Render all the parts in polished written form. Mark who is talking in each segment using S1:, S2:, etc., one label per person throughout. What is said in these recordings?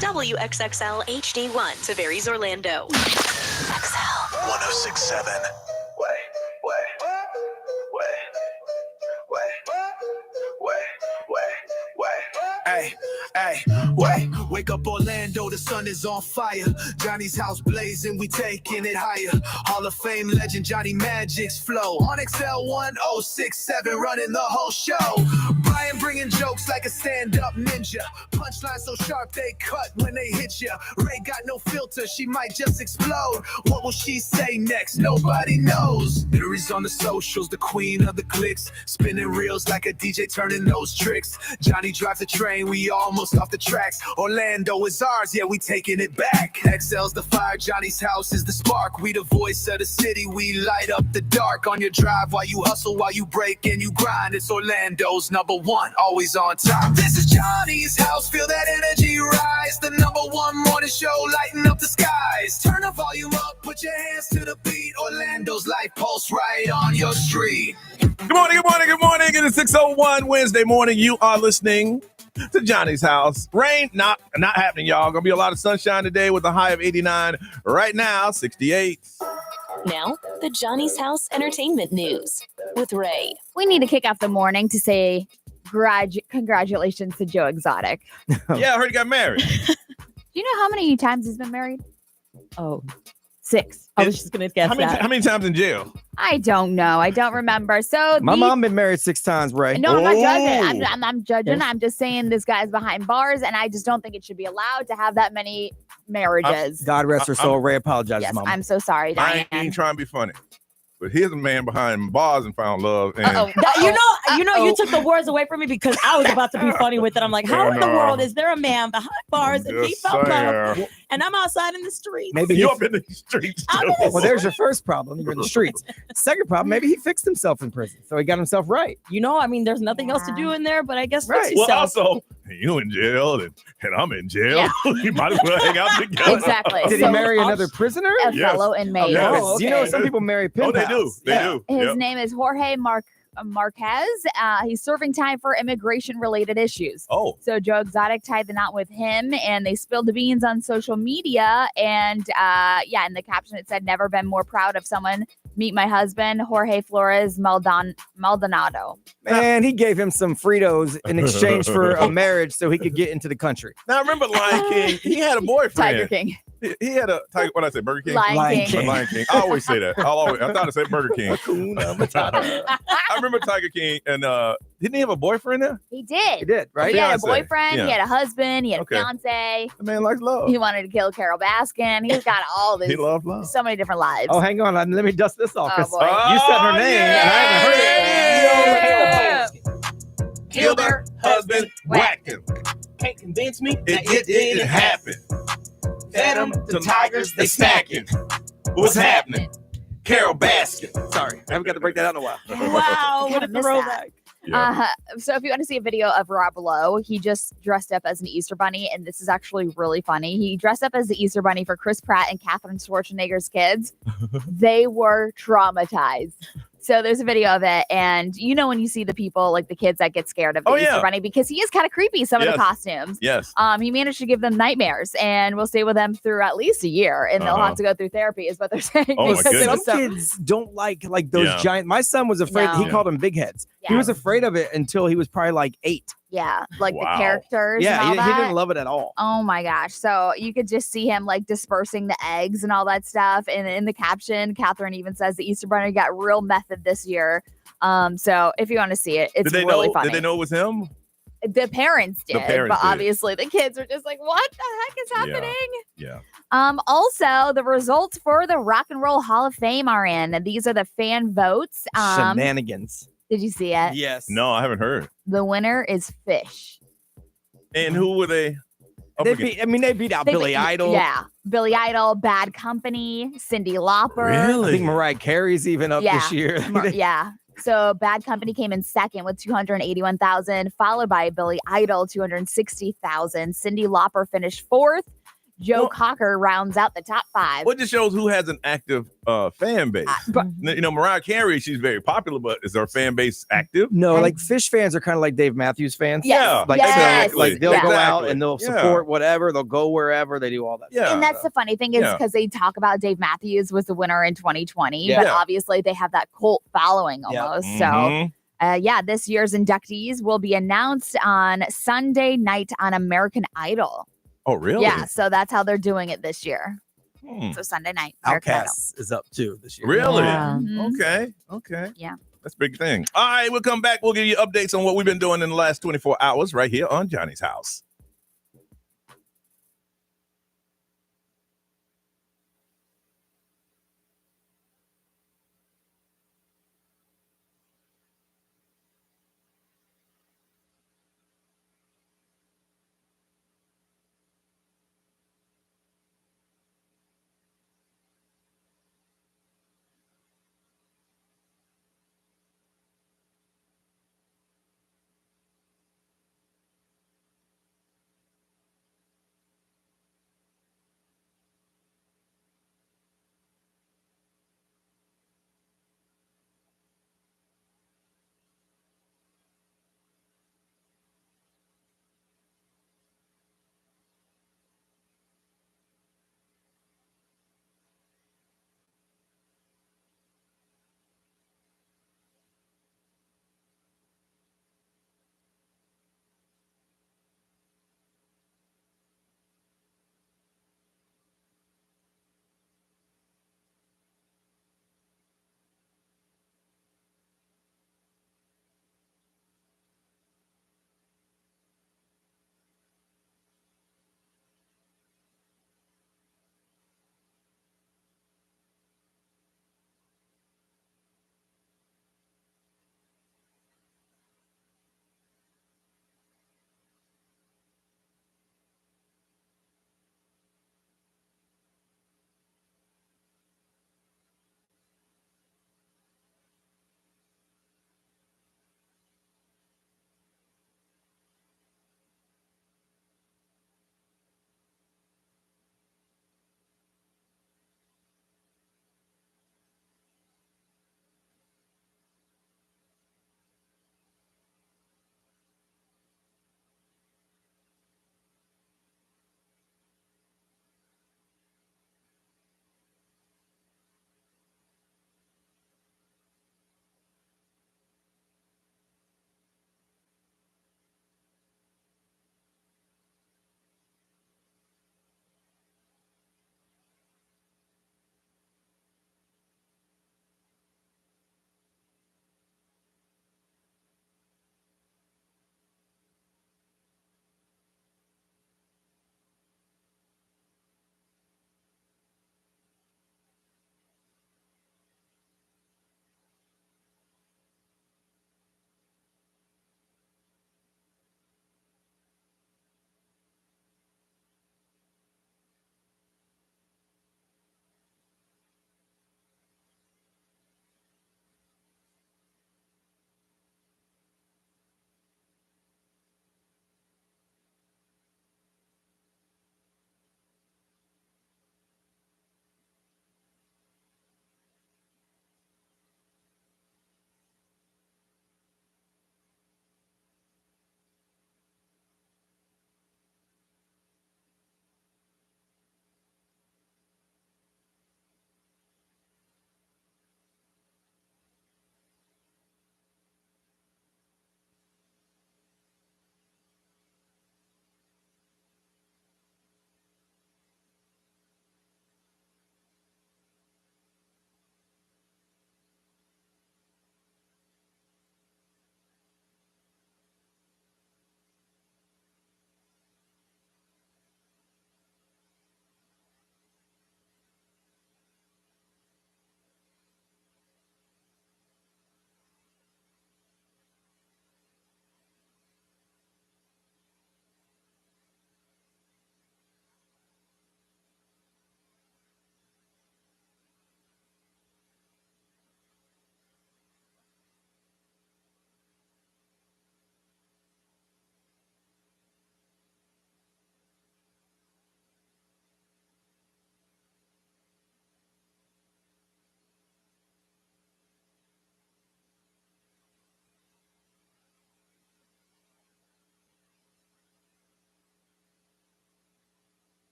S1: WXXL HD1, Tavares, Orlando. XL
S2: 1067. Wake up Orlando, the sun is on fire. Johnny's house blazing, we taking it higher. Hall of Fame legend Johnny Magic's flow. On XL 1067, running the whole show. Brian bringing jokes like a stand-up ninja. Punchline so sharp they cut when they hit ya. Ray got no filter, she might just explode. What will she say next? Nobody knows. Theories on the socials, the queen of the clicks. Spinning reels like a DJ turning those tricks. Johnny drives a train, we almost off the tracks. Orlando is ours, yeah, we taking it back. XL's the fire, Johnny's house is the spark. We the voice of the city, we light up the dark. On your drive while you hustle, while you break and you grind. It's Orlando's #1, always on top. This is Johnny's house, feel that energy rise. The #1 morning show, lighting up the skies. Turn the volume up, put your hands to the beat. Orlando's life pulse right on your street.
S3: Good morning. It is 6:01 Wednesday morning. You are listening to Johnny's house. Rain, not happening, y'all. Gonna be a lot of sunshine today with a high of 89. Right now, 68.
S1: Now, the Johnny's House Entertainment News with Ray.
S4: We need to kick off the morning to say congratulations to Joe Exotic.
S3: Yeah, I heard he got married.
S4: Do you know how many times he's been married?
S5: Oh, 6. I was just going to guess that.
S3: How many times in jail?
S4: I don't know. I don't remember. So
S6: my mom been married 6 times, Ray.
S4: No, I'm not judging. I'm judging. I'm just saying this guy's behind bars, and I just don't think it should be allowed to have that many marriages.
S6: God rest her soul. Ray apologizes,
S4: yes,
S6: Mom.
S4: I'm so sorry, Diane.
S3: I ain't trying to be funny. But here's a man behind bars and found love. And
S5: You took the words away from me because I was about to be funny with it. I'm like, how in the world is there a man behind bars and he found love, and I'm outside in the streets?
S6: Maybe
S3: you're up in the streets too.
S6: Well, there's your first problem. You're in the streets. Second problem, maybe he fixed himself in prison, so he got himself right.
S5: There's nothing else to do in there, but I guess
S6: right.
S3: Well, also, you in jail and I'm in jail. You might as well hang out together.
S4: Exactly.
S6: Did he marry another prisoner?
S4: A fellow inmate.
S3: Yes.
S6: Oh, okay. You know, some people marry pen pals.
S3: They do.
S4: His name is Jorge Marquez. He's serving time for immigration-related issues.
S3: Oh.
S4: So Joe Exotic tied the knot with him, and they spilled the beans on social media. And in the caption it said, "Never been more proud of someone. Meet my husband, Jorge Flores Maldonado."
S6: Man, he gave him some Fritos in exchange for a marriage so he could get into the country.
S3: Now, remember Lion King? He had a boyfriend.
S4: Tiger King.
S3: He had a tiger. What did I say? Burger King?
S4: Lion King.
S3: Lion King. I always say that. I thought I said Burger King. I remember Tiger King, and didn't he have a boyfriend there?
S4: He did.
S6: He did, right?
S4: He had a boyfriend. He had a husband. He had a
S3: Okay.
S4: fiance.
S3: The man likes love.
S4: He wanted to kill Carol Baskin. He's got all this.
S3: He loved love.
S4: So many different lives.
S6: Oh, hang on. Let me dust this off.
S4: Oh,
S6: 'Cause
S4: boy.
S6: you said her name, and I haven't heard it.
S3: Killed her husband, whacked him.
S7: Can't convince me
S3: It didn't happen. Fed him to tigers, they snacking. What's happening? Carol Baskin.
S6: Sorry, I haven't got to break that out in a while.
S5: Wow, what a
S4: Missed
S5: throwback.
S4: So if you want to see a video of Rob Lowe, he just dressed up as an Easter bunny, and this is actually really funny. He dressed up as the Easter bunny for Chris Pratt and Catherine Schwarzenegger's kids. They were traumatized. So there's a video of it, and when you see the people, like the kids that get scared of the Easter bunny, because he is kind of creepy, some of the costumes.
S3: Yes.
S4: He managed to give them nightmares, and we'll stay with them through at least a year, and they'll have to go through therapy, is what they're saying.
S3: Oh, my goodness.
S6: Some kids don't like those giant. My son was afraid.
S4: No.
S6: He called them big heads.
S4: Yeah.
S6: He was afraid of it until he was probably like 8.
S4: Yeah, like
S3: Wow.
S4: the characters.
S6: Yeah,
S4: and all
S6: he
S4: that.
S6: didn't love it at all.
S4: Oh my gosh. So you could just see him like dispersing the eggs and all that stuff. And in the caption, Catherine even says the Easter Bunny got real method this year. So if you want to see it, it's really funny.
S3: Did they know it was him?
S4: The parents did,
S3: parents
S4: but
S3: did.
S4: obviously the kids are just like, what the heck is happening?
S3: Yeah.
S4: Also, the results for the Rock and Roll Hall of Fame are in. These are the fan votes.
S6: Shenanigans.
S4: Did you see it?
S6: Yes.
S3: No, I haven't heard.
S4: The winner is Fish.
S3: And who were they?
S6: They beat out Billy Idol.
S4: Yeah. Billy Idol, Bad Company, Cyndi Lauper.
S6: I think Mariah Carey's even up this year.
S4: Yeah. So Bad Company came in second with 281,000, followed by Billy Idol, 260,000. Cyndi Lauper finished fourth. Joe
S3: Well-
S4: Cocker rounds out the top 5.
S3: What just shows who has an active fan base. Mariah Carey, she's very popular, but is her fan base active?
S6: No, like Fish fans are kind of like Dave Matthews fans.
S4: Yes.
S3: Yeah,
S6: Like,
S4: Yes.
S6: so, like they'll go out
S3: Exactly.
S6: and they'll
S3: Yeah.
S6: support whatever. They'll go wherever. They do all that.
S3: Yeah.
S4: And that's the funny thing is
S3: Yeah.
S4: because they talk about Dave Matthews was the winner in 2020,
S6: Yeah.
S4: but
S3: Yeah.
S4: obviously they have that cult following
S6: Yeah.
S4: almost.
S3: Mhm.
S4: So, this year's inductees will be announced on Sunday night on American Idol.
S3: Oh, really?
S4: Yeah, so that's how they're doing it this year.
S3: Hmm.
S4: So Sunday night, American Idol.
S6: Outcasts is up too this year.
S3: Really?
S5: Yeah.
S4: Mhm.
S3: Okay.
S4: Yeah.
S3: That's a big thing. All right, we'll come back. We'll give you updates on what we've been doing in the last 24 hours right here on Johnny's House.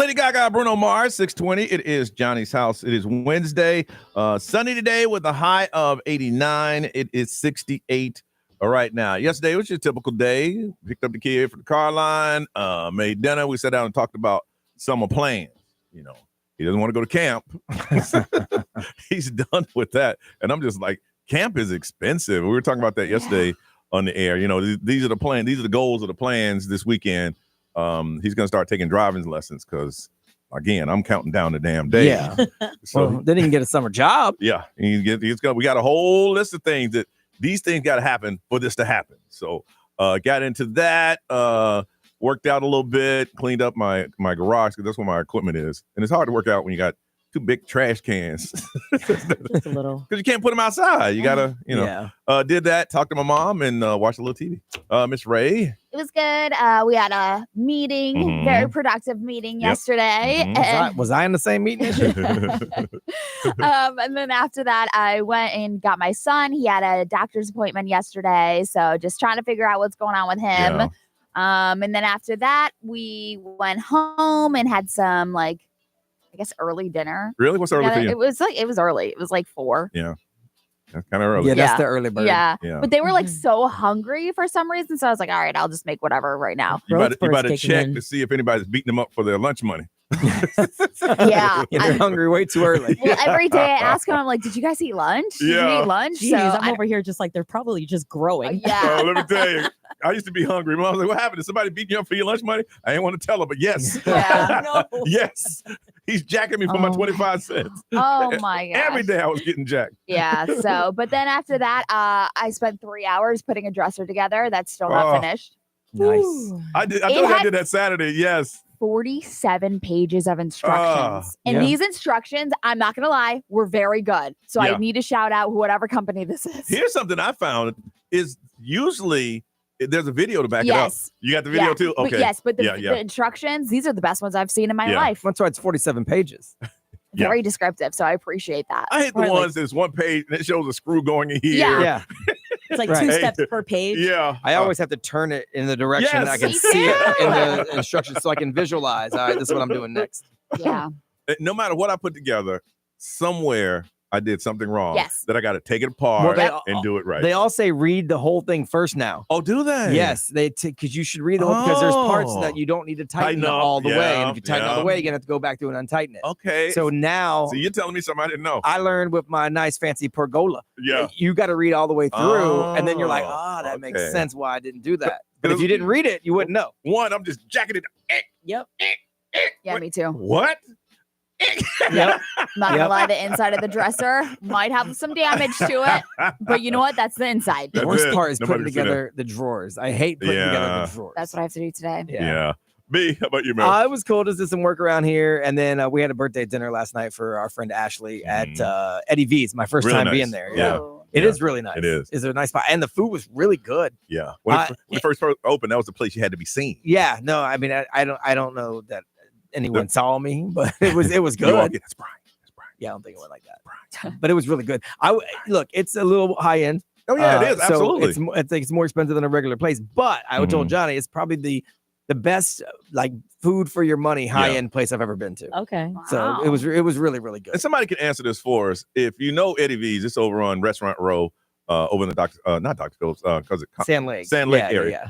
S3: Lady Gaga, Bruno Mars, 620. It is Johnny's house. It is Wednesday. Sunny today with a high of 89. It is 68 right now. Yesterday was your typical day. Picked up the kid from the car line, made dinner. We sat down and talked about summer plans. You know, he doesn't want to go to camp. He's done with that. And I'm just like, camp is expensive. We were talking about that yesterday on the air. You know, these are the plans. These are the goals of the plans this weekend. He's going to start taking driving lessons because, again, I'm counting down the damn day.
S6: Yeah.
S3: So
S6: Well, they didn't get a summer job.
S3: yeah, we got a whole list of things that these things got to happen for this to happen. So got into that, worked out a little bit, cleaned up my garage because that's where my equipment is. And it's hard to work out when you got two big trash cans.
S5: It's a little.
S3: Because you can't put them outside. You got to, did that, talked to my mom and watched a little TV. Miss Ray.
S4: It was good. We had a meeting, very productive meeting yesterday.
S6: Was I in the same meeting as you?
S4: And then after that, I went and got my son. He had a doctor's appointment yesterday. So just trying to figure out what's going on with him.
S3: Yeah.
S4: And then after that, we went home and had some early dinner.
S3: Really? What's early for you?
S4: It was early. It was like 4.
S3: Yeah. That's kind of early.
S6: Yeah, that's the early bird.
S4: Yeah.
S3: Yeah.
S4: But they were like so hungry for some reason. So I was like, all right, I'll just make whatever right now.
S3: You
S5: Growth
S3: better
S5: spurts
S3: check
S5: kicking
S3: to
S5: in.
S3: see if anybody's beating them up for their lunch money.
S4: Yeah.
S6: You're hungry way too early.
S4: Well, every day I ask him, I'm like, did you guys eat lunch? Did
S3: Yeah.
S4: you eat lunch?
S5: Jeez,
S4: So
S5: I'm over here just like they're probably just growing.
S4: yeah.
S3: Let me tell you, I used to be hungry. Mom was like, what happened? Did somebody beat you up for your lunch money? I didn't want to tell her, but yes.
S4: Yeah.
S5: No.
S3: Yes. He's jacking me for my 25 cents.
S4: Oh my gosh.
S3: Every day I was getting jacked.
S4: Yeah. So, but then after that, I spent 3 hours putting a dresser together. That's still not
S3: Oh.
S4: finished.
S6: Nice.
S5: Ooh.
S3: I told you I did that Saturday. Yes.
S4: 47 pages of instructions. And
S6: yeah.
S4: these instructions, I'm not going to lie, were very good. So
S3: Yeah.
S4: I need to shout out whatever company this is.
S3: Here's something I found is usually there's a video to back it up.
S4: Yes.
S3: You got the video too?
S4: But
S3: Okay.
S4: yes, but the,
S3: Yeah, yeah.
S4: the instructions, these are the best ones I've seen in my
S3: Yeah.
S4: life.
S6: That's why it's 47 pages.
S3: Yeah.
S4: Very descriptive. So I appreciate that.
S3: I hate the
S5: Or like-
S3: ones that's one page and it shows a screw going in here.
S4: Yeah.
S6: Yeah.
S5: It's like
S6: Right.
S5: 2
S3: Hey.
S5: steps per page.
S3: Yeah.
S6: I always have to turn it in the direction
S3: Yes.
S6: that I can
S4: Me
S6: see it
S4: too.
S6: in the instructions so I can visualize. All right, this is what I'm doing next.
S4: Yeah.
S3: No matter what I put together, somewhere I did something wrong.
S4: Yes.
S3: That I got to take it apart
S6: Well,
S3: and do it right.
S6: They all say read the whole thing first now.
S3: Oh, do they?
S6: Yes, because you should read the whole because there's parts
S3: Oh.
S6: that you don't need to tighten
S3: Tighten up,
S6: all the way, and
S3: yeah,
S6: if you tighten all
S3: yeah.
S6: the way, you're gonna have to go back through and untighten it.
S3: Okay.
S6: So now
S3: So you're telling me something I didn't know.
S6: I learned with my nice fancy pergola.
S3: Yeah.
S6: You got to read all the way through, and then you're like,
S3: Oh,
S6: oh, that makes
S3: okay.
S6: sense why I didn't do that. But if you didn't read it, you wouldn't know.
S3: One, I'm just jacking it.
S5: Yep.
S4: Yeah, me too.
S3: What?
S6: Yep.
S4: Not gonna lie, the inside of the dresser might have some damage to it, but you know what? That's the inside.
S6: The
S3: That's
S6: worst
S3: it.
S6: part is
S3: Nobody
S6: putting
S3: can see that.
S6: together the drawers. I hate putting together
S3: Yeah.
S6: the drawers.
S4: That's what I have to do today.
S3: Yeah. B, how about you, man?
S6: It was cool to do some work around here, and then we had a birthday dinner last night for our friend Ashley at Eddie V's. My first
S3: Really
S6: time
S3: nice.
S6: being there.
S3: Yeah.
S4: Ooh.
S6: It
S3: Yeah.
S6: is really nice.
S3: It is.
S6: It's a nice spot, and the food was really good.
S3: Yeah. When
S6: Uh,
S3: it first opened, that was the place you had to be seen.
S6: Yeah, no, I mean, I don't know that anyone saw me, but it was
S3: You walk
S6: good.
S3: in, that's Brian. That's Brian.
S6: Yeah, I don't think it went like that, but it was really good. Look, it's a little high end.
S3: Oh yeah, it is.
S6: So
S3: Absolutely.
S6: I think it's more expensive than a regular place, but I told Johnny it's probably the best like food for your money high end place I've ever been to.
S5: Okay.
S6: So
S4: Wow.
S6: it was really really good.
S3: And somebody can answer this for us. If you know Eddie V's, it's over on Restaurant Row, over in the not Dr. Phillips, because
S6: Sand Lake,
S3: Sand Lake
S6: Yeah,
S3: area.
S6: yeah.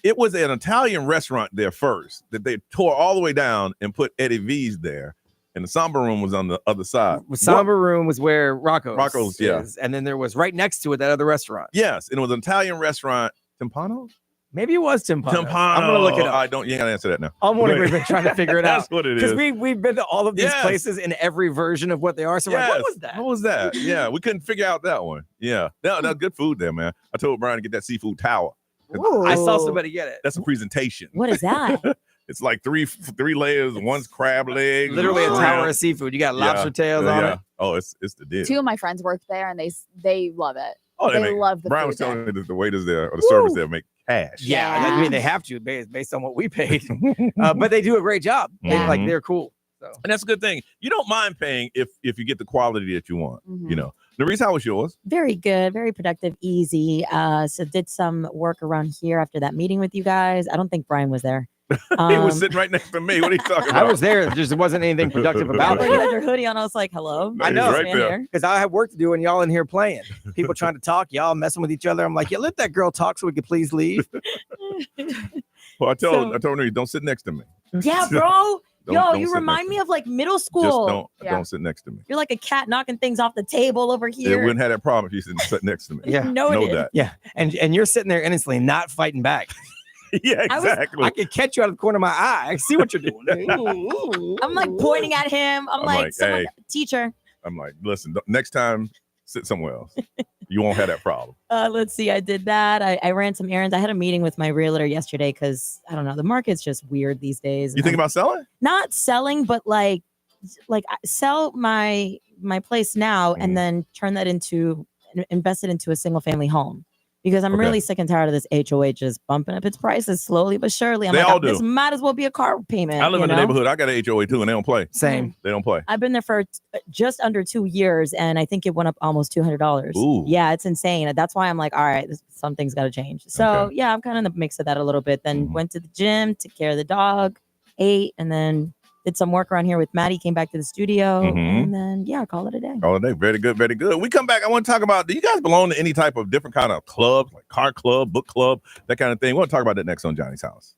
S3: It was an Italian restaurant there first that they tore all the way down and put Eddie V's there, and the Samba Room was on the other side.
S6: Samba Room was where Rocco's
S3: yeah.
S6: is, and then there was right next to it that other restaurant.
S3: Yes, and it was an Italian restaurant. Timpano?
S6: Maybe it was Timpano.
S3: Timpano.
S6: I'm gonna look it up.
S3: I don't. You gotta answer that now.
S6: All morning
S3: Go
S6: we've
S3: ahead.
S6: been trying to figure it out.
S3: That's what it
S6: Because
S3: is.
S6: we've been to all of these
S3: Yes.
S6: places in every version of what they are. So we're like, what was that?
S3: What was that? Yeah, we couldn't figure out that one. Yeah, no, that's good food there, man. I told Brian to get that seafood tower.
S6: I saw
S5: Ooh.
S6: somebody get it.
S3: That's a presentation.
S5: What is that?
S3: It's like three layers. One's crab legs.
S6: Literally a
S3: shrimp.
S6: tower of seafood. You got lobster tails on it.
S3: Oh, it's the deal.
S4: 2 of my friends work there, and they love it.
S3: Oh,
S4: they
S3: make-
S4: love the
S3: Brian
S4: food
S3: was telling
S4: there.
S3: me that the waiters there or the servers there make cash.
S6: Yeah,
S4: Yeah.
S6: I mean they have to based on what we paid, but they do a great job.
S4: Yeah.
S6: They're cool. So
S3: And that's a good thing. You don't mind paying if you get the quality that you want.
S4: Mhm.
S3: You know, Nerese, how was yours?
S5: Very good, very productive, easy. So did some work around here after that meeting with you guys. I don't think Brian was there.
S3: He was sitting right next to me. What are you talking about?
S6: I was there. There just wasn't anything productive about
S5: Like, you
S6: it.
S5: had your hoodie on. I was like, hello.
S6: I know.
S3: Right there.
S6: Because I have work to do and y'all in here playing. People trying to talk, y'all messing with each other. I'm like, yeah, let that girl talk so we could please leave.
S3: Well, I told her, don't sit next to me.
S5: Yeah, bro.
S3: Don't
S5: You
S3: sit
S5: remind
S3: next
S5: me of like middle school.
S3: Just don't sit next to me.
S5: You're like a cat knocking things off the table over
S3: Yeah,
S5: here.
S3: we wouldn't have that problem if you didn't sit next to me.
S6: Yeah.
S3: Know that.
S6: Yeah. And you're sitting there innocently not fighting back.
S3: Yeah, exactly.
S6: I could catch you out of the corner of my eye. I see what you're doing.
S5: I'm like pointing at him. I'm like,
S3: hey.
S5: teacher.
S3: I'm like, listen, next time, sit somewhere else. You won't have that problem.
S5: Let's see. I did that. I ran some errands. I had a meeting with my realtor yesterday because I don't know. The market's just weird these days.
S3: You think about selling?
S5: Not selling, but like sell my place now and then turn that invest it into a single family home. Because I'm really sick and tired of this HOH just bumping up its prices slowly but surely. I'm
S3: they
S5: like,
S3: all do.
S5: This might as well be a car payment.
S3: I live in the neighborhood. I got an HOA too, and they don't play.
S6: Same.
S3: They don't play.
S5: I've been there for just under 2 years, and I think it went up almost $200.
S3: Ooh.
S5: Yeah, it's insane. That's why I'm like, all right, something's got to change. So yeah, I'm kind of in the mix of that a little bit. Then went to the gym, took care of the dog, ate, and then did some work around here with Maddie, came back to the studio, and then call it a day.
S3: Call it a day. Very good, very good. We come back. I want to talk about, do you guys belong to any type of different kind of clubs, like car club, book club, that kind of thing? We'll talk about that next on Johnny's House.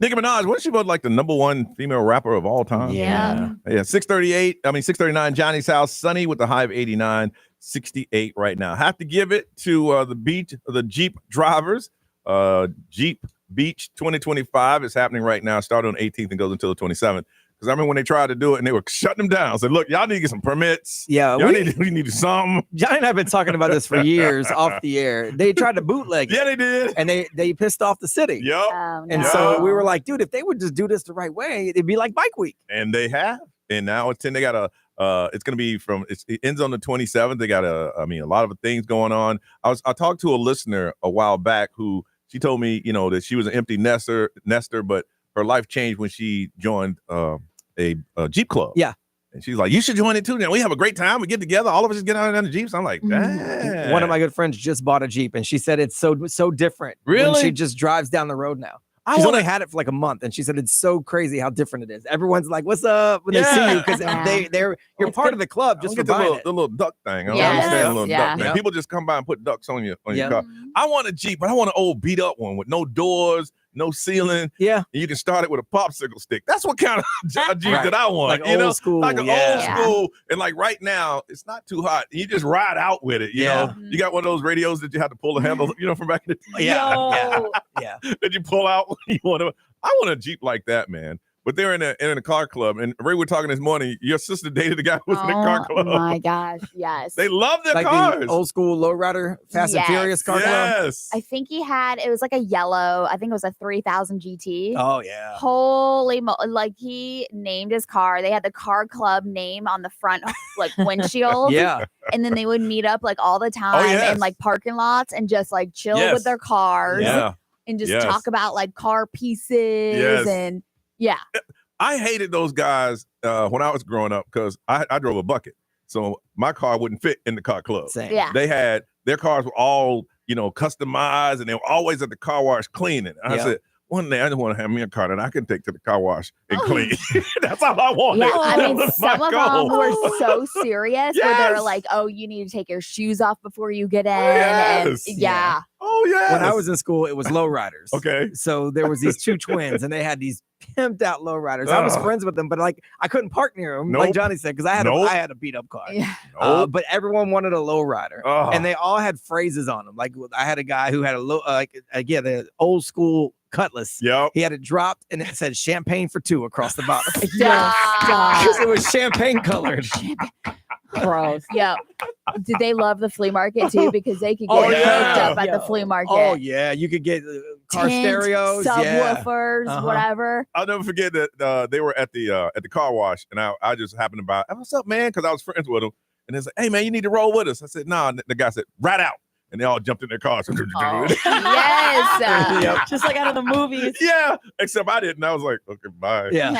S3: Nicki Minaj, wasn't she about like the #1 female rapper of all time?
S4: Yeah.
S3: Yeah, 639 Johnny's house, sunny with a high of 89, 68 right now. Have to give it to the Jeep drivers. Jeep Beach 2025 is happening right now, started on 18th and goes until the 27th. Because I remember when they tried to do it and they were shutting them down. Said, look, y'all need to get some permits.
S6: Yeah,
S3: we need to do something.
S6: Johnny and I have been talking about this for years off the air. They tried to bootleg it.
S3: Yeah, they did.
S6: And they pissed off the city.
S3: Yep.
S4: Oh,
S6: And
S4: no.
S6: so we were like, dude, if they would just do this the right way, it'd be like Bike Week.
S3: And they have. And now they got it's going to be it ends on the 27th. They got a lot of things going on. I talked to a listener a while back who she told me, that she was an empty nester, but her life changed when she joined a Jeep club.
S6: Yeah.
S3: And she's like, you should join it too. Now we have a great time. We get together. All of us just get out on the Jeeps. I'm like, dang.
S6: One of my good friends just bought a Jeep and she said it's so different.
S3: Really?
S6: When she just drives down the road now. She's only had it for like a month, and she said it's so crazy how different it is. Everyone's like, "What's up?" when they see you because you're part of the club just for buying it.
S3: The little duck thing. I
S4: Yes.
S3: understand the little duck thing.
S6: Yep.
S3: People just come by and put ducks on your
S6: Yep.
S3: car. I want a Jeep, but I want an old beat up one with no doors, no ceiling.
S6: Yeah,
S3: and you can start it with a popsicle stick. That's what kind of Jeep
S6: Right.
S3: that I want.
S6: Like old school,
S3: like an
S6: yeah.
S3: old school. And like right now, it's not too hot. You just ride out with it. You know, you got one of those radios that you have to pull the handle. From back in the day.
S6: Yeah.
S3: That you pull out when you want to. I want a Jeep like that, man. But they're in a car club. And Ray, we're talking this morning. Your sister dated a guy who was in a car club.
S4: Oh my gosh, yes.
S3: They love their
S6: like
S3: cars.
S6: the old school lowrider, Fast and Furious car club.
S3: Yes.
S4: I think it was like a yellow, I think it was a 3000 GT.
S6: Oh yeah.
S4: Holy like he named his car. They had the car club name on the front like windshield.
S6: Yeah.
S4: And then they would meet up like all the time
S3: yes.
S4: in like parking lots and just like chill
S3: Yes.
S4: with their cars
S3: Yeah.
S4: and just
S3: Yes.
S4: talk about like car pieces
S3: Yes.
S4: and yeah.
S3: I hated those guys when I was growing up because I drove a bucket. So my car wouldn't fit in the car club.
S6: Same.
S4: Yeah.
S3: They had their cars were all, customized and they were always at the car wash cleaning. And I
S6: Yeah.
S3: said, one day I just want to have me a car that I can take to the car wash and
S4: Oh.
S3: clean. That's all I wanted.
S4: Yeah, I
S3: That
S4: mean,
S3: was my
S4: some of
S3: goal.
S4: them were so serious where they were
S3: Yes.
S4: like, "Oh, you need to take your shoes off before you get in."
S3: yes.
S4: And yeah,
S3: Oh, yeah.
S6: When I was in school, it was lowriders.
S3: Okay.
S6: So there was these two twins, and they had these pimped out lowriders. I was
S3: Oh.
S6: friends with them, but like I couldn't park near them,
S3: Nope.
S6: like Johnny said, because I had a beat up car.
S4: yeah.
S3: Nope.
S6: But everyone wanted a lowrider,
S3: Oh.
S6: and they all had phrases on them. Like I had a guy who had a the old school Cutlass.
S3: Yep.
S6: He had it dropped, and it said "champagne for two" across the bottom.
S4: Stop.
S6: Because it was champagne colored.
S4: Gross. Yeah. Did they love the flea market too? Because they could get
S6: Oh,
S4: hooked
S3: yeah.
S4: up at the flea market.
S6: Oh yeah, you could get car
S4: Tint,
S6: stereos, yeah.
S4: subwoofers,
S6: Uh-huh.
S4: whatever.
S3: I'll never forget that they were at the car wash, and I just happened to buy. Hey, what's up, man? Because I was friends with them, and they said, "Hey, man, you need to roll with us." I said, "Nah." And the guy said, "Right out," and they all jumped in their cars.
S4: Oh, yes.
S3: Yep.
S5: Just like out of the movies.
S3: Yeah, except I didn't. I was like, "Okay, bye."
S6: Yeah.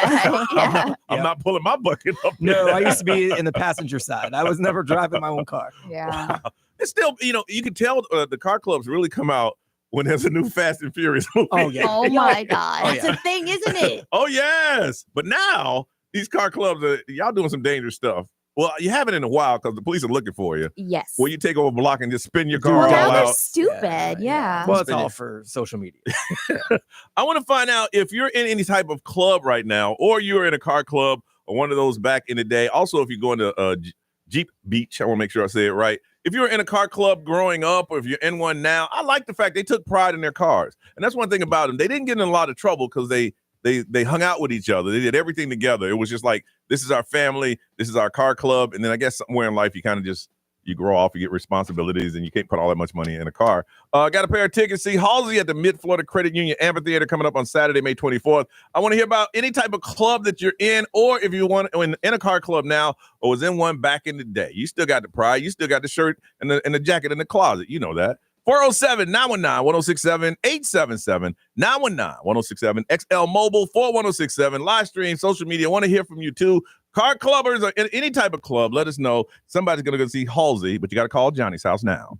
S4: Yeah.
S3: I'm not pulling my bucket up.
S6: No,
S3: there.
S6: I used to be in the passenger side. I was never driving my own car.
S4: Yeah.
S3: It's still, you can tell the car clubs really come out when there's a new Fast and Furious movie.
S6: Oh yeah.
S4: Oh my God.
S6: Oh,
S5: That's
S6: yeah.
S5: a thing, isn't it?
S3: Oh yes, but now these car clubs y'all doing some dangerous stuff. Well, you haven't in a while because the police are looking for you.
S4: Yes.
S3: Where you take over a block and just spin your
S6: Well,
S3: car
S4: Well, now
S3: all
S4: they're
S3: out.
S4: stupid. Yeah.
S6: Well, it's
S3: Spin
S6: all
S3: it.
S6: for social media.
S3: I want to find out if you're in any type of club right now, or you're in a car club, or one of those back in the day. Also, if you're going to Jeep Beach, I want to make sure I say it right. If you were in a car club growing up, or if you're in one now, I like the fact they took pride in their cars, and that's one thing about them. They didn't get in a lot of trouble because they hung out with each other. They did everything together. It was just like, this is our family, this is our car club, and then I guess somewhere in life you kind of just you grow off, you get responsibilities, and you can't put all that much money in a car. Got a pair of tickets. See Halsey at the Mid-Florida Credit Union Amphitheater coming up on Saturday, May 24th. I want to hear about any type of club that you're in, or if you want in a car club now, or was in one back in the day. You still got the pride. You still got the shirt and the jacket in the closet. You know that. 407-919-1067, 877-919-1067, XL Mobile, 41067, live stream, social media. I want to hear from you too. Car clubbers or any type of club, let us know. Somebody's going to go see Halsey, but you got to call Johnny's house now.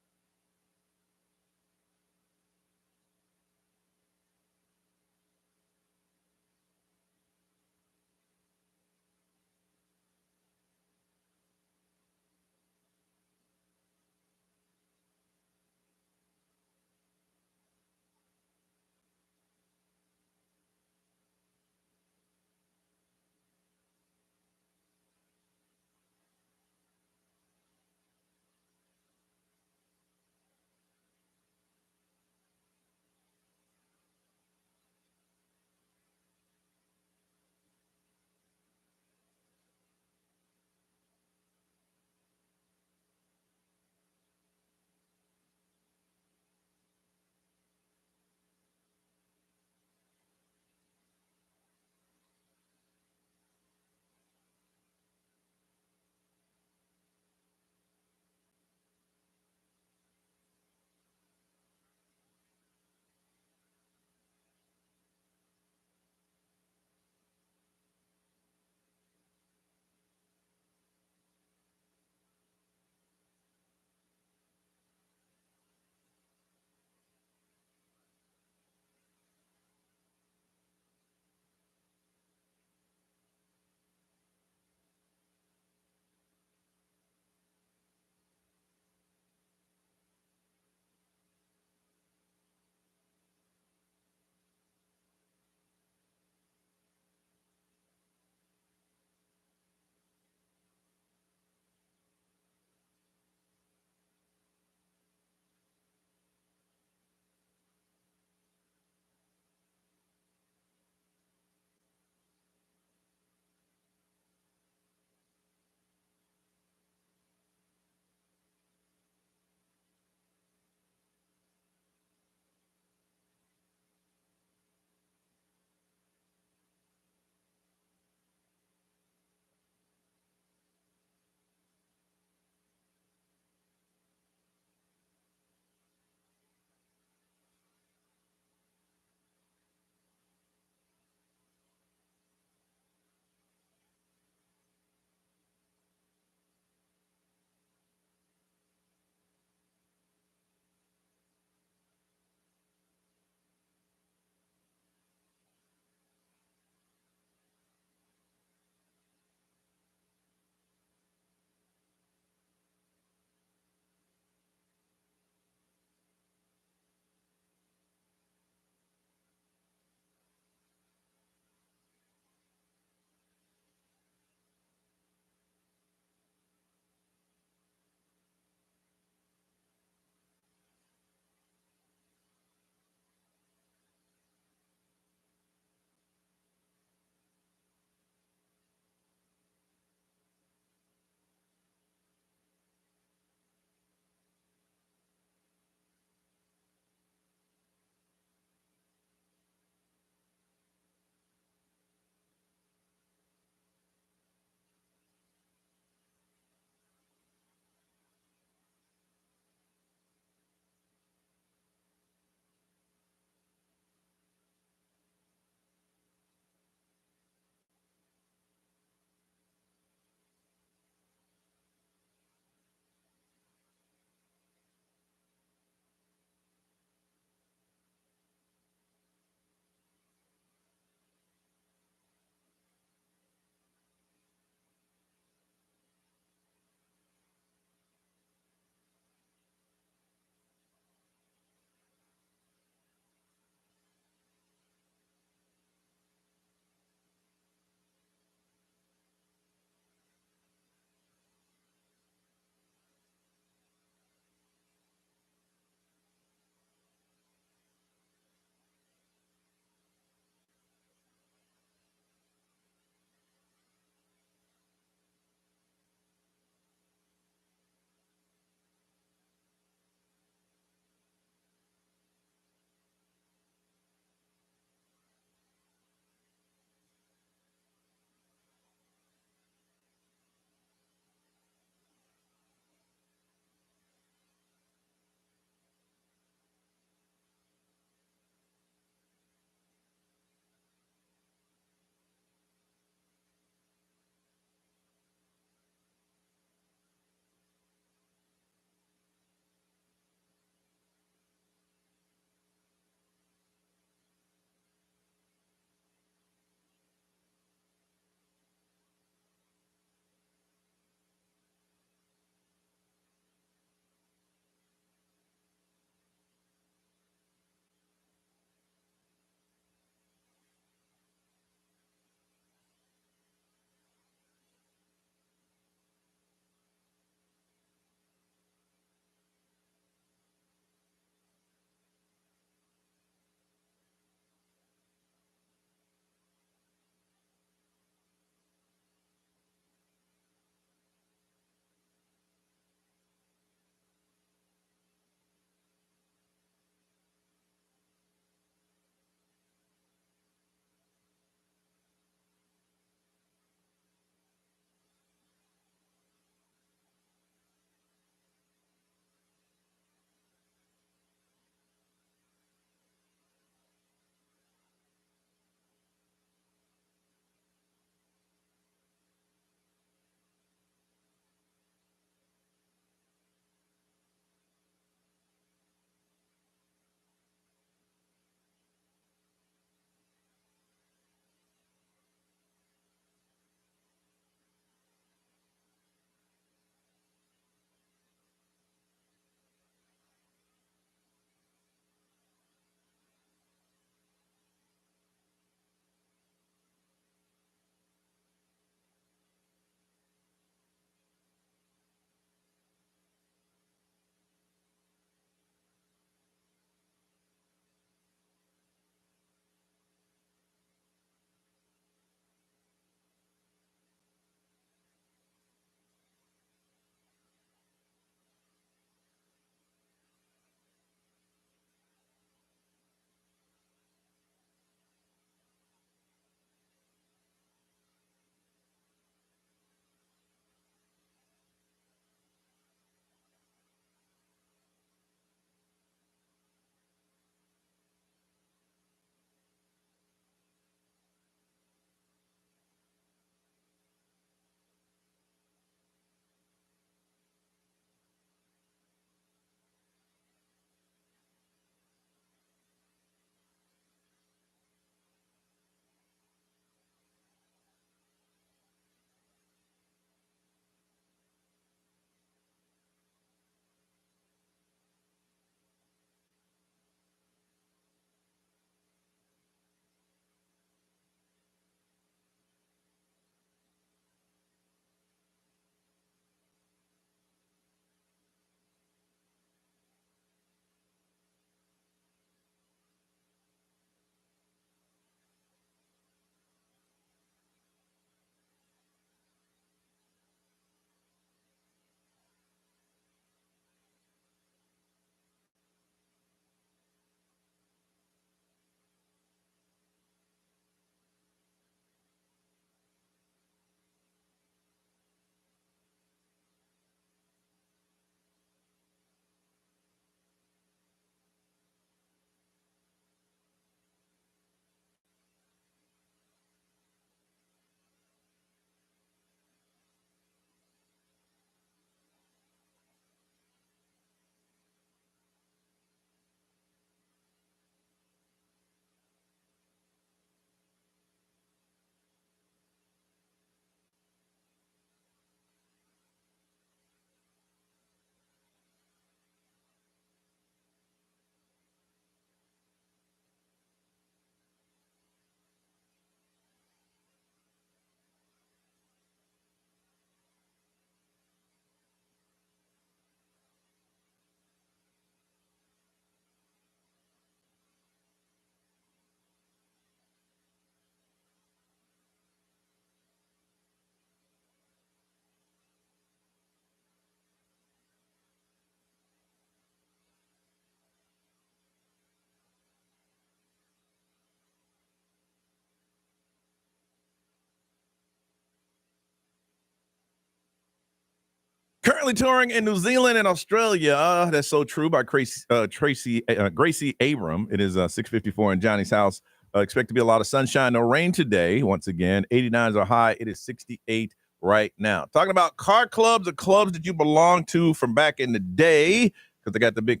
S3: currently touring in New Zealand and Australia. That's so true by Gracie Abram. It is 6:54 in Johnny's house. Expect to be a lot of sunshine, no rain today. Once again, 89s are high. It is 68 right now. Talking about car clubs or clubs that you belong to from back in the day, because they got the big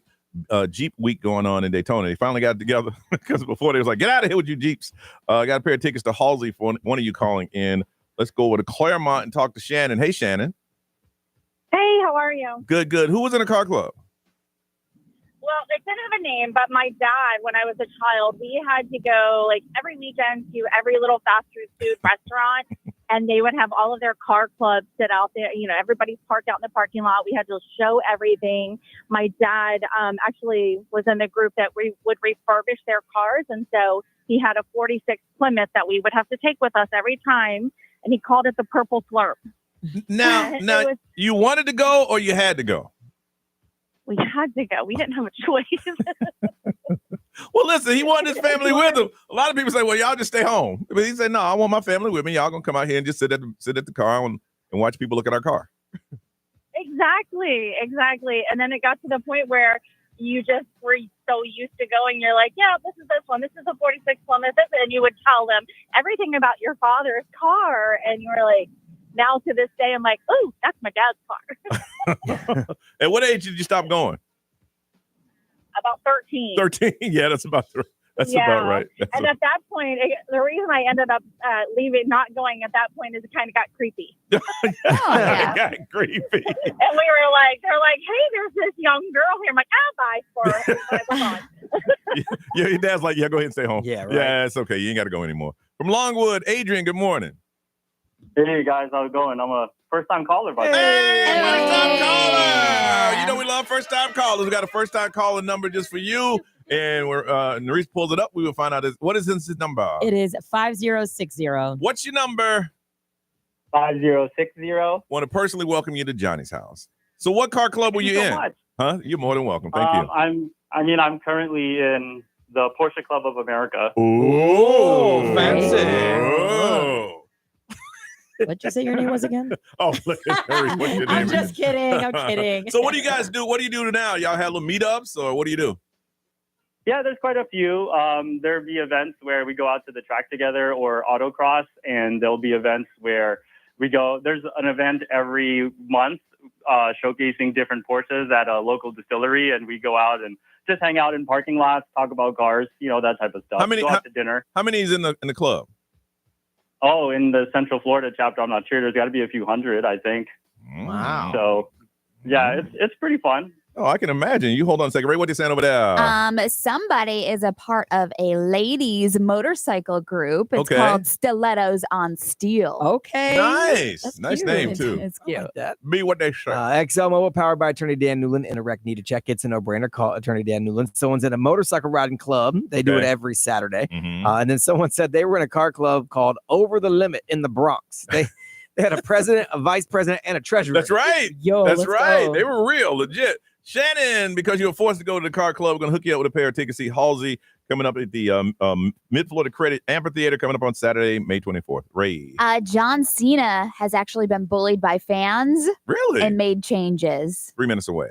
S3: Jeep week going on in Daytona. They finally got together because before they was like, get out of here with you Jeeps. I got a pair of tickets to Halsey for one of you calling in. Let's go over to Claremont and talk to Shannon. Hey, Shannon.
S7: Hey, how are you?
S3: Good, good. Who was in a car club?
S7: Well, they didn't have a name, but my dad, when I was a child, we had to go like every weekend to every little fast food restaurant, and they would have all of their car clubs sit out there. You know, everybody's parked out in the parking lot. We had to show everything. My dad actually was in the group that we would refurbish their cars, and so he had a 46 Plymouth that we would have to take with us every time, and he called it the Purple Slurp.
S3: Now, you wanted to go or you had to go?
S7: We had to go. We didn't have a choice.
S3: Well, listen, he wanted his family with him. A lot of people say, well, y'all just stay home. But he said, no, I want my family with me. Y'all going to come out here and just sit at the car and watch people look at our car.
S7: Exactly. And then it got to the point where you just were so used to going. You're like, yeah, this is this one. This is a 46 Plymouth. And you would tell them everything about your father's car. And you were like, now to this day, I'm like, oh, that's my dad's car.
S3: At what age did you stop going?
S7: About 13.
S3: 13? Yeah, that's about right.
S7: And at that point, the reason I ended up not going at that point is it kind of got creepy.
S3: It got creepy.
S7: And they're like, hey, there's this young girl here. I'm like, bye for it. But I was on.
S3: Yeah, your dad's like, yeah, go ahead and stay home.
S6: Yeah, right.
S3: Yeah, it's okay. You ain't got to go anymore. From Longwood, Adrian, good morning.
S8: Hey guys, how's it going? I'm a first-time caller, by the way.
S3: Hey, first-time caller! You know we love first-time callers. We got a first-time caller number just for you, and we're Nerese pulls it up. We will find out what is his number.
S5: It is 5060.
S3: What's your number?
S8: 5060.
S3: Want to personally welcome you to Johnny's house. So, what car club were you in?
S8: Much.
S3: Huh? You're more than welcome. Thank you.
S8: I'm currently in the Porsche Club of America.
S3: Ooh,
S6: fancy.
S3: Oh.
S5: What'd you say your name was again?
S3: Oh, what's your name?
S5: I'm just kidding. I'm kidding.
S3: So what do you guys do? What do you do now? Y'all have little meetups or what do you do?
S8: Yeah, there's quite a few. There'll be events where we go out to the track together or autocross, and there'll be events where we go. There's an event every month showcasing different Porsches at a local distillery, and we go out and just hang out in parking lots, talk about cars, that type of stuff. Go out to dinner.
S3: How many is in the club?
S8: Oh, in the Central Florida chapter, I'm not sure. There's got to be a few hundred, I think.
S6: Wow.
S8: So, yeah, it's pretty fun.
S3: Oh, I can imagine. You hold on a second. Ray, what you saying over there?
S4: Somebody is a part of a ladies motorcycle group. It's called Stilettos on Steel.
S5: Okay.
S3: Nice.
S5: That's
S3: Nice
S5: cute.
S3: name, too.
S4: It's cute.
S6: Like that.
S3: Be what they say.
S6: XL powered by Attorney Dan Newland. In a wreck, need a check. It's a no-brainer. Call Attorney Dan Newland. Someone's in a motorcycle riding club. They do it every Saturday.
S3: Mm-hmm.
S6: And then someone said they were in a car club called Over the Limit in the Bronx. They had a president, a vice president, and a treasurer.
S3: That's right.
S5: Yo,
S3: That's
S5: let's
S3: right.
S5: go.
S3: They were real, legit. Shannon, because you were forced to go to the car club, we're going to hook you up with a pair of tickets to see Halsey coming up at the Mid-Florida Credit Amphitheater coming up on Saturday, May 24th. Ray.
S4: John Cena has actually been bullied by fans.
S3: Really?
S4: And made changes.
S3: 3 minutes away.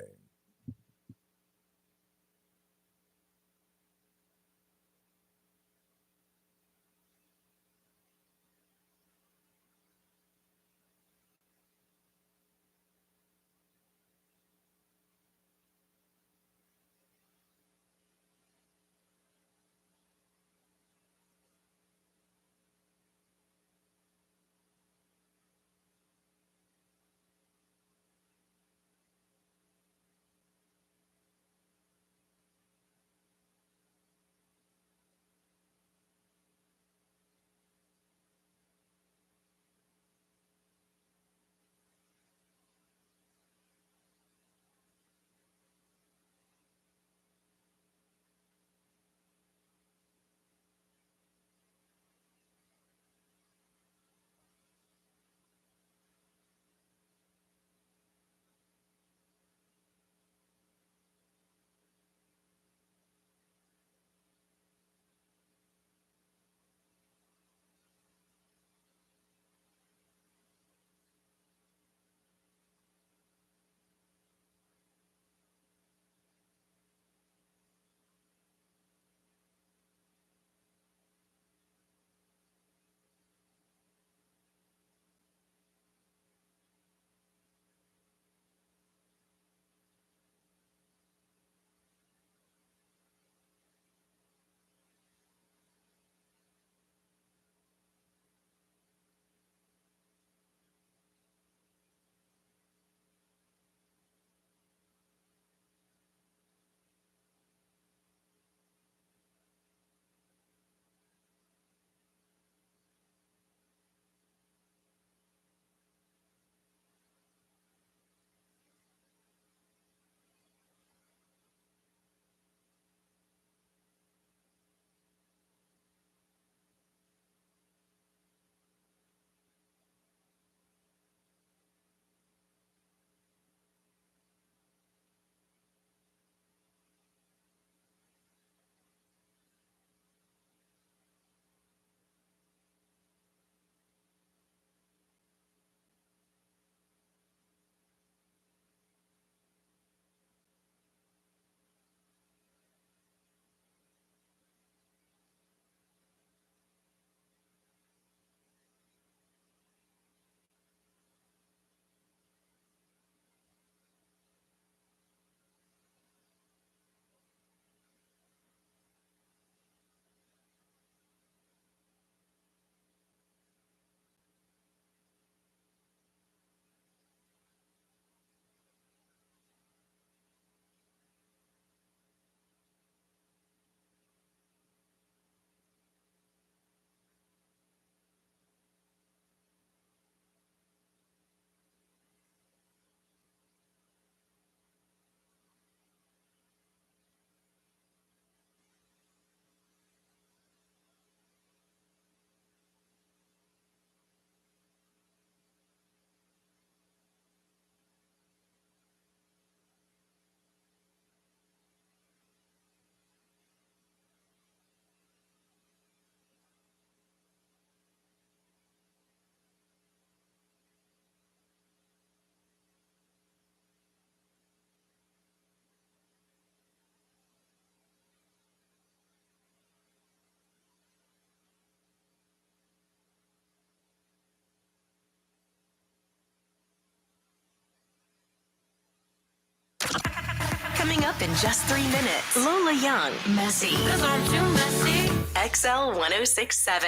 S1: up in just 3 minutes. Lola Young, Messy. 'Cause I'm too messy. XL 1067.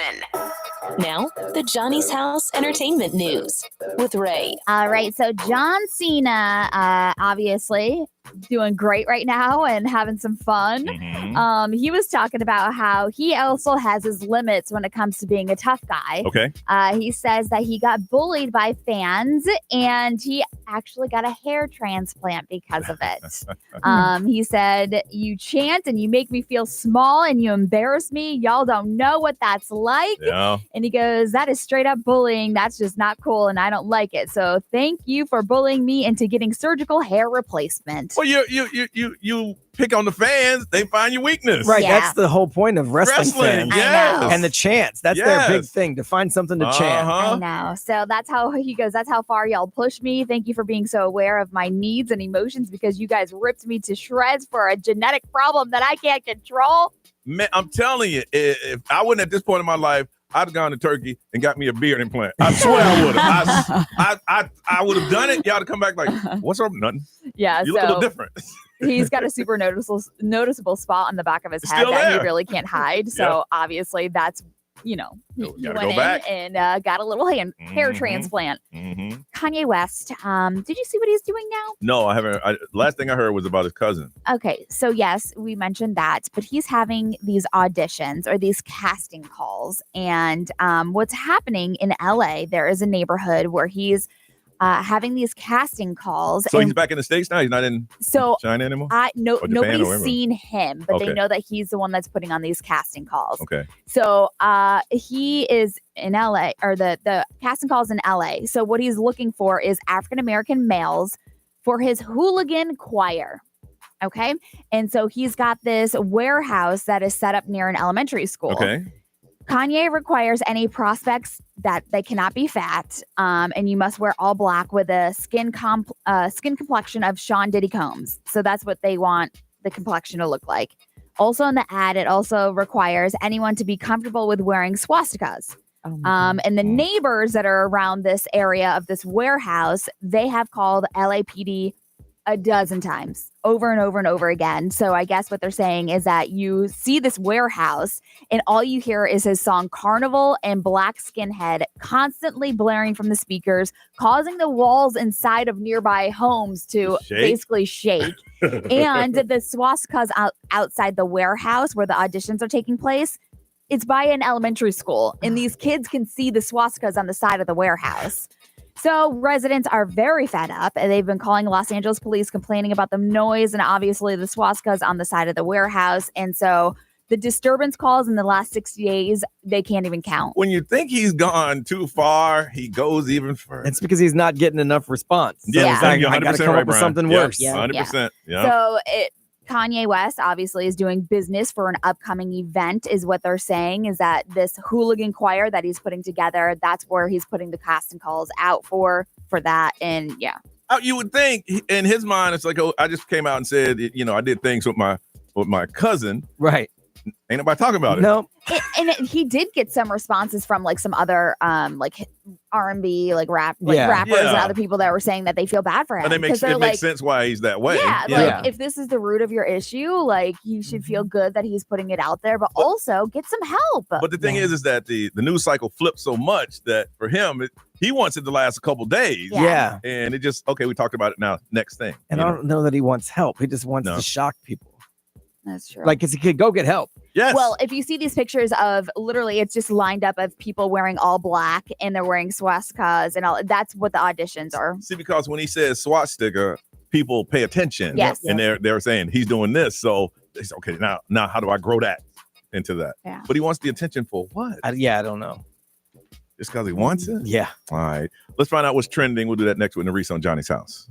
S1: Now, the Johnny's House Entertainment News with Ray.
S4: All right, so John Cena, obviously doing great right now and having some fun. He was talking about how he also has his limits when it comes to being a tough guy.
S3: Okay.
S4: He says that he got bullied by fans and he actually got a hair transplant because of it. He said, "You chant and you make me feel small and you embarrass me. Y'all don't know what that's like."
S3: Yeah.
S4: And he goes, "That is straight up bullying. That's just not cool and I don't like it. So thank you for bullying me into getting surgical hair replacement."
S3: Well, you pick on the fans, they find your weakness.
S6: Right.
S4: Yeah.
S6: That's the whole point of wrestling fans.
S4: I
S3: yes.
S4: know.
S6: And the chants. That's their big thing, to find something to chant.
S4: I know. So that's how he goes, "That's how far y'all push me. Thank you for being so aware of my needs and emotions because you guys ripped me to shreds for a genetic problem that I can't control."
S3: Man, I'm telling you, if I wouldn't at this point in my life, I'd have gone to Turkey and got me a beard implant. I swear I would have. I would have done it. Y'all to come back like, "What's up? Nothing."
S4: Yeah.
S3: You look a little different.
S4: He's got a super noticeable spot on the back of his head
S3: Still
S4: that he
S3: there.
S4: really can't hide. So obviously that's, he
S3: Gotta
S4: went
S3: go
S4: in
S3: back.
S4: and got a little hair transplant.
S3: Mm-hmm.
S4: Kanye West, did you see what he's doing now?
S3: No, I haven't. Last thing I heard was about his cousin.
S4: Okay, so yes, we mentioned that, but he's having these auditions or these casting calls. And what's happening in LA, there is a neighborhood where he's having these casting calls.
S3: So he's back in the States now? He's not in China anymore? Or Japan or
S4: Nobody's
S3: wherever?
S4: seen him, but
S3: Okay.
S4: they know that he's the one that's putting on these casting calls.
S3: Okay.
S4: So he is in LA, or the casting calls in LA. So what he's looking for is African-American males for his hooligan choir. Okay. And so he's got this warehouse that is set up near an elementary school.
S3: Okay.
S4: Kanye requires any prospects that they cannot be fat, and you must wear all black with a skin complexion of Sean Diddy Combs. So that's what they want the complexion to look like. Also in the ad, it also requires anyone to be comfortable with wearing swastikas. And the neighbors that are around this area of this warehouse, they have called LAPD a dozen times, over and over and over again. So I guess what they're saying is that you see this warehouse and all you hear is his song Carnival and Black Skinhead constantly blaring from the speakers, causing the walls inside of nearby homes to basically shake. And the swastikas outside the warehouse where the auditions are taking place, it's by an elementary school. And these kids can see the swastikas on the side of the warehouse. So residents are very fed up, and they've been calling Los Angeles police, complaining about the noise and obviously the swastikas on the side of the warehouse. And so the disturbance calls in the last 60 days, they can't even count.
S3: When you think he's gone too far, he goes even further.
S6: It's because he's not getting enough response. So
S3: Yeah,
S6: he's like,
S3: you're
S6: I got to
S3: 100%
S6: come
S3: right,
S6: up with
S3: Brian.
S6: something
S3: Yeah,
S6: worse.
S3: 100%. Yeah.
S4: So Kanye West obviously is doing business for an upcoming event, is what they're saying, is that this hooligan choir that he's putting together, that's where he's putting the casting calls out for that. And yeah.
S3: You would think in his mind, it's like, oh, I just came out and said, I did things with my cousin.
S6: Right.
S3: Ain't nobody talking about it.
S6: No.
S4: He did get some responses from like some other like R&B rappers and other people that were saying that they feel bad for him.
S3: And it makes sense why he's that way.
S4: Yeah, if this is the root of your issue, like you should feel good that he's putting it out there, but also get some help.
S3: But the thing is that the news cycle flips so much that for him, he wants it to last a couple days.
S6: Yeah.
S3: And it just, okay, we talked about it now. Next thing.
S6: And I don't know that he wants help. He just wants to shock people.
S4: That's true.
S6: Like, because he could go get help.
S3: Yes.
S4: Well, if you see these pictures of literally, it's just lined up of people wearing all black and they're wearing swastikas and all. That's what the auditions are.
S3: See, because when he says swastika, people pay attention.
S4: Yes.
S3: And they're saying he's doing this. So they say, okay, now how do I grow that into that?
S4: Yeah.
S3: But he wants the attention for what?
S6: I don't know.
S3: Just because he wants it?
S6: Yeah.
S3: All right. Let's find out what's trending. We'll do that next with Nerissa on Johnny's House.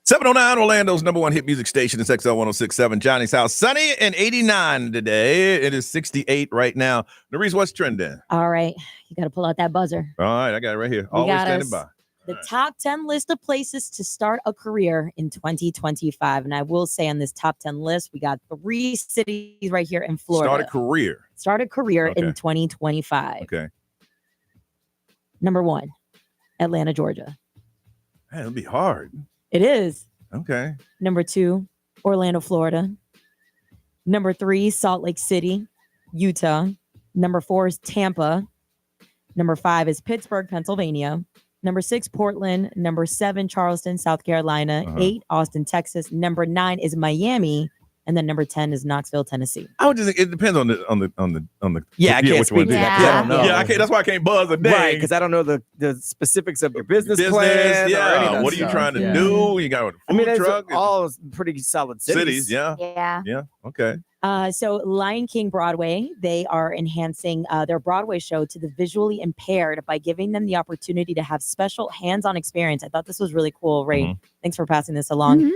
S3: 709 Orlando's number one hit music station is XL 1067, Johnny's House. Sunny and 89 today. It is 68 right now. Nerese, what's trending?
S5: All right. You got to pull out that buzzer.
S3: All right, I got it right here.
S5: We
S3: Always
S5: got
S3: standing
S5: us.
S3: by.
S5: The top 10 list of places to start a career in 2025. And I will say on this top 10 list, we got 3 cities right here in Florida.
S3: Start a career
S5: in 2025.
S3: Okay.
S5: Number 1, Atlanta, Georgia.
S3: Man, it'll be hard.
S5: It is.
S3: Okay.
S5: Number 2, Orlando, Florida. Number 3, Salt Lake City, Utah. Number 4 is Tampa. Number 5 is Pittsburgh, Pennsylvania. Number 6, Portland. Number 7, Charleston, South Carolina. 8, Austin, Texas. Number 9 is Miami. And then number 10 is Knoxville, Tennessee.
S3: I would just think it depends on the
S6: I can't
S3: which
S6: speak
S3: one.
S6: to that. 'Cause I don't know.
S3: Yeah, I can't. That's why I can't buzz a day.
S6: Right, because I don't know the specifics of your business plan. Or any of that
S3: what are you
S6: stuff.
S3: trying to do? You got a food truck.
S6: It's all pretty solid cities.
S3: Yeah. Okay.
S5: So Lion King Broadway, they are enhancing their Broadway show to the visually impaired by giving them the opportunity to have special hands-on experience. I thought this was really cool, Ray.
S3: Mm-hmm.
S5: Thanks for passing this along.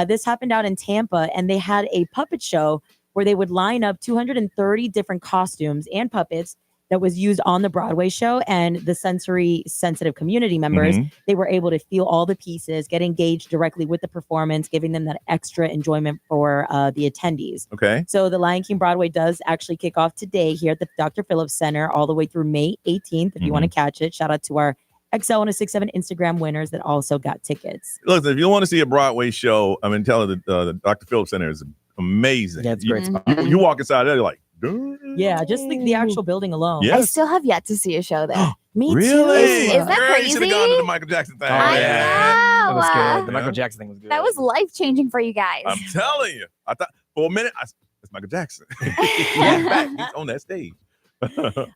S5: This happened out in Tampa, and they had a puppet show where they would line up 230 different costumes and puppets that was used on the Broadway show, and the sensory sensitive community members, they were able to feel all the pieces, get engaged directly with the performance, giving them that extra enjoyment for the attendees.
S3: Okay.
S5: So the Lion King Broadway does actually kick off today here at the Dr. Phillips Center all the way through May 18th. If you want to catch it, shout out to our XL 1067 Instagram winners that also got tickets.
S3: Look, if you want to see a Broadway show, I mean, tell the Dr. Phillips Center is amazing.
S6: Yeah, it's a great spot.
S3: You walk inside there, you're like, duh.
S5: Yeah, just the actual building alone.
S3: Yes.
S4: I still have yet to see a show there.
S5: Me
S3: Really?
S5: too.
S4: Is that
S3: Girl, you should have
S4: crazy?
S3: gone to the Michael Jackson thing.
S4: I
S6: That
S4: know.
S6: was good.
S4: Uh,
S6: The Michael Jackson thing was good.
S4: That was life changing for you guys.
S3: I'm telling you. I thought for a minute, it's Michael Jackson. He's back. He's on that stage.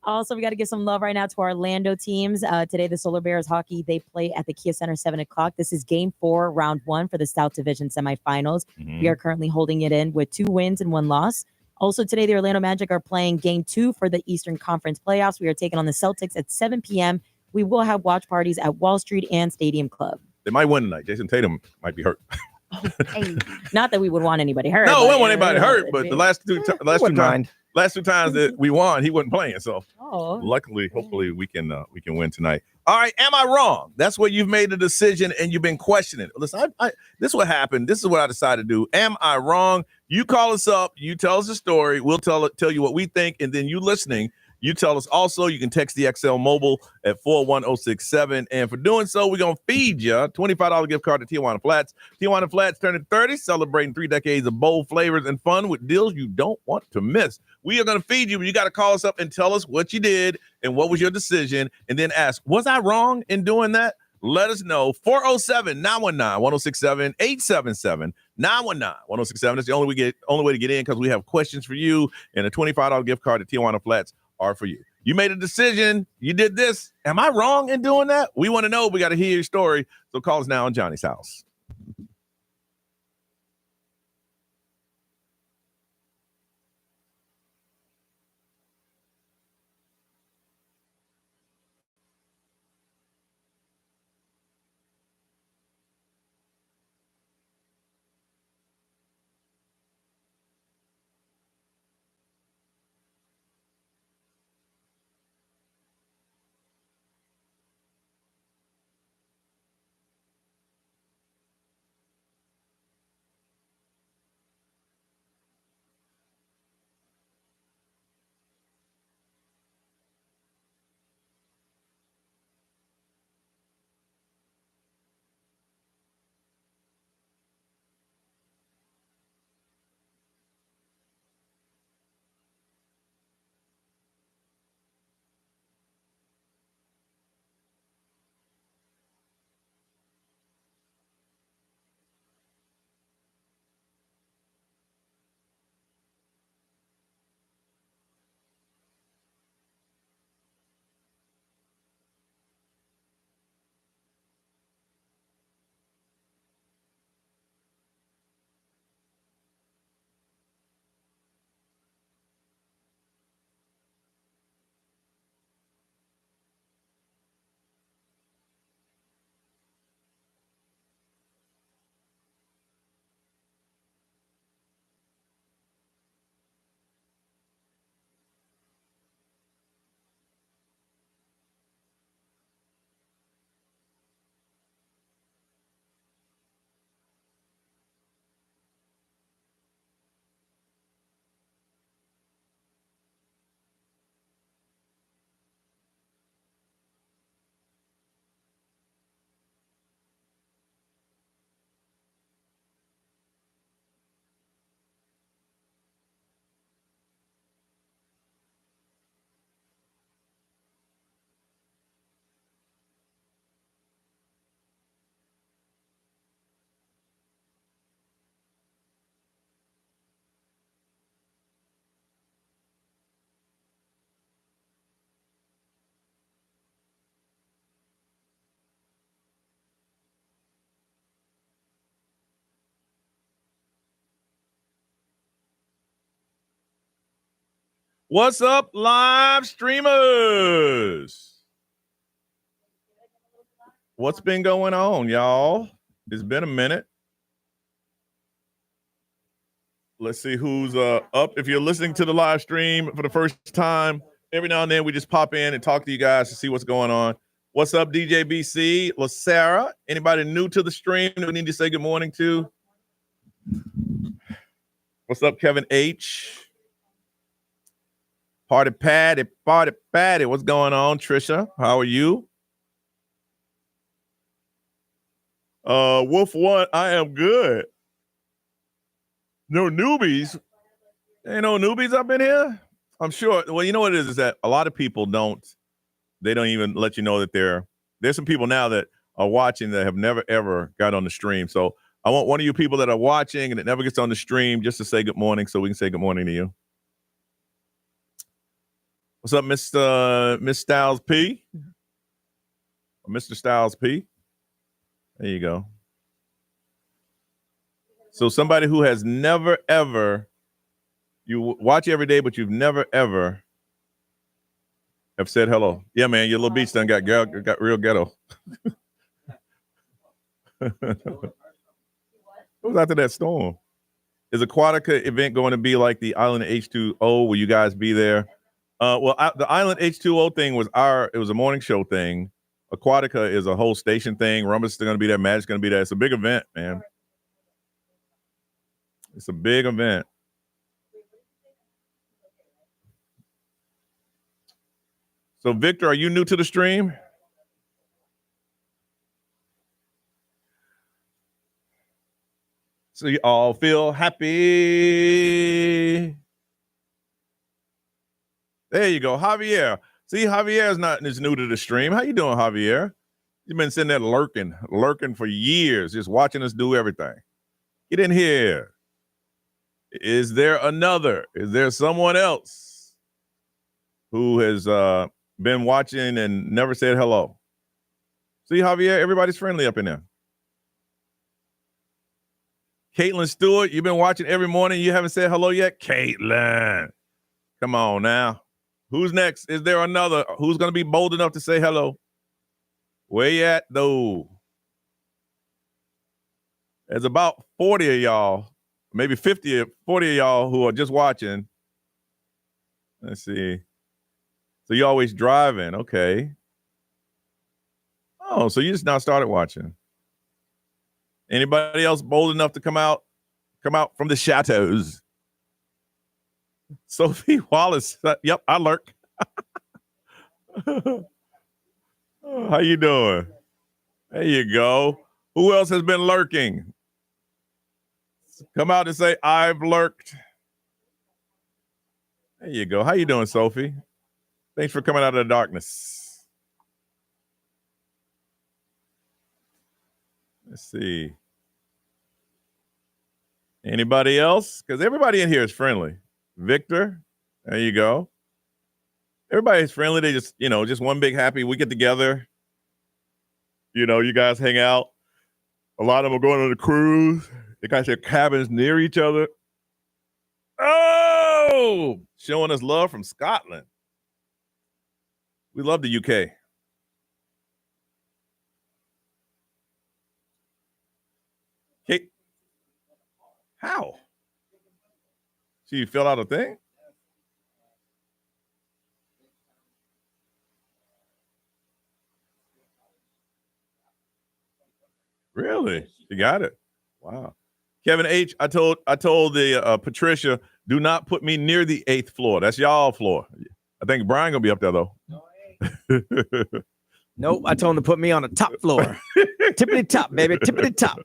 S5: Also, we got to give some love right now to our Orlando teams. Today, the Solar Bears hockey, they play at the Kia Center 7 o'clock. This is game 4, round 1 for the South Division semifinals. We are currently holding it in with 2 wins and 1 loss. Also today, the Orlando Magic are playing game 2 for the Eastern Conference playoffs. We are taking on the Celtics at 7 p.m. We will have watch parties at Wall Street and Stadium Club.
S3: They might win tonight. Jason Tatum might be hurt.
S5: Not that we would want anybody hurt.
S3: No, we
S5: but,
S3: don't want anybody hurt, but the last two times that we won, he wasn't playing. So luckily, hopefully we can win tonight. All right, am I wrong? That's where you've made a decision and you've been questioning. Listen, this is what happened. This is what I decided to do. Am I wrong? You call us up. You tell us a story. We'll tell you what we think, and then you listening. You tell us also. You can text the XL Mobile at 41067. And for doing so, we're going to feed you a $25 gift card to Tijuana Flats. Tijuana Flats turning 30, celebrating 3 decades of bold flavors and fun with deals you don't want to miss. We are going to feed you, but you got to call us up and tell us what you did and what was your decision, and then ask, was I wrong in doing that? Let us know. 407-919-1067, 877-919-1067. That's the only way to get in, because we have questions for you, and a $25 gift card to Tijuana Flats are for you. You made a decision. You did this. Am I wrong in doing that? We want to know. We got to hear your story. So call us now on Johnny's House. What's up, live streamers? What's been going on, y'all? It's been a minute. Let's see who's up. If you're listening to the live stream for the first time, every now and then we just pop in and talk to you guys to see what's going on. What's up, DJ BC, LaSarah? Anybody new to the stream that we need to say good morning to? What's up, Kevin H? Party Patty. What's going on, Trisha? How are you? Wolf One, I am good. No newbies. Ain't no newbies up in here? I'm sure. Well, you know what it is that a lot of people don't even let you know that there's some people now that are watching that have never, ever got on the stream. So I want one of you people that are watching and it never gets on the stream just to say good morning so we can say good morning to you. What's up, Miss Styles P? Or Mr. Styles P? There you go. So somebody who has never, ever, you watch every day, but you've never, ever have said hello. Yeah, man, your little beach done got real ghetto. What was after that storm? Is Aquatica event going to be like the Island H2O? Will you guys be there? The Island H2O thing was it was a morning show thing. Aquatica is a whole station thing. Rumbus is going to be there. Magic's going to be there. It's a big event, man. It's a big event. So, Victor, are you new to the stream? So you all feel happy. There you go, Javier. See, Javier's not as new to the stream. How you doing, Javier? You've been sitting there lurking for years, just watching us do everything. Get in here. Is there someone else who has been watching and never said hello? See, Javier, everybody's friendly up in there. Caitlin Stewart, you've been watching every morning. You haven't said hello yet? Caitlin, come on now. Who's next? Is there another? Who's going to be bold enough to say hello? Where you at, though? There's about 40 of y'all, maybe 40 of y'all who are just watching. Let's see. So you're always driving. Okay. Oh, so you just now started watching. Anybody else bold enough to come out from the shadows? Sophie Wallace. Yep, I lurk. How you doing? There you go. Who else has been lurking? Come out and say, I've lurked. There you go. How you doing, Sophie? Thanks for coming out of the darkness. Let's see. Anybody else? Because everybody in here is friendly. Victor, there you go. Everybody's friendly. They just, just one big happy. We get together. You guys hang out. A lot of them are going on a cruise. They got their cabins near each other. Oh, showing us love from Scotland. We love the UK. Kate, how? So you filled out a thing? Really? You got it. Wow. Kevin H, I told the Patricia, do not put me near the 8th floor. That's y'all floor. I think Brian gonna be up there though.
S6: Nope. I told him to put me on the top floor. Tippity top, baby. Tippity top.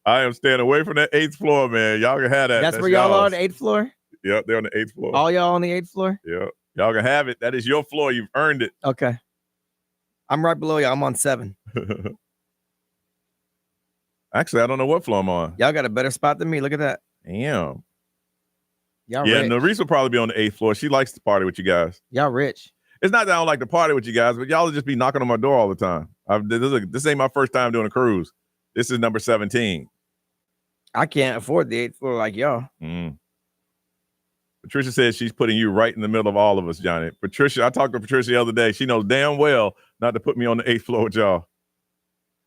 S3: I am staying away from that 8th floor, man. Y'all can have that.
S6: That's where y'all are on the 8th floor?
S3: Yep, they're on the 8th floor.
S6: All y'all on the 8th floor?
S3: Yep. Y'all can have it. That is your floor. You've earned it.
S6: Okay. I'm right below y'all. I'm on 7.
S3: Actually, I don't know what floor I'm on.
S6: Y'all got a better spot than me. Look at that.
S3: Damn.
S6: Y'all
S3: yeah,
S6: rich.
S3: Nerese will probably be on the 8th floor. She likes to party with you guys.
S6: Y'all rich.
S3: It's not that I don't like to party with you guys, but y'all will just be knocking on my door all the time. This ain't my first time doing a cruise. This is number 17.
S6: I can't afford the 8th floor like y'all.
S3: Mm. Patricia says she's putting you right in the middle of all of us, Johnny. Patricia, I talked to Patricia the other day. She knows damn well not to put me on the 8th floor with y'all.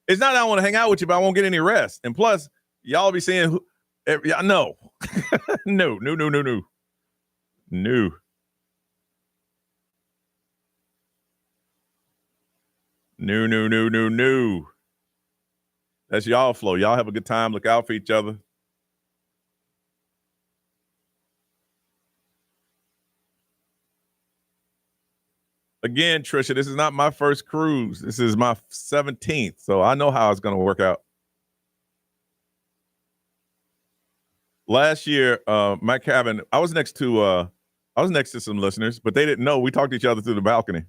S3: It's not that I want to hang out with you, but I won't get any rest. And plus, y'all be saying, no. No. No. That's y'all flow. Y'all have a good time. Look out for each other. Again, Trisha, this is not my first cruise. This is my 17th, so I know how it's going to work out. Last year, my cabin, I was next to some listeners, but they didn't know. We talked to each other through the balcony.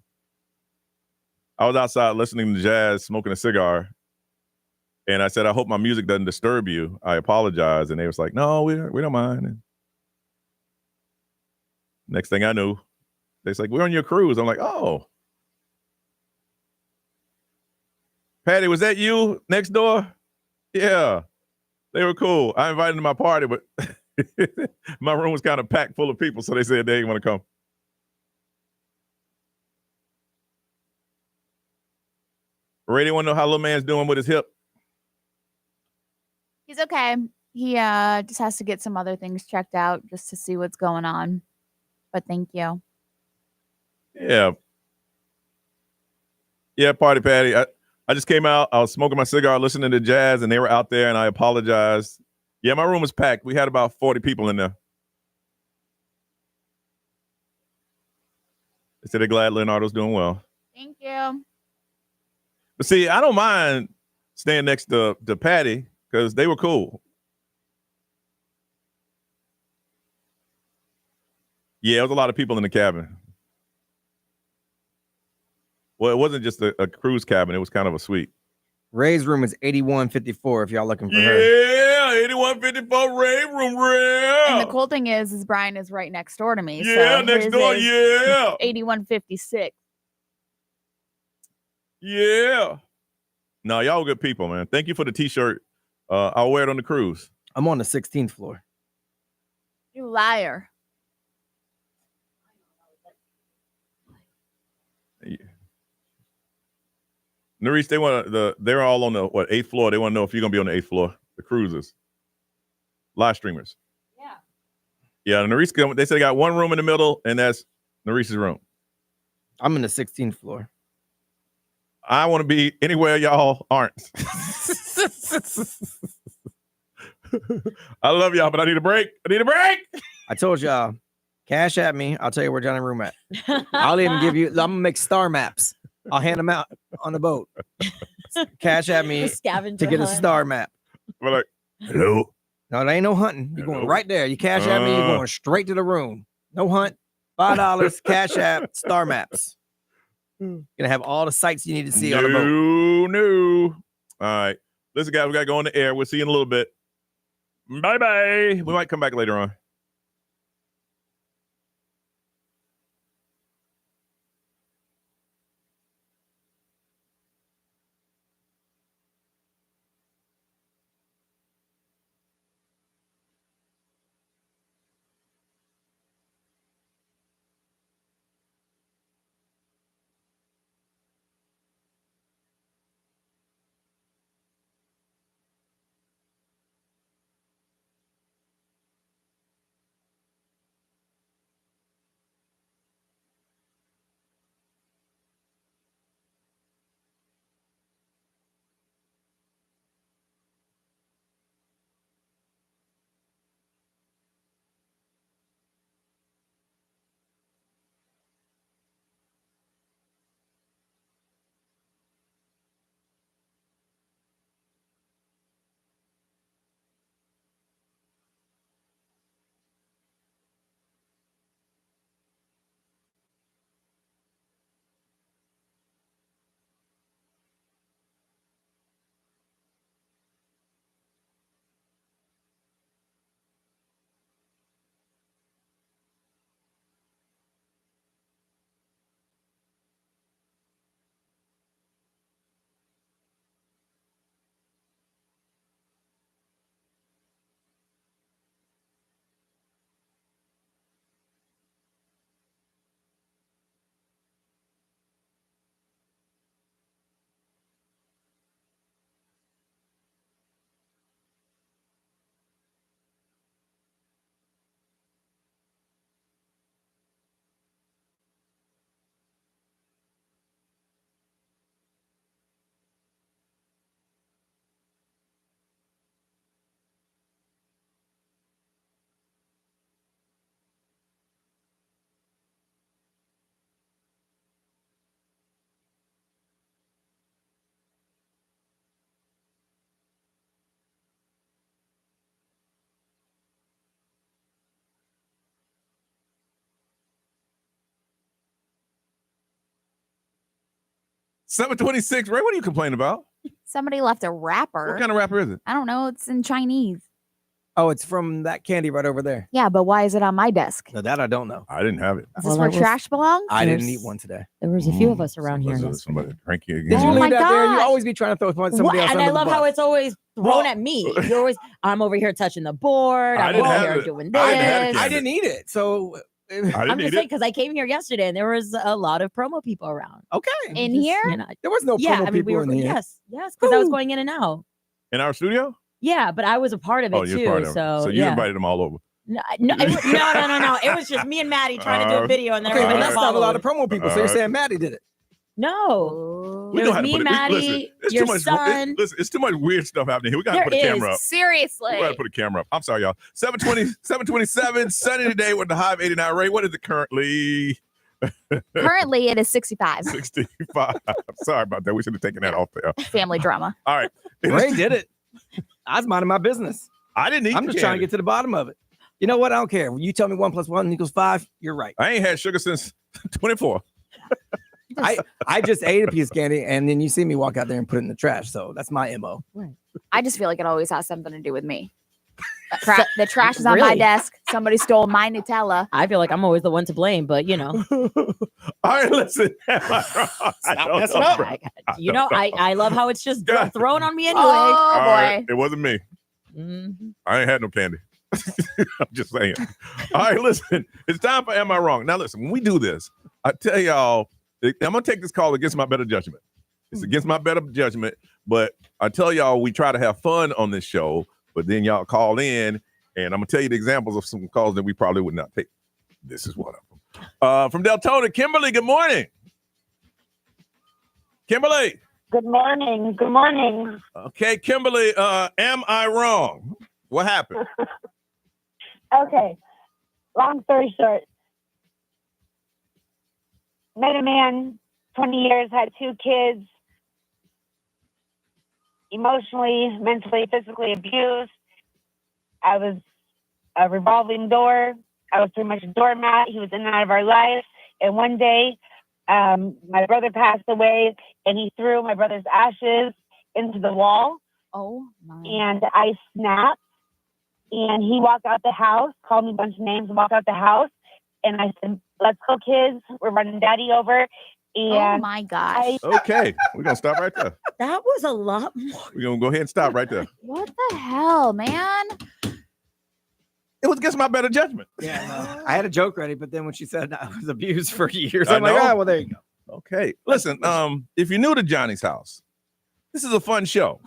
S3: I was outside listening to jazz, smoking a cigar, and I said, I hope my music doesn't disturb you. I apologize. And they was like, no, we don't mind. And next thing I knew, they're like, we're on your cruise. I'm like, oh. Patty, was that you next door? Yeah. They were cool. I invited them to my party, but my room was kind of packed full of people, so they said they didn't want to come. Ray, want to know how little man's doing with his hip?
S4: He's okay. He just has to get some other things checked out just to see what's going on. But thank you.
S3: Yeah. Yeah, Party Patty. I just came out. I was smoking my cigar, listening to jazz, and they were out there, and I apologized. Yeah, my room was packed. We had about 40 people in there. They said they're glad Leonardo's doing well.
S4: Thank you.
S3: But see, I don't mind staying next to Patty because they were cool. Yeah, there was a lot of people in the cabin. Well, it wasn't just a cruise cabin. It was kind of a suite.
S6: Ray's room is 8154 if y'all looking for her.
S3: Yeah, 8154 Ray room, Ray.
S4: And the cool thing is Brian is right next door to me.
S3: Yeah,
S4: so
S3: next door, yeah.
S4: 8156.
S3: Yeah. No, y'all good people, man. Thank you for the T-shirt. I'll wear it on the cruise.
S6: I'm on the 16th floor.
S4: You liar.
S3: Yeah. Nerese, they're all on the 8th floor. They want to know if you're gonna be on the 8th floor. The cruisers, live streamers. Yeah. Nerese, they said they got one room in the middle, and that's Nerese's room.
S6: I'm in the 16th floor.
S3: I want to be anywhere y'all aren't. I love y'all, but I need a break.
S6: I told y'all, cash at me. I'll tell you where Johnny's room at. I'll even give you. I'm gonna make star maps. I'll hand them out on the boat. Cash at me to get a star map.
S3: We're like, hello.
S6: No, it ain't no hunting. You're going right there. You cash at me, you're going straight to the room. No hunt. $5. Cash app. Star maps. Gonna have all the sights you need to see on the boat.
S3: No. All right. Listen, guys, we gotta go on the air. We'll see you in a little bit. Bye-bye. We might come back later on. 726. Ray, what are you complaining about?
S4: Somebody left a wrapper.
S3: What kind of wrapper is it?
S4: I don't know. It's in Chinese.
S6: Oh, it's from that candy right over there.
S4: Yeah, but why is it on my desk?
S6: No, that I don't know.
S3: I didn't have it.
S4: Is this where trash belongs?
S6: I didn't eat one today.
S5: There was a few of us around here.
S3: Somebody cranky again.
S6: Did you
S4: Oh
S6: leave
S4: my
S6: that there? You
S4: gosh.
S6: always be trying to throw somebody else
S5: And
S6: under
S5: I
S6: the
S5: love
S6: bus.
S5: how it's always thrown at me. You're always, I'm over here touching the board.
S3: I
S5: I'm
S3: didn't
S5: over
S3: have
S5: here
S3: it.
S5: doing
S3: I didn't have
S5: this.
S3: it.
S6: I didn't eat it, so
S3: I
S5: I'm
S3: didn't
S5: just
S3: eat
S5: saying
S3: it.
S5: because I came here yesterday and there was a lot of promo people around.
S6: okay.
S4: In
S5: Just,
S4: here?
S5: you know,
S6: There was no
S5: yeah,
S6: promo
S5: I mean,
S6: people
S5: we were
S6: in here.
S5: yes, because I was going in and out.
S3: In our studio?
S5: Yeah, but I was a part of it
S3: You're
S5: too.
S3: part of it.
S5: So
S3: you
S5: yeah.
S3: invited them all over.
S5: No. It was just me and Maddie trying to do a video, and then
S6: Okay, but
S5: everybody
S6: that's not a lot of
S5: followed.
S6: promo people. So you're saying Maddie did it?
S5: No,
S3: We
S5: it
S3: know
S5: was
S3: how to
S5: me,
S3: put it.
S5: Maddie,
S3: Listen, it's
S5: your
S3: too much.
S5: son.
S3: Listen, it's too much weird stuff happening here. We got to
S5: There
S3: put a camera
S5: is.
S3: up.
S4: Seriously.
S3: We got to put a camera up. I'm sorry, y'all. 727, sunny today with the high of 89. Ray, what is it currently?
S4: Currently, it is 65.
S3: 65. Sorry about that. We should have taken that off there.
S4: Family drama.
S3: All right. It is-
S6: Ray did it. I was minding my business.
S3: I didn't eat
S6: I'm
S3: the
S6: just trying to
S3: candy.
S6: get to the bottom of it. You know what? I don't care. When you tell me 1 + 1 = 5, you're right.
S3: I ain't had sugar since 24.
S6: I just ate a piece of candy, and then you see me walk out there and put it in the trash. So that's my MO.
S4: I just feel like it always has something to do with me. The trash is on my
S5: Really?
S4: desk. Somebody stole my Nutella.
S5: I feel like I'm always the one to blame, but you know,
S3: All right, listen. Am I wrong? I don't
S6: messing
S3: know,
S6: up.
S3: bro.
S5: I love how it's just
S3: Yeah.
S5: thrown on me anyway.
S4: Oh,
S3: All
S4: boy.
S3: right, it wasn't me.
S5: Mhm.
S3: I ain't had no candy. I'm just saying. All right, listen. It's time for Am I Wrong? Now, listen, when we do this, I tell y'all, I'm going to take this call against my better judgment. It's against my better judgment, but I tell y'all, we try to have fun on this show, but then y'all call in, and I'm going to tell you the examples of some calls that we probably would not take. This is one of them. From Deltona, Kimberly, good morning. Kimberly.
S7: Good morning. Good morning.
S3: Okay, Kimberly, am I wrong? What happened?
S7: Okay. Long story short, met a man, 20 years, had 2 kids, emotionally, mentally, physically abused. I was a revolving door. I was pretty much a doormat. He was in and out of our life. And one day, my brother passed away, and he threw my brother's ashes into the wall.
S4: Oh, my.
S7: And I snapped, and he walked out the house, called me a bunch of names, and walked out the house. And I said, let's go, kids. We're running daddy over.
S4: Oh,
S7: And
S4: my gosh.
S3: Okay, we're going to stop right there.
S5: That was a lot more.
S3: We're going to go ahead and stop right there.
S4: What the hell, man?
S3: It was against my better judgment.
S6: Yeah, I had a joke ready, but then when she said I was abused for years,
S3: I
S6: I'm like,
S3: know.
S6: well, there you go.
S3: Okay. Listen, if you're new to Johnny's house, this is a fun show.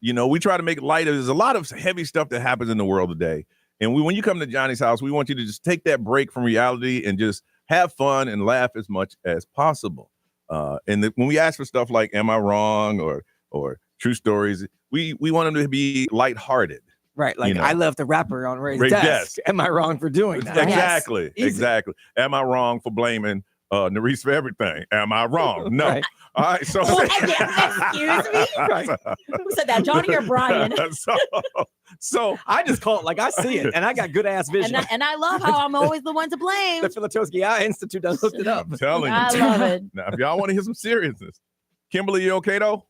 S3: You know, we try to make it light. There's a lot of heavy stuff that happens in the world today. And when you come to Johnny's house, we want you to just take that break from reality and just have fun and laugh as much as possible. When we ask for stuff like, am I wrong? Or true stories, we want them to be lighthearted.
S6: Right. Like,
S3: You know.
S6: I left the wrapper on Ray's
S3: Ray's
S6: desk.
S3: desk.
S6: Am I wrong for doing that?
S3: Exactly.
S6: Easy.
S3: Exactly. Am I wrong for blaming Nerese for everything? Am I wrong? No.
S6: Right.
S3: All right. So
S5: Excuse me?
S6: Right.
S5: Who said that, Johnny or Brian?
S3: so
S6: I just call it like I see it, and I got good ass vision.
S5: And I love how I'm always the one to blame.
S6: The Filatowski Eye Institute done looked it up.
S3: I'm telling
S5: I
S3: you.
S5: love it.
S3: Now, if y'all want to hear some seriousness, Kimberly, you okay though?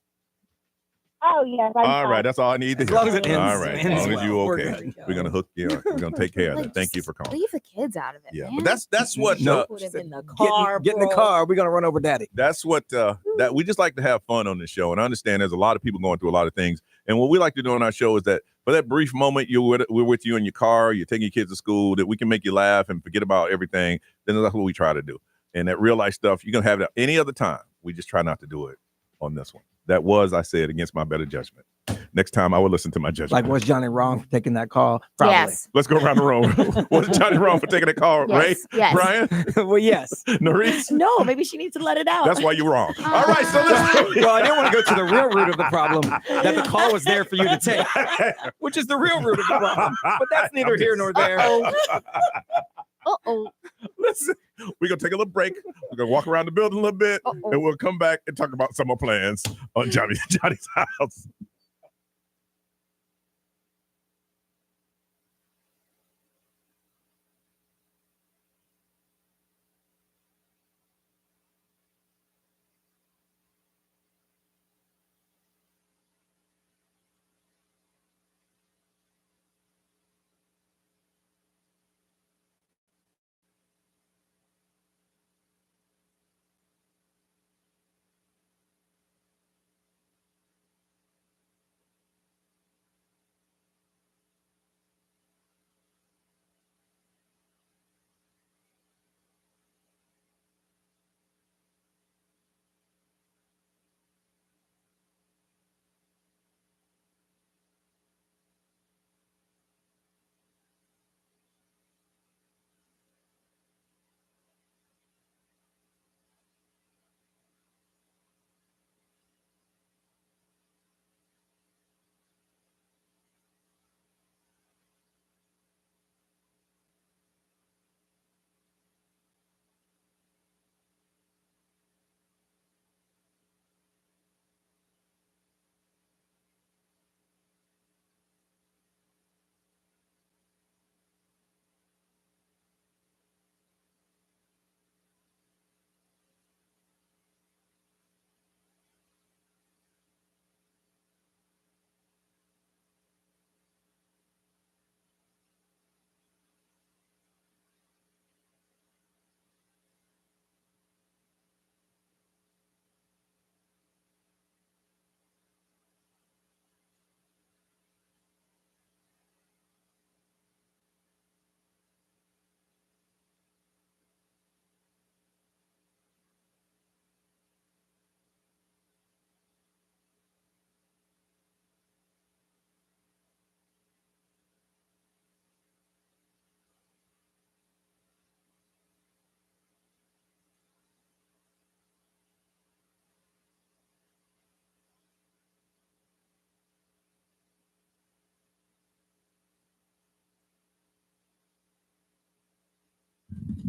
S7: oh, yes.
S3: All right, that's all I need to
S6: As
S3: hear.
S6: long as it ends-
S3: all right, as
S6: ends
S3: long as you
S6: well, we're
S3: okay.
S6: good.
S3: We're gonna hook you. We're gonna take care of
S4: Like,
S3: that. Thank you
S4: just
S3: for calling.
S4: Leave the kids out of it,
S3: Yeah,
S4: man.
S3: but that's what
S6: Nope.
S5: Put him in the
S6: Get,
S5: car.
S6: get in the
S5: bro.
S6: car. We're gonna run over daddy.
S3: that's what that we just like to have fun on this show, and I understand there's a lot of people going through a lot of things. And what we like to do on our show is that for that brief moment we're with you in your car, you're taking your kids to school, that we can make you laugh and forget about everything. Then that's what we try to do. And that real life stuff, you can have it any other time. We just try not to do it on this one. That was, I said, against my better judgment. Next time I will listen to my judgment.
S6: Like, was Johnny wrong for taking that call? Probably.
S4: Yes.
S3: Let's go around the room. Was Johnny wrong for taking a call, Ray?
S4: Yes. Yes.
S3: Brian?
S6: Well, yes.
S3: Nerese?
S5: No, maybe she needs to let it out.
S3: That's why you're wrong. All right, so let's
S6: Well, I didn't want to go to the real root of the problem, that the call was there for you to take, which is the real root of the problem. But that's neither here nor there.
S4: Uh-oh.
S3: Listen, we're going to take a little break. We're going to walk around the building a little bit, and we'll come back and talk about summer plans on Johnny's house.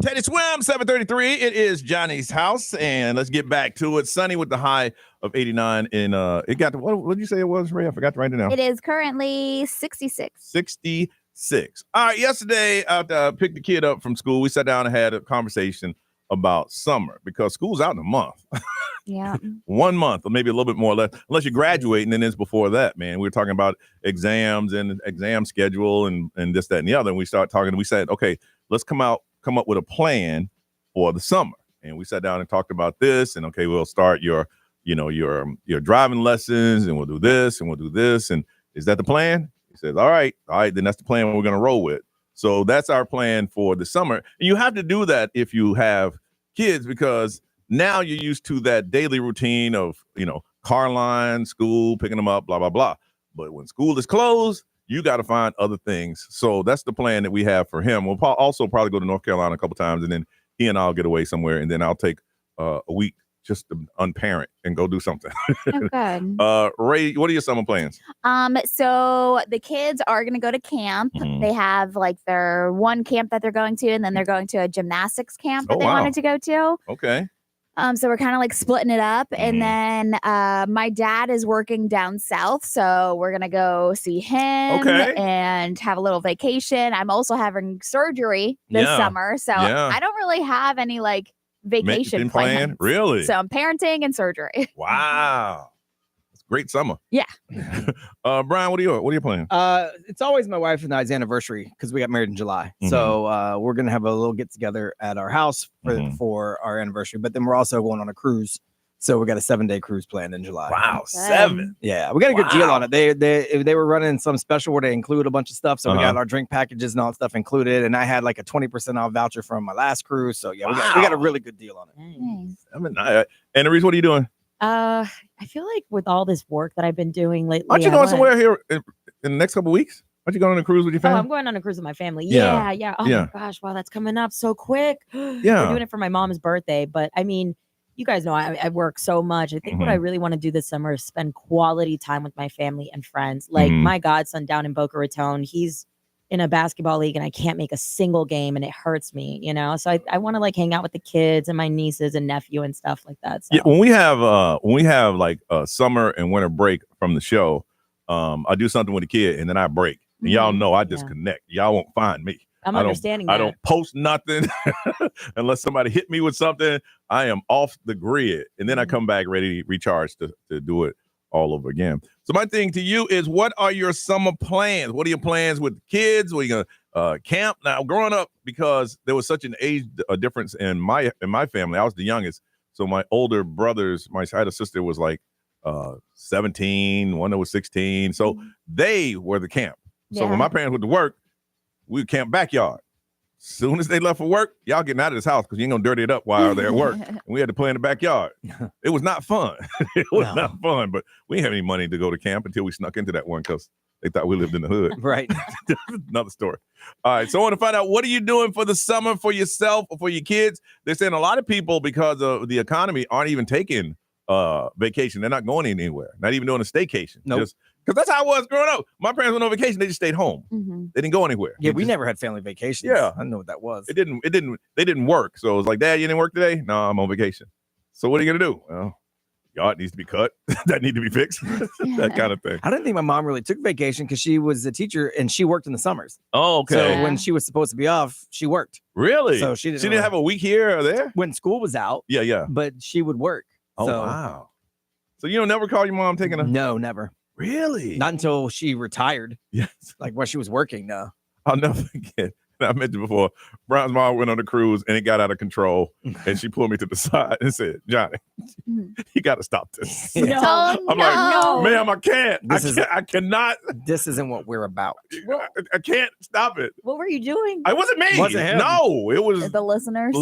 S3: Teddy Swim, 733. It is Johnny's house, and let's get back to it. Sunny with the high of 89. And it got to, what did you say it was, Ray? I forgot to write it down.
S4: It is currently 66.
S3: 66. All right, yesterday, I picked the kid up from school. We sat down and had a conversation about summer because school's out in a month.
S4: Yeah.
S3: 1 month or maybe a little bit more or less, unless you graduate, and then it's before that, man. We were talking about exams and exam schedule and this, that, and the other. And we started talking, we said, okay, let's come up with a plan for the summer. And we sat down and talked about this, and okay, we'll start your driving lessons, and we'll do this and we'll do this. And is that the plan? He says, all right, then that's the plan we're going to roll with. So that's our plan for the summer. And you have to do that if you have kids, because now you're used to that daily routine of, car line, school, picking them up, blah, blah, blah. But when school is closed, you got to find other things. So that's the plan that we have for him. We'll also probably go to North Carolina a couple times, and then he and I'll get away somewhere, and then I'll take a week just to unparent and go do something.
S4: Oh, good.
S3: Ray, what are your summer plans?
S4: So the kids are going to go to camp.
S3: Mhm.
S4: They have like their one camp that they're going to, and then they're going to a gymnastics camp that they wanted to go to.
S3: Okay.
S4: So we're kind of like splitting it up. And then my dad is working down south. So we're going to go see him and have a little vacation. I'm also having surgery this summer. So I don't really have any like vacation plans.
S3: Really?
S4: So I'm parenting and surgery.
S3: Wow. It's a great summer.
S4: Yeah.
S3: Brian, what are your plans?
S6: It's always my wife and I's anniversary because we got married in July.
S3: Mhm.
S6: So we're gonna have a little get together at our house for our anniversary. But then we're also going on a cruise. So we got a 7-day cruise planned in July.
S3: Wow, 7.
S6: Yeah, we got a good deal on it. They were running some special where they include a bunch of stuff. So we got our drink packages and all that stuff included. And I had like a 20% off voucher from my last cruise. So yeah, we got a really good deal on it.
S4: Nice.
S3: Annalise, what are you doing?
S5: I feel like with all this work that I've been doing lately,
S3: Aren't you going somewhere here in the next couple of weeks? Aren't you going on a cruise with your family?
S5: I'm going on a cruise with my family.
S3: Yeah.
S5: Yeah. Oh my gosh, wow, that's coming up so quick.
S3: Yeah.
S5: We're doing it for my mom's birthday, but I mean, you guys know I work so much. I think what I really want to do this summer is spend quality time with my family and friends. Like my godson down in Boca Raton, he's in a basketball league and I can't make a single game and it hurts me, So I want to like hang out with the kids and my nieces and nephew and stuff like that. So.
S3: Yeah, when we have like a summer and winter break from the show, I do something with the kid and then I break. And y'all know I disconnect. Y'all won't find me.
S5: I'm understanding that.
S3: I don't post nothing unless somebody hit me with something. I am off the grid. And then I come back ready to recharge to do it all over again. So my thing to you is, what are your summer plans? What are your plans with kids? What are you gonna camp? Now, growing up, because there was such an age difference in my family, I was the youngest. So my older brothers, I had a sister was like 17, one that was 16. So they were the camp. So when my parents went to work, we would camp backyard. Soon as they left for work, y'all getting out of this house because you ain't gonna dirty it up while they're at work. And we had to play in the backyard. It was not fun. It was not fun, but we didn't have any money to go to camp until we snuck into that one because they thought we lived in the hood.
S6: Right.
S3: Another story. All right. So I want to find out, what are you doing for the summer for yourself or for your kids? They're saying a lot of people, because of the economy, aren't even taking vacation. They're not going anywhere, not even doing a staycation.
S6: Nope.
S3: Because that's how I was growing up. My parents went on vacation. They just stayed home. They didn't go anywhere.
S6: Yeah, we never had family vacations.
S3: Yeah.
S6: I know what that was.
S3: They didn't work. So it was like, Dad, you didn't work today? No, I'm on vacation. So what are you going to do? Well, yard needs to be cut. That need to be fixed. That kind of thing.
S6: I didn't think my mom really took vacation because she was a teacher and she worked in the summers.
S3: Oh, okay.
S6: So when she was supposed to be off, she worked.
S3: Really?
S6: So she didn't
S3: have a week here or there?
S6: When school was out.
S3: Yeah.
S6: But she would work.
S3: Oh, wow. So you don't never call your mom taking a...
S6: No, never.
S3: Really?
S6: Not until she retired.
S3: Yes.
S6: Like when she was working, no.
S3: I'll never forget. I mentioned before, Brian's mom went on a cruise and it got out of control. And she pulled me to the side and said, Johnny, you got to stop this.
S4: No,
S3: I'm like, ma'am, I can't. I cannot.
S6: This isn't what we're about.
S3: I can't stop it.
S5: What were you doing?
S3: It wasn't me.
S6: Wasn't him.
S3: No, it was
S4: the listeners.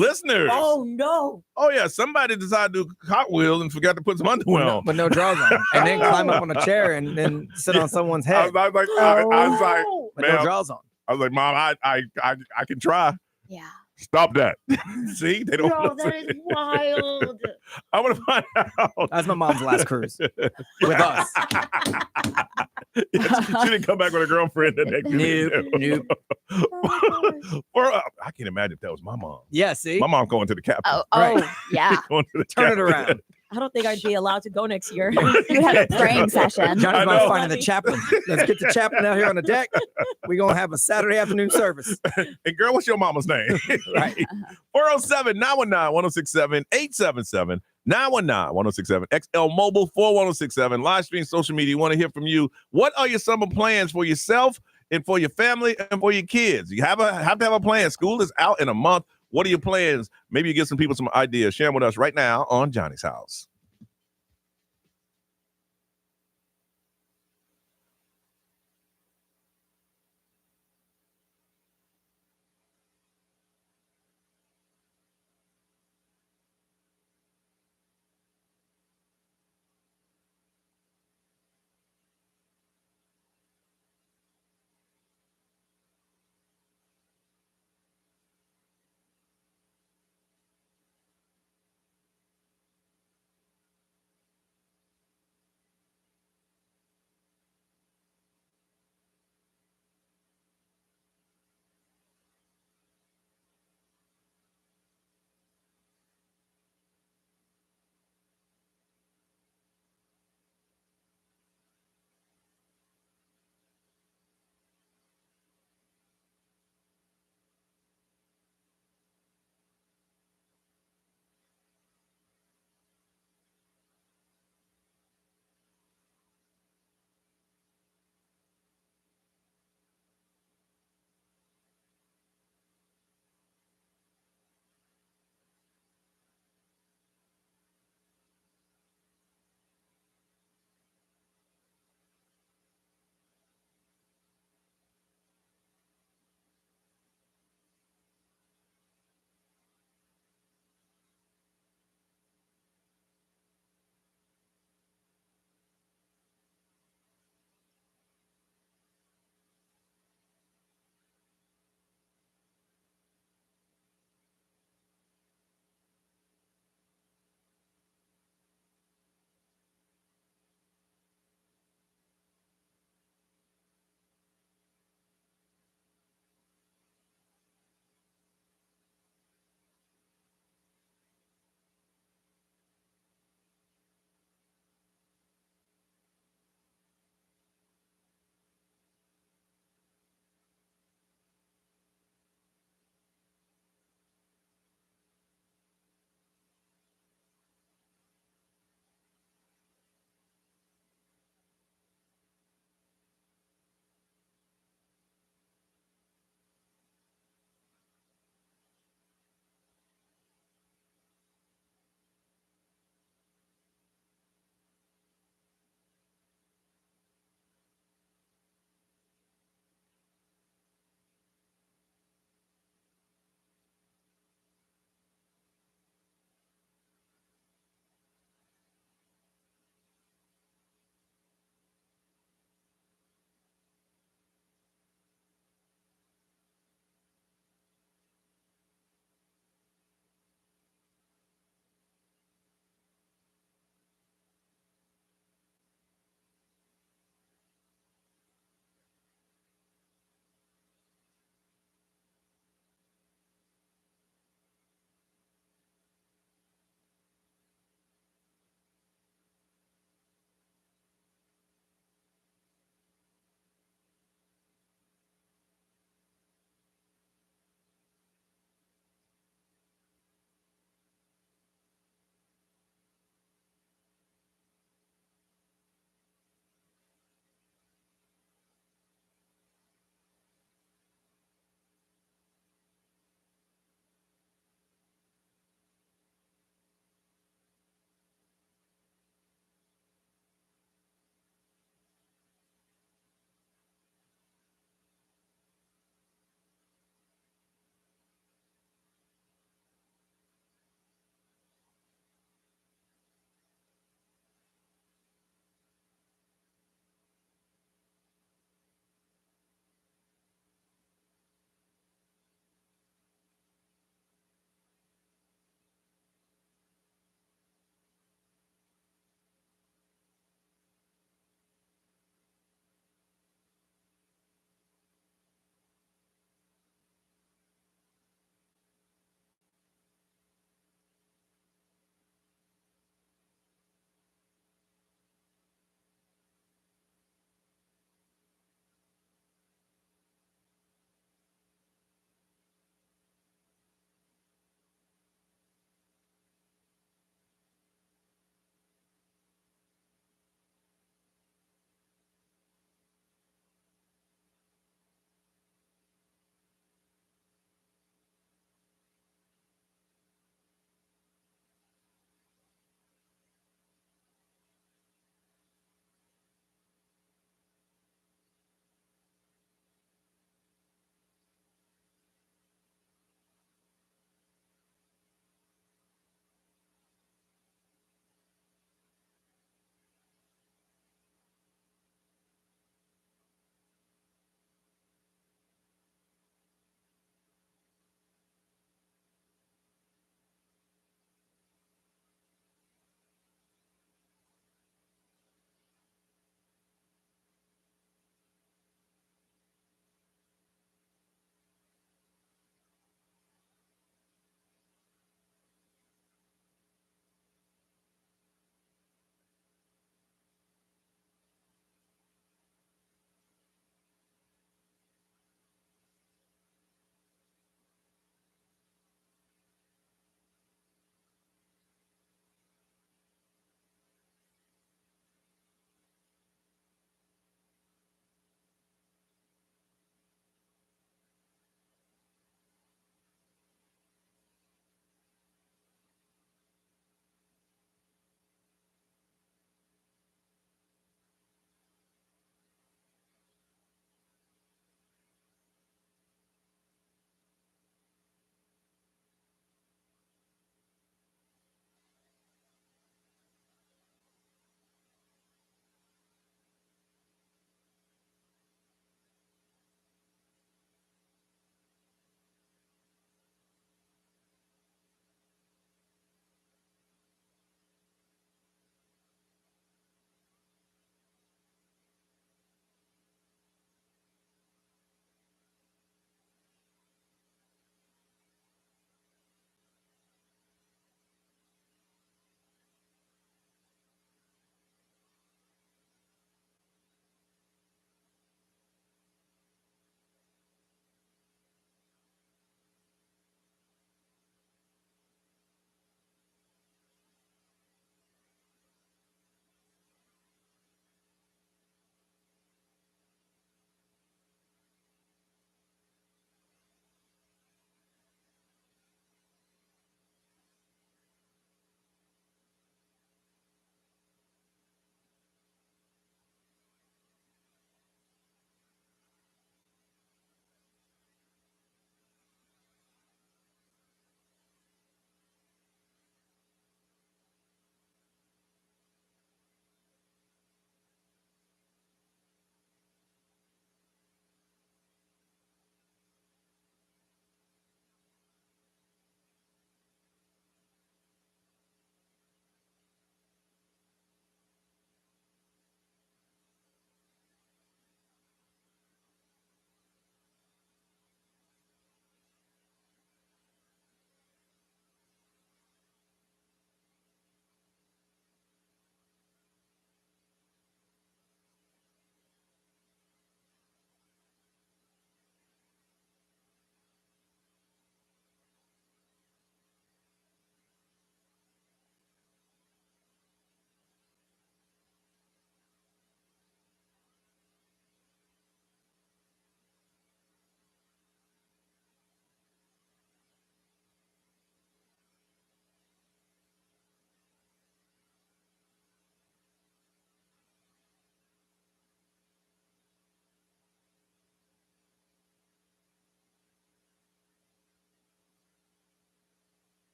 S5: Oh, no.
S3: Oh, yeah. Somebody decided to do cartwheels and forgot to put some underwear on.
S6: But no drawers on. And then climb up on a chair and then sit on someone's head.
S3: I was like,
S6: but no drawers on.
S3: I was like, Mom, I can try.
S4: Yeah.
S3: Stop that. See, they don't.
S5: No,
S3: listen.
S5: that is wild.
S3: I want to find out.
S6: That's my mom's last cruise with us.
S3: She didn't come back with her girlfriend the next day.
S6: Nope.
S3: Or I can't imagine if that was my mom.
S6: Yeah, see?
S3: My mom going to the captain.
S4: Oh,
S6: Right.
S4: yeah.
S3: Going to the
S6: Turn it
S3: captain.
S6: around.
S5: I don't think I'd be allowed to go next year.
S4: You had a praying session.
S6: Johnny's
S3: I
S6: about
S3: know.
S6: finding the chaplain. Let's get the chaplain out here on the deck. We're going to have a Saturday afternoon service.
S3: And girl, what's your mama's name?
S6: Right.
S3: 407-919-1067, 877-919-1067, XL Mobile 41067, live stream, social media. Want to hear from you. What are your summer plans for yourself and for your family and for your kids? You have to have a plan. School is out in a month. What are your plans? Maybe you get some people some ideas. Share them with us right now on Johnny's House.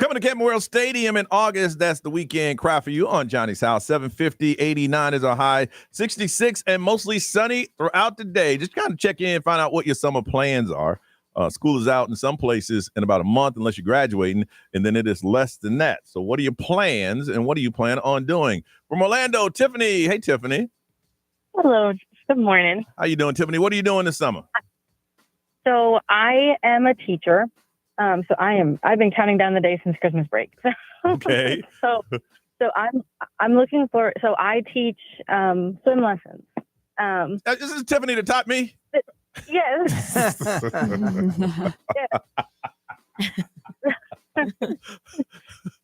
S3: Coming to Camping World Stadium in August. That's the weekend crowd for you on Johnny's House. 750, 89 is our high, 66 and mostly sunny throughout the day. Just kind of check in, find out what your summer plans are. School is out in some places in about a month, unless you're graduating, and then it is less than that. So what are your plans, and what do you plan on doing? From Orlando, Tiffany. Hey, Tiffany.
S9: Hello. Good morning.
S3: How you doing, Tiffany? What are you doing this summer?
S9: So I am a teacher. I've been counting down the days since Christmas break.
S3: Okay.
S9: so I'm looking for. So I teach swim lessons.
S3: This is Tiffany to top me.
S9: Yes.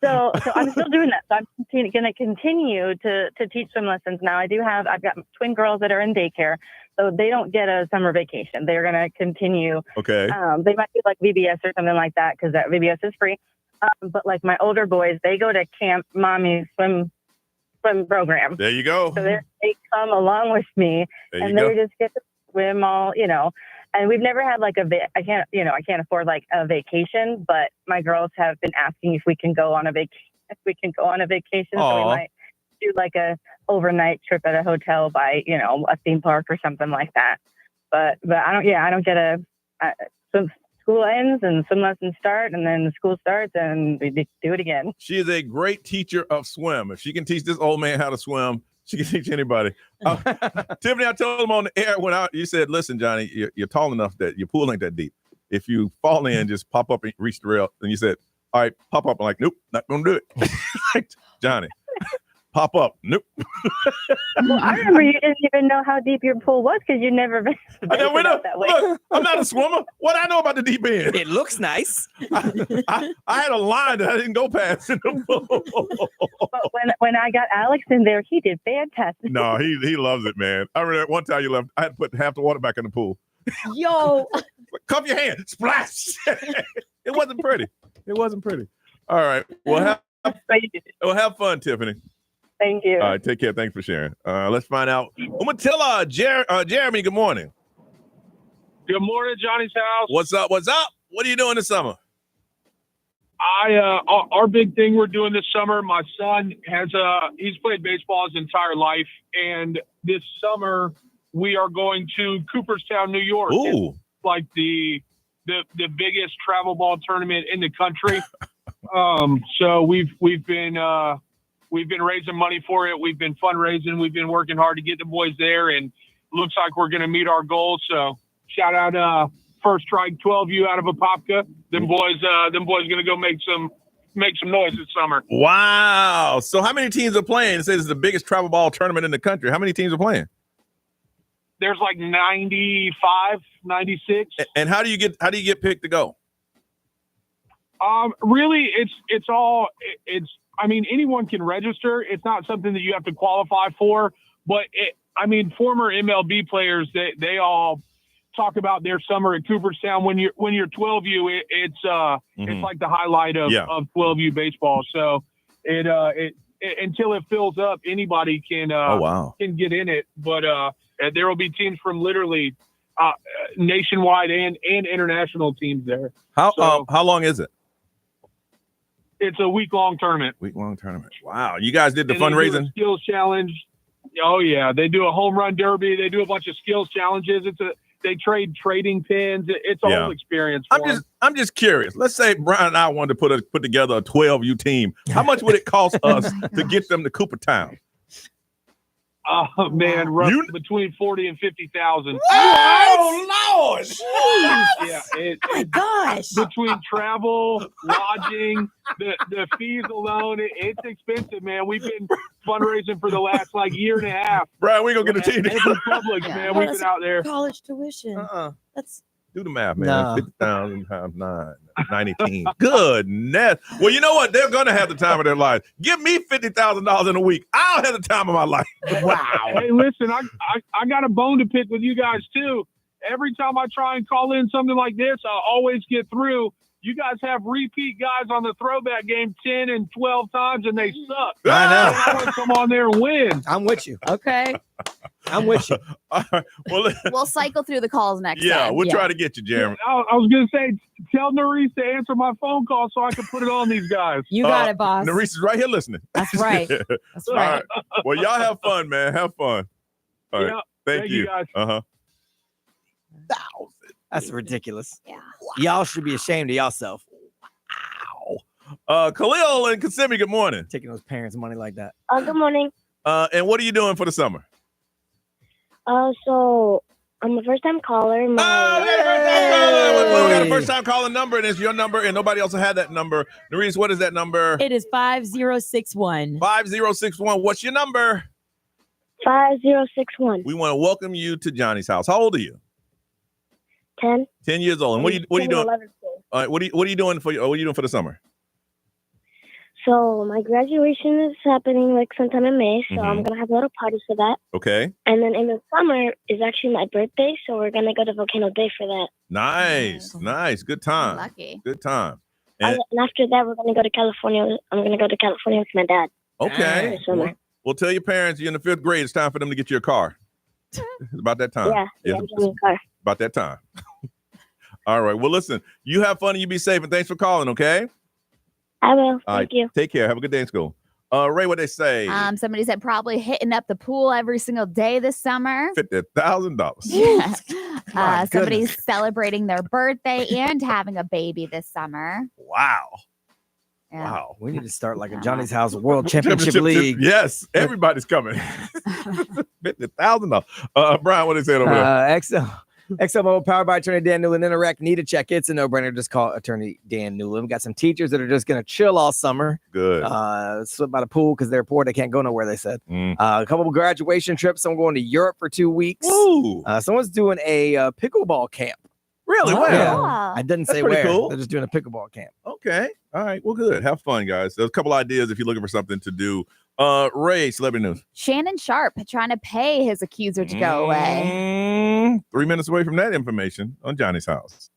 S9: So I'm still doing that. So I'm going to continue to teach swim lessons. Now I've got twin girls that are in daycare, so they don't get a summer vacation. They're going to continue.
S3: Okay.
S9: They might do like VBS or something like that, because that VBS is free. But like my older boys, they go to Camp Mommy's swim program.
S3: There you go.
S9: So they come along with me, and they just get to swim all, And we've never had like I can't afford like a vacation, but my girls have been asking if we can go on a vacation. So we might do like a overnight trip at a hotel by, a theme park or something like that. But I don't get so school ends and swim lessons start, and then school starts and we do it again.
S3: She is a great teacher of swim. If she can teach this old man how to swim, she can teach anybody. Tiffany, I told him on the air you said, listen, Johnny, you're tall enough that your pool ain't that deep. If you fall in, just pop up and reach the rail. And you said, all right, pop up. I'm like, nope, not going to do it. Like, Johnny, pop up. Nope.
S9: Well, I remember you didn't even know how deep your pool was because you never been that way.
S3: Look, I'm not a swimmer. What I know about the deep end?
S6: It looks nice.
S3: I had a line that I didn't go past in the pool.
S9: But when I got Alex in there, he did fantastic.
S3: No, he loves it, man. I remember one time you left, I had to put half the water back in the pool.
S5: Yo.
S3: Cup your hand. Splash. It wasn't pretty. All right. Well, have fun, Tiffany.
S9: Thank you.
S3: All right, take care. Thanks for sharing. Let's find out. Umatilla, Jeremy, good morning.
S10: Good morning, Johnny's house.
S3: What's up? What are you doing this summer?
S10: Our big thing we're doing this summer, my son he's played baseball his entire life, and this summer we are going to Cooperstown, New York.
S3: Ooh.
S10: It's like the biggest travel ball tournament in the country. So we've been raising money for it. We've been fundraising. We've been working hard to get the boys there, and looks like we're going to meet our goals. So shout out First Strike 12U out of Apopka. Them boys going to go make some noise this summer.
S3: Wow. So how many teams are playing? It says it's the biggest travel ball tournament in the country. How many teams are playing?
S10: There's like 95, 96.
S3: And how do you get picked to go?
S10: Really, anyone can register. It's not something that you have to qualify for, but former MLB players, they all talk about their summer at Cooperstown. When you're 12U, it's like the highlight of 12U baseball. So it until it fills up, anybody can get in it. But there will be teams from literally nationwide and international teams there.
S3: How long is it?
S10: It's a week-long tournament.
S3: Wow. You guys did the fundraising?
S10: Skills challenge. Oh, yeah. They do a home run derby. They do a bunch of skills challenges. They trade trading pins. It's a whole experience.
S3: I'm just curious. Let's say Brian and I wanted to put together a 12U team. How much would it cost us to get them to Cooperstown?
S10: Oh man, between 40 and 50,000.
S3: Oh Lord!
S10: Yeah,
S5: oh my gosh!
S10: Between travel, lodging, the fees alone, it's expensive, man. We've been fundraising for the last year and a half.
S3: Brian, we gonna get a team.
S10: Public, man. We've been out there.
S5: College tuition. That's.
S3: Do the math, man. No. 50,000 times 90. Goodness. Well, you know what? They're going to have the time of their life. Give me $50,000 in a week. I'll have the time of my life.
S10: Wow. Hey, listen, I got a bone to pick with you guys, too. Every time I try and call in something like this, I always get through. You guys have repeat guys on the throwback game 10 and 12 times, and they suck.
S6: I know.
S10: I want to come on there and win.
S6: I'm with you.
S5: Okay.
S6: I'm with you.
S3: All right. Well,
S4: We'll cycle through the calls next time.
S3: we'll try to get you, Jeremy.
S10: I was going to say, tell Nerese to answer my phone call so I can put it on these guys.
S5: You got it, boss.
S3: Nerese is right here listening.
S5: That's right. That's
S3: All
S5: right.
S3: right. Well, y'all have fun, man. Have fun. All right.
S10: Yeah,
S3: Thank you.
S10: guys.
S6: That's ridiculous.
S4: Yeah.
S6: Y'all should be ashamed of yourself.
S3: Khalil and Kissimmee, good morning.
S6: Taking those parents' money like that.
S11: Good morning.
S3: And what are you doing for the summer?
S11: So I'm a first-time caller.
S3: We got a first-time calling number, and it's your number, and nobody else had that number. Nerese, what is that number?
S5: It is 5061.
S3: 5061. What's your number?
S11: 5061.
S3: We want to welcome you to Johnny's house. How old are you?
S11: 10.
S3: 10 years old. And what are you doing? All right, what are you doing for the summer?
S11: So my graduation is happening like sometime in May, so I'm gonna have a little party for that.
S3: Okay.
S11: And then in the summer is actually my birthday, so we're gonna go to Volcano Bay for that.
S3: Nice. Good time.
S4: Lucky.
S3: Good time.
S11: And after that, we're gonna go to California. I'm gonna go to California with my dad.
S3: Okay.
S11: Summer.
S3: Well, tell your parents you're in the 5th grade. It's time for them to get you a car. It's about that time.
S11: Yeah, I'm getting a car.
S3: About that time. All right. Well, listen, you have fun and you be safe, and thanks for calling, okay?
S11: I will.
S3: All
S11: Thank
S3: right.
S11: you.
S3: Take care. Have a good day in school. Ray, what they say?
S4: Somebody said probably hitting up the pool every single day this summer.
S3: $50,000.
S4: Yeah. Somebody's celebrating their birthday and having a baby this summer.
S3: Wow.
S4: Yeah.
S3: Wow.
S6: We need to start like a Johnny's House World Championship League.
S3: Yes. Everybody's coming. $50,000. Brian, what they saying over there?
S6: XMO powered by Attorney Dan Newland. Interact, need a check. It's a no-brainer. Just call Attorney Dan Newland. We got some teachers that are just going to chill all summer.
S3: Good.
S6: Slip by the pool because they're poor. They can't go nowhere, they said. A couple of graduation trips. I'm going to Europe for 2 weeks. Someone's doing a pickleball camp.
S3: Really? Wow.
S6: Yeah. I didn't say where.
S3: Cool.
S6: They're just doing a pickleball camp.
S3: Okay. All right. Well, good. Have fun, guys. There's a couple ideas if you're looking for something to do. Ray, celebrity news.
S4: Shannon Sharp trying to pay his accuser to go away.
S3: 3 minutes away from that information on Johnny's house.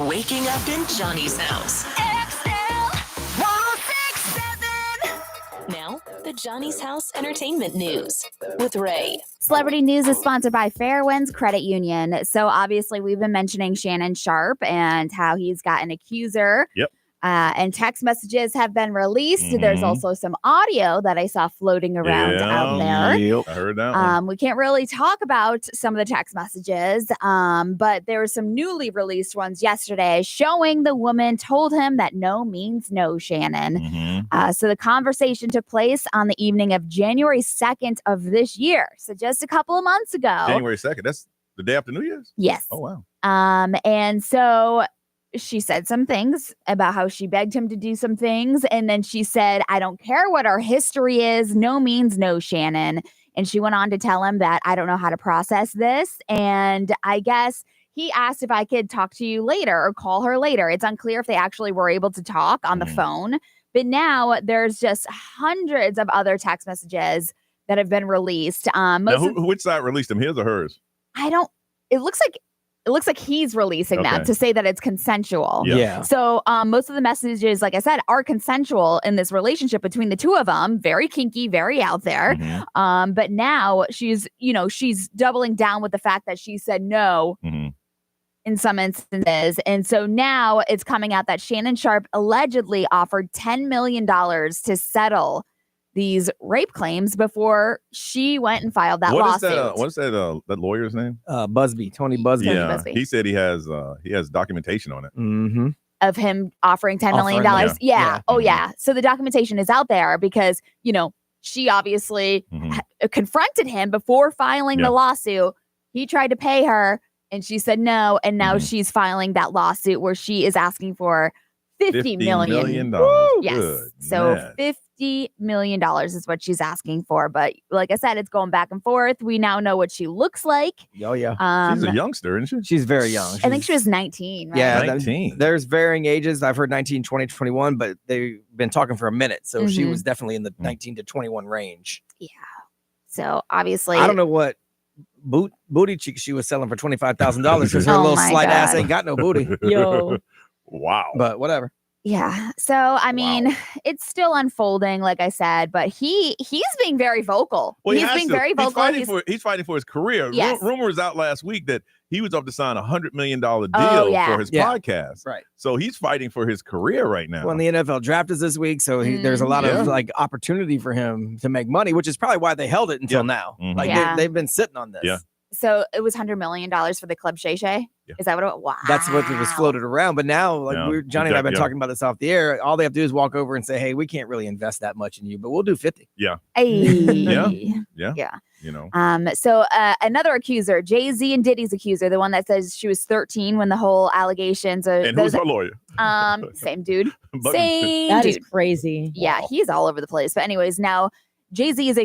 S1: Waking up in Johnny's house. XL 1067. Now, the Johnny's House Entertainment News with Ray.
S4: Celebrity News is sponsored by Fairwinds Credit Union. So obviously we've been mentioning Shannon Sharp and how he's got an accuser.
S3: Yep.
S4: And text messages have been released. There's also some audio that I saw floating around out there.
S3: Yep. I heard that one.
S4: We can't really talk about some of the text messages, but there were some newly released ones yesterday showing the woman told him that no means no, Shannon. So the conversation took place on the evening of January 2nd of this year. So just a couple of months ago.
S3: January 2nd. That's the day after New Year's?
S4: Yes.
S3: Oh, wow.
S4: And so she said some things about how she begged him to do some things. And then she said, I don't care what our history is. No means no, Shannon. And she went on to tell him that I don't know how to process this. And I guess he asked if I could talk to you later or call her later. It's unclear if they actually were able to talk on the phone. But now there's just hundreds of other text messages that have been released.
S3: Which side released them, his or hers?
S4: It looks like he's releasing them to say that it's consensual.
S6: Yeah.
S4: So most of the messages, like I said, are consensual in this relationship between the two of them. Very kinky, very out there. But now she's doubling down with the fact that she said no in some instances. And so now it's coming out that Shannon Sharp allegedly offered $10 million to settle these rape claims before she went and filed that lawsuit.
S3: What's that lawyer's name?
S6: Busby, Tony Busby.
S3: Yeah,
S4: Busby.
S3: He said he has documentation on it.
S4: Of him offering $10 million. Yeah. Oh, yeah. So the documentation is out there because, she obviously confronted him before filing the lawsuit. He tried to pay her and she said no. And now she's filing that lawsuit where she is asking for $50 million. Yes.
S3: Good
S4: so
S3: man.
S4: $50 million is what she's asking for. But like I said, it's going back and forth. We now know what she looks like.
S6: Oh, yeah.
S3: She's a youngster, isn't she?
S6: She's very young.
S4: I think she was 19, right?
S6: Yeah,
S3: 19.
S6: There's varying ages. I've heard 19, 20, 21, but they've been talking for a minute. So she was definitely in the 19 to 21 range.
S4: Yeah. So obviously,
S6: I don't know what booty cheek she was selling for $25,000 because her little slight ass ain't got no booty.
S4: Yo.
S3: Wow.
S6: But whatever.
S4: Yeah. So, I mean, it's still unfolding, like I said, but he's being very vocal.
S3: Well,
S4: he's being very vocal.
S3: He's fighting for his career.
S4: Yes.
S3: Rumors out last week that he was up to sign $100 million deal for his podcast.
S6: Right.
S3: So he's fighting for his career right now.
S6: Well, the NFL draft is this week, so there's a lot of opportunity for him to make money, which is probably why they held it until now. They've been sitting on this.
S3: Yeah.
S4: So it was $100 million for the Club Shay Shay. Yeah. Is that what it was? Wow.
S6: That's what was floated around. But now, Johnny and I have been talking about this off the air. All they have to do is walk over and say, hey, we can't really invest that much in you, but we'll do 50.
S3: Yeah.
S4: Hey.
S3: Yeah.
S4: So another accuser, Jay-Z and Diddy's accuser, the one that says she was 13 when the whole allegations are.
S3: And who's our lawyer?
S4: Same dude.
S5: That is crazy.
S4: Yeah, he's all over the place. But anyways, now Jay-Z is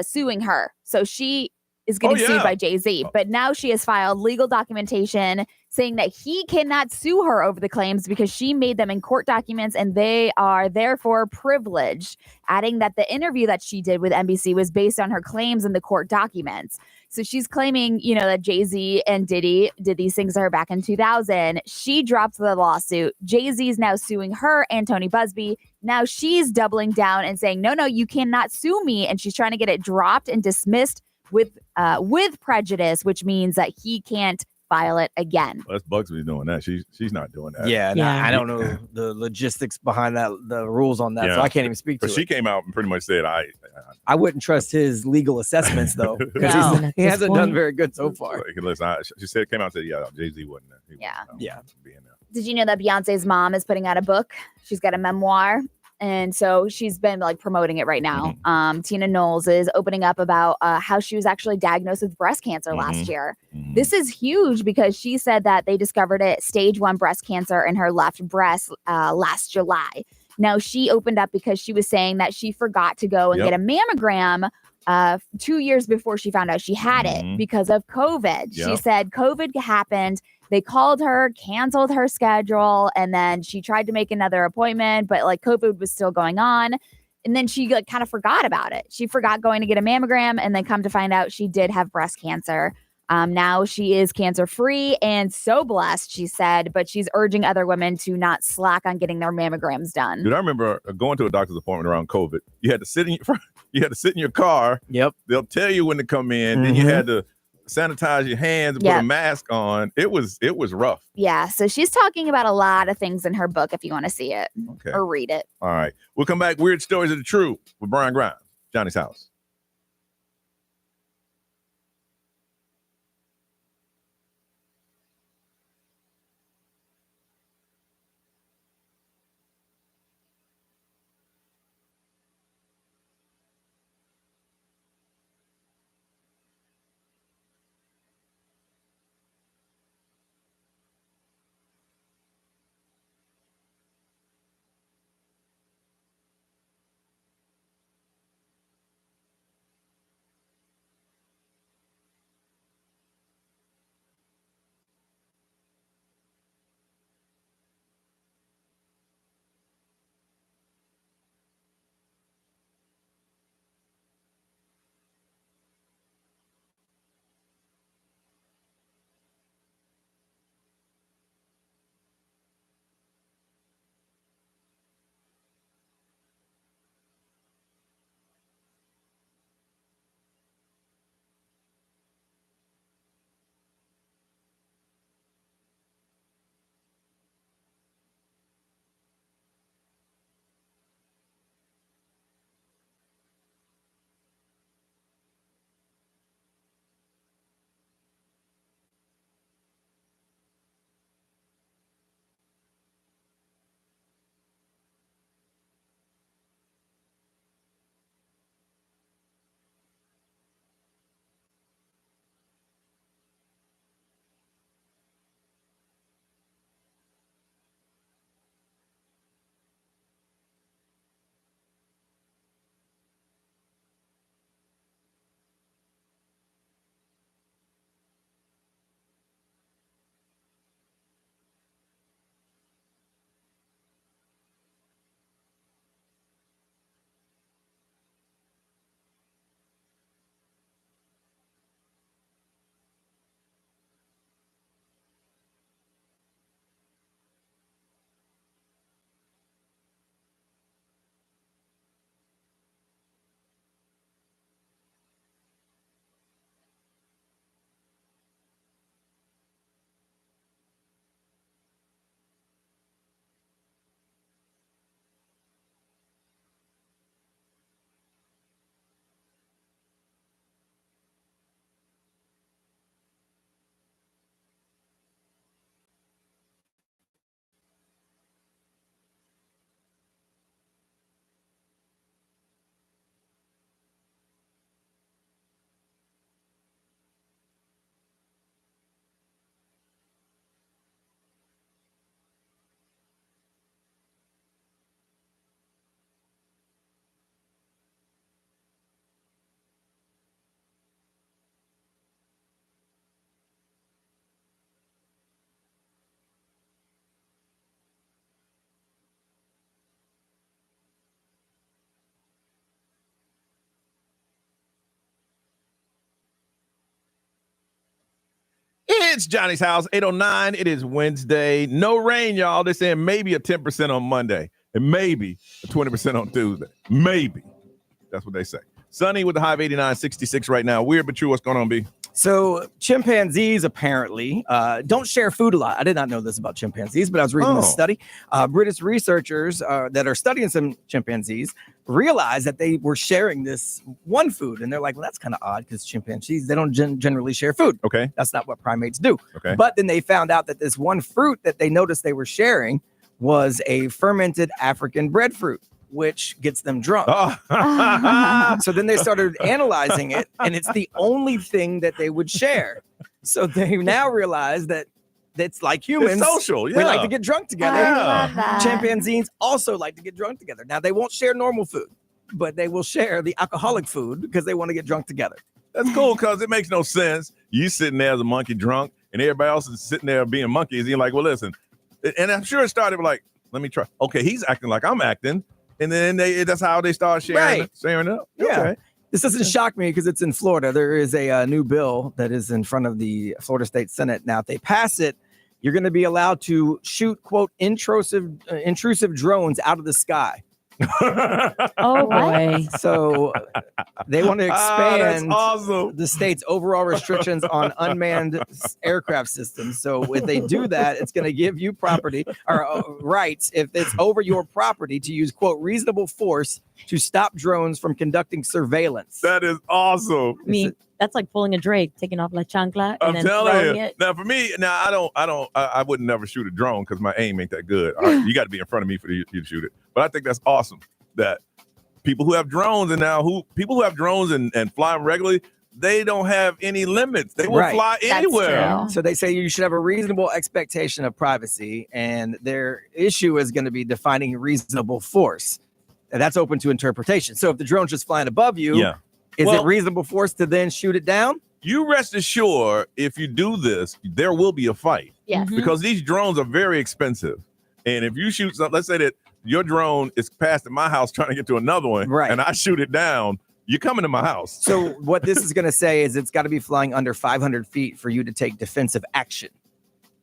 S4: suing her. So she is getting sued by Jay-Z. But now she has filed legal documentation saying that he cannot sue her over the claims because she made them in court documents and they are therefore privileged, adding that the interview that she did with NBC was based on her claims in the court documents. So she's claiming, that Jay-Z and Diddy did these things to her back in 2000. She dropped the lawsuit. Jay-Z is now suing her and Tony Busby. Now she's doubling down and saying, no, you cannot sue me. And she's trying to get it dropped and dismissed with prejudice, which means that he can't file it again.
S3: Well, that's Bugsby's doing that. She's not doing that.
S6: Yeah, I don't know the logistics behind that, the rules on that, so I can't even speak to it.
S3: But she came out and pretty much said,
S6: I wouldn't trust his legal assessments though, because he hasn't done very good so far.
S3: Listen, she came out and said, Jay-Z wasn't there. Being there.
S4: Did you know that Beyonce's mom is putting out a book? She's got a memoir. And so she's been promoting it right now. Tina Knowles is opening up about how she was actually diagnosed with breast cancer last year. This is huge because she said that they discovered it stage 1 breast cancer in her left breast last July. Now she opened up because she was saying that she forgot to go and get a mammogram 2 years before she found out she had it because of COVID. She said COVID happened. They called her, canceled her schedule, and then she tried to make another appointment, but COVID was still going on. And then she kind of forgot about it. She forgot going to get a mammogram and then come to find out she did have breast cancer. Now she is cancer-free and so blessed, she said, but she's urging other women to not slack on getting their mammograms done.
S3: Dude, I remember going to a doctor's appointment around COVID. You had to sit in your car.
S6: Yep.
S3: They'll tell you when to come in. Then you had to sanitize your hands and put a mask on. It was rough.
S4: Yeah, so she's talking about a lot of things in her book if you want to see it or read it.
S3: All right. We'll come back. Weird Stories of the Truth with Brian Grimes, Johnny's House. It's Johnny's House, 8:09. It is Wednesday. No rain, y'all. They're saying maybe a 10% on Monday and maybe a 20% on Tuesday. Maybe. That's what they say. Sunny with the high of 89, 66 right now. Weird but true. What's going on, B?
S6: So chimpanzees apparently don't share food a lot. I did not know this about chimpanzees, but I was reading this study. British researchers that are studying some chimpanzees realized that they were sharing this one food. And they're like, well, that's kind of odd because chimpanzees, they don't generally share food.
S3: Okay.
S6: That's not what primates do.
S3: Okay.
S6: But then they found out that this one fruit that they noticed they were sharing was a fermented African breadfruit, which gets them drunk. So then they started analyzing it, and it's the only thing that they would share. So they now realize that it's like humans.
S3: It's social, yeah.
S6: We like to get drunk together.
S4: I love that.
S6: Chimpanzees also like to get drunk together. Now, they won't share normal food, but they will share the alcoholic food because they want to get drunk together.
S3: That's cool because it makes no sense. You sitting there as a monkey drunk, and everybody else is sitting there being monkeys. And you're like, well, listen. And I'm sure it started with like, let me try. Okay, he's acting like I'm acting. And then that's how they start sharing it up.
S6: Yeah.
S3: Okay.
S6: This doesn't shock me because it's in Florida. There is a new bill that is in front of the Florida State Senate. Now, if they pass it, you're going to be allowed to shoot, quote, intrusive drones out of the sky.
S5: Oh, boy.
S6: So they want to expand
S3: awesome.
S6: the state's overall restrictions on unmanned aircraft systems. So if they do that, it's going to give you property or rights if it's over your property to use, quote, reasonable force to stop drones from conducting surveillance.
S3: That is awesome.
S5: I mean, that's like pulling a Drake, taking off la chancla, and
S3: I'm
S5: then
S3: telling
S5: throwing
S3: you.
S5: it.
S3: Now, for me, I would never shoot a drone because my aim ain't that good. You got to be in front of me for you to shoot it. But I think that's awesome that people who have drones people who have drones and fly them regularly, they don't have any limits. They will fly anywhere.
S6: So they say you should have a reasonable expectation of privacy, and their issue is going to be defining reasonable force. And that's open to interpretation. So if the drone's just flying above you, is it reasonable force to then shoot it down?
S3: You rest assured, if you do this, there will be a fight.
S4: Yes.
S3: Because these drones are very expensive. And if you shoot something, let's say that your drone is passed at my house trying to get to another one, and I shoot it down, you're coming to my house.
S6: So what this is going to say is it's got to be flying under 500 feet for you to take defensive action.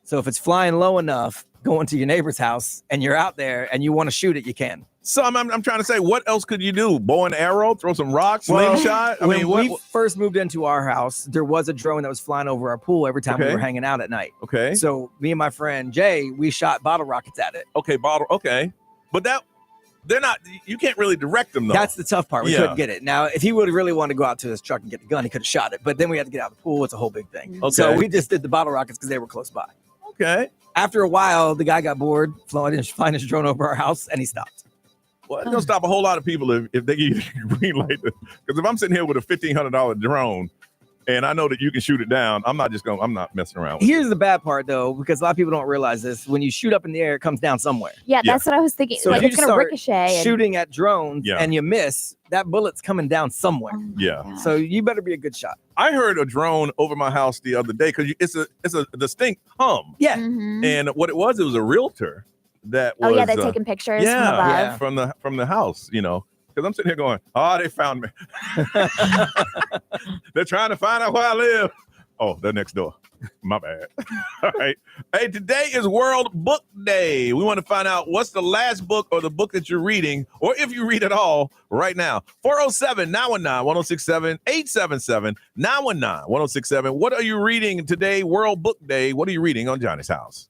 S6: So if it's flying low enough, going to your neighbor's house, and you're out there and you want to shoot it, you can.
S3: So I'm trying to say, what else could you do? Bow and arrow, throw some rocks, slingshot?
S6: When we first moved into our house, there was a drone that was flying over our pool every time we were hanging out at night.
S3: Okay.
S6: So me and my friend Jay, we shot bottle rockets at it.
S3: Okay. But they're not, you can't really direct them though.
S6: That's the tough part. We couldn't get it. Now, if he would have really wanted to go out to his truck and get the gun, he could have shot it. But then we had to get out of the pool. It's a whole big thing.
S3: Okay.
S6: So we just did the bottle rockets because they were close by.
S3: Okay.
S6: After a while, the guy got bored, flying his drone over our house, and he stopped.
S3: Well, it's going to stop a whole lot of people if they give you the green light. Because if I'm sitting here with a $1,500 drone and I know that you can shoot it down, I'm not messing around with it.
S6: Here's the bad part, though, because a lot of people don't realize this. When you shoot up in the air, it comes down somewhere.
S4: Yeah, that's what I was thinking.
S6: So
S4: like,
S6: if
S4: it's
S6: you
S4: going to
S6: start
S4: ricochet.
S6: shooting at drones and you miss, that bullet's coming down somewhere.
S3: Yeah.
S6: So you better be a good shot.
S3: I heard a drone over my house the other day because it's a distinct hum.
S6: Yeah.
S4: Mm-hmm.
S3: And what it was a realtor that was.
S4: they're taking pictures from above.
S3: From the house, because I'm sitting here going, they found me. They're trying to find out where I live. Oh, they're next door. My bad. All right. Hey, today is World Book Day. We want to find out what's the last book or the book that you're reading, or if you read at all right now. 407-919-1067, 877-919-1067. What are you reading today, World Book Day? What are you reading on Johnny's House?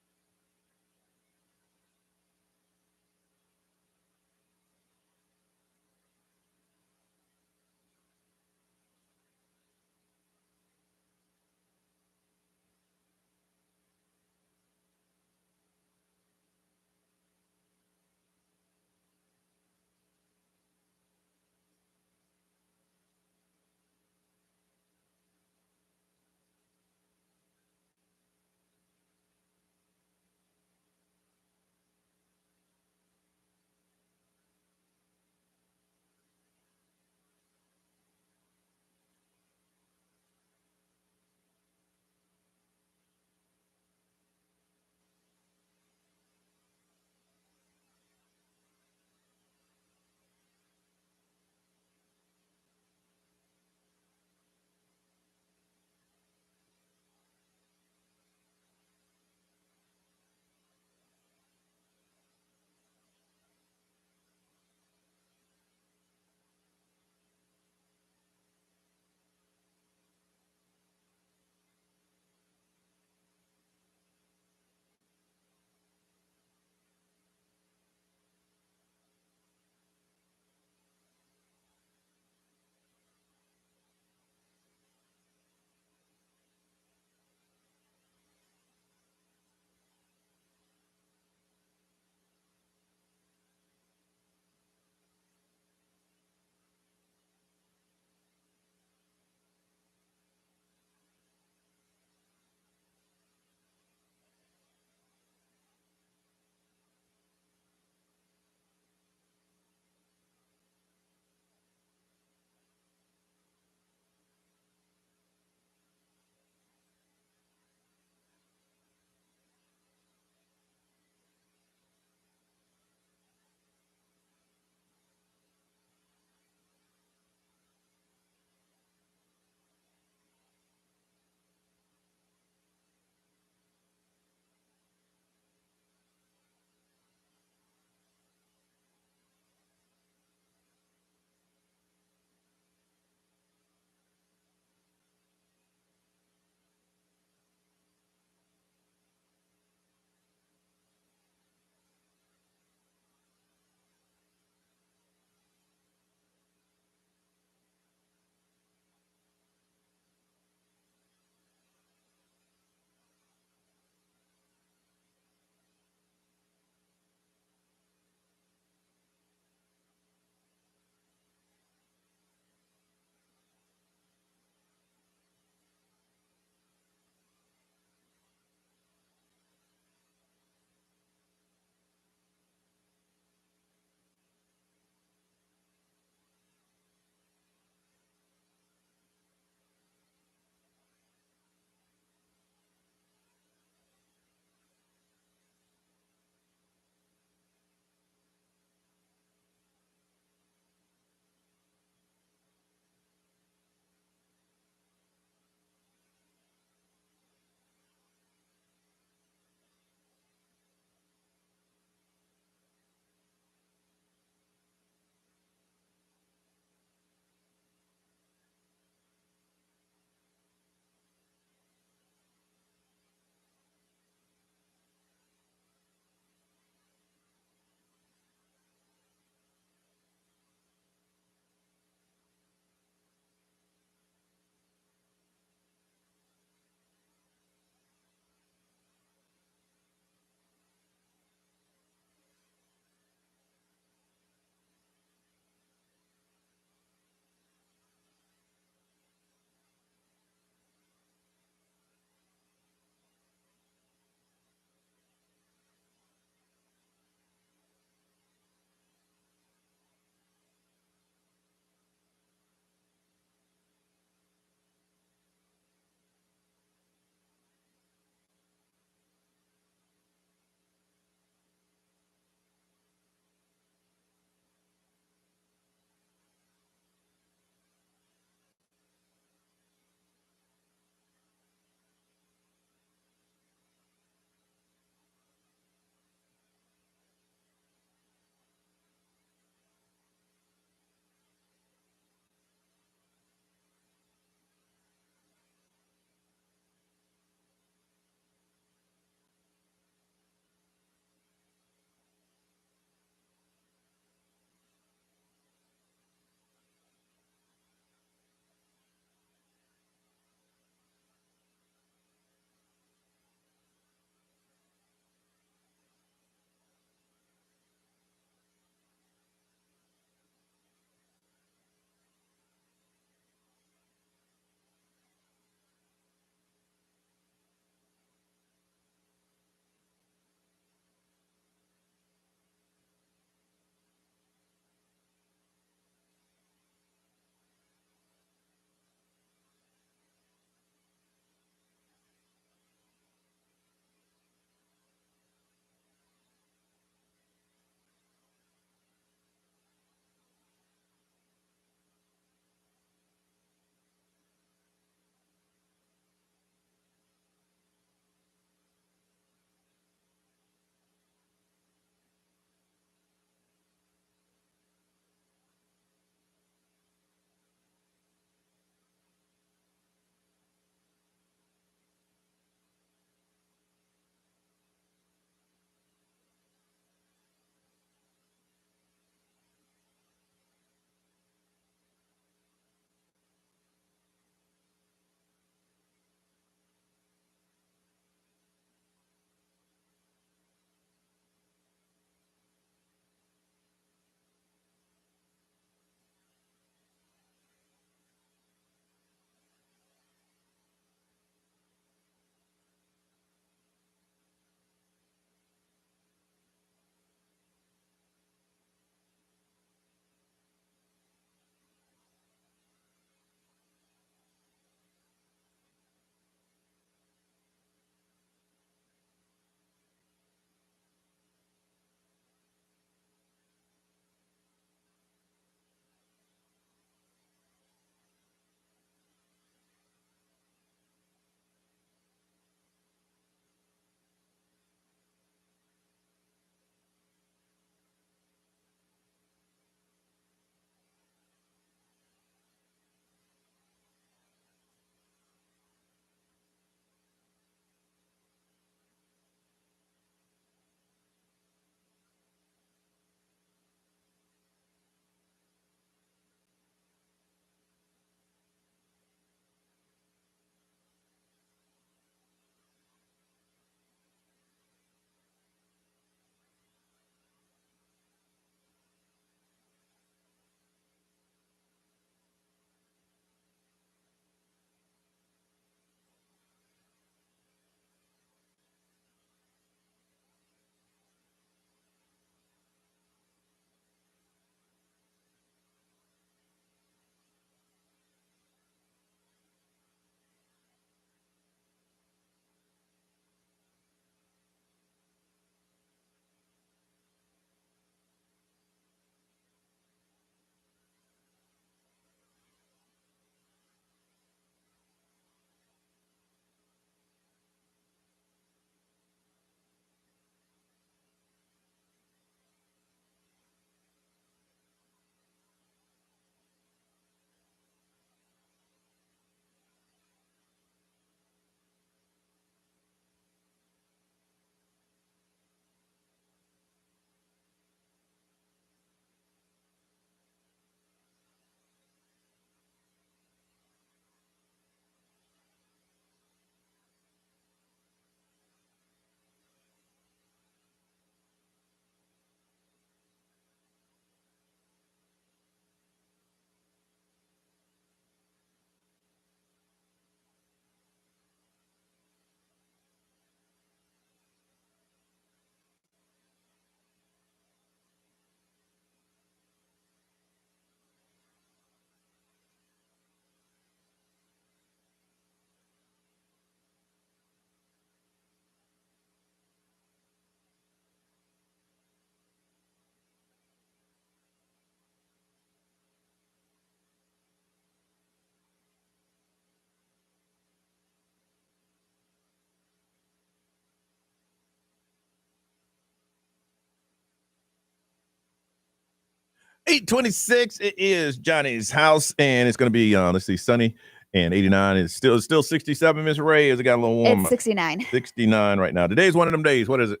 S3: 8:26. It is Johnny's house, and it's going to be let's see, sunny and 89. It's still 67. Miss Ray, has it got a little warmer?
S4: It's 69.
S3: 69 right now. Today's one of them days. What is it?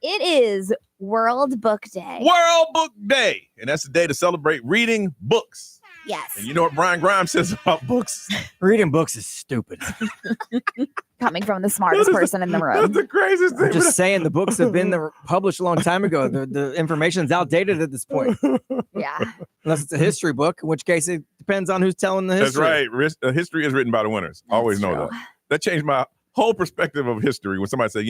S4: It is World Book Day.
S3: World Book Day, and that's the day to celebrate reading books.
S4: Yes.
S3: And you know what Brian Grimes says about books?
S6: Reading books is stupid.
S4: Coming from the smartest person in the room.
S3: That's the craziest thing.
S6: I'm just saying the books have been published a long time ago. The information's outdated at this point.
S4: Yeah.
S6: Unless it's a history book, in which case it depends on who's telling the history.
S3: That's right. History is written by the winners. Always know
S4: true.
S3: that. That changed my whole perspective of history when somebody said,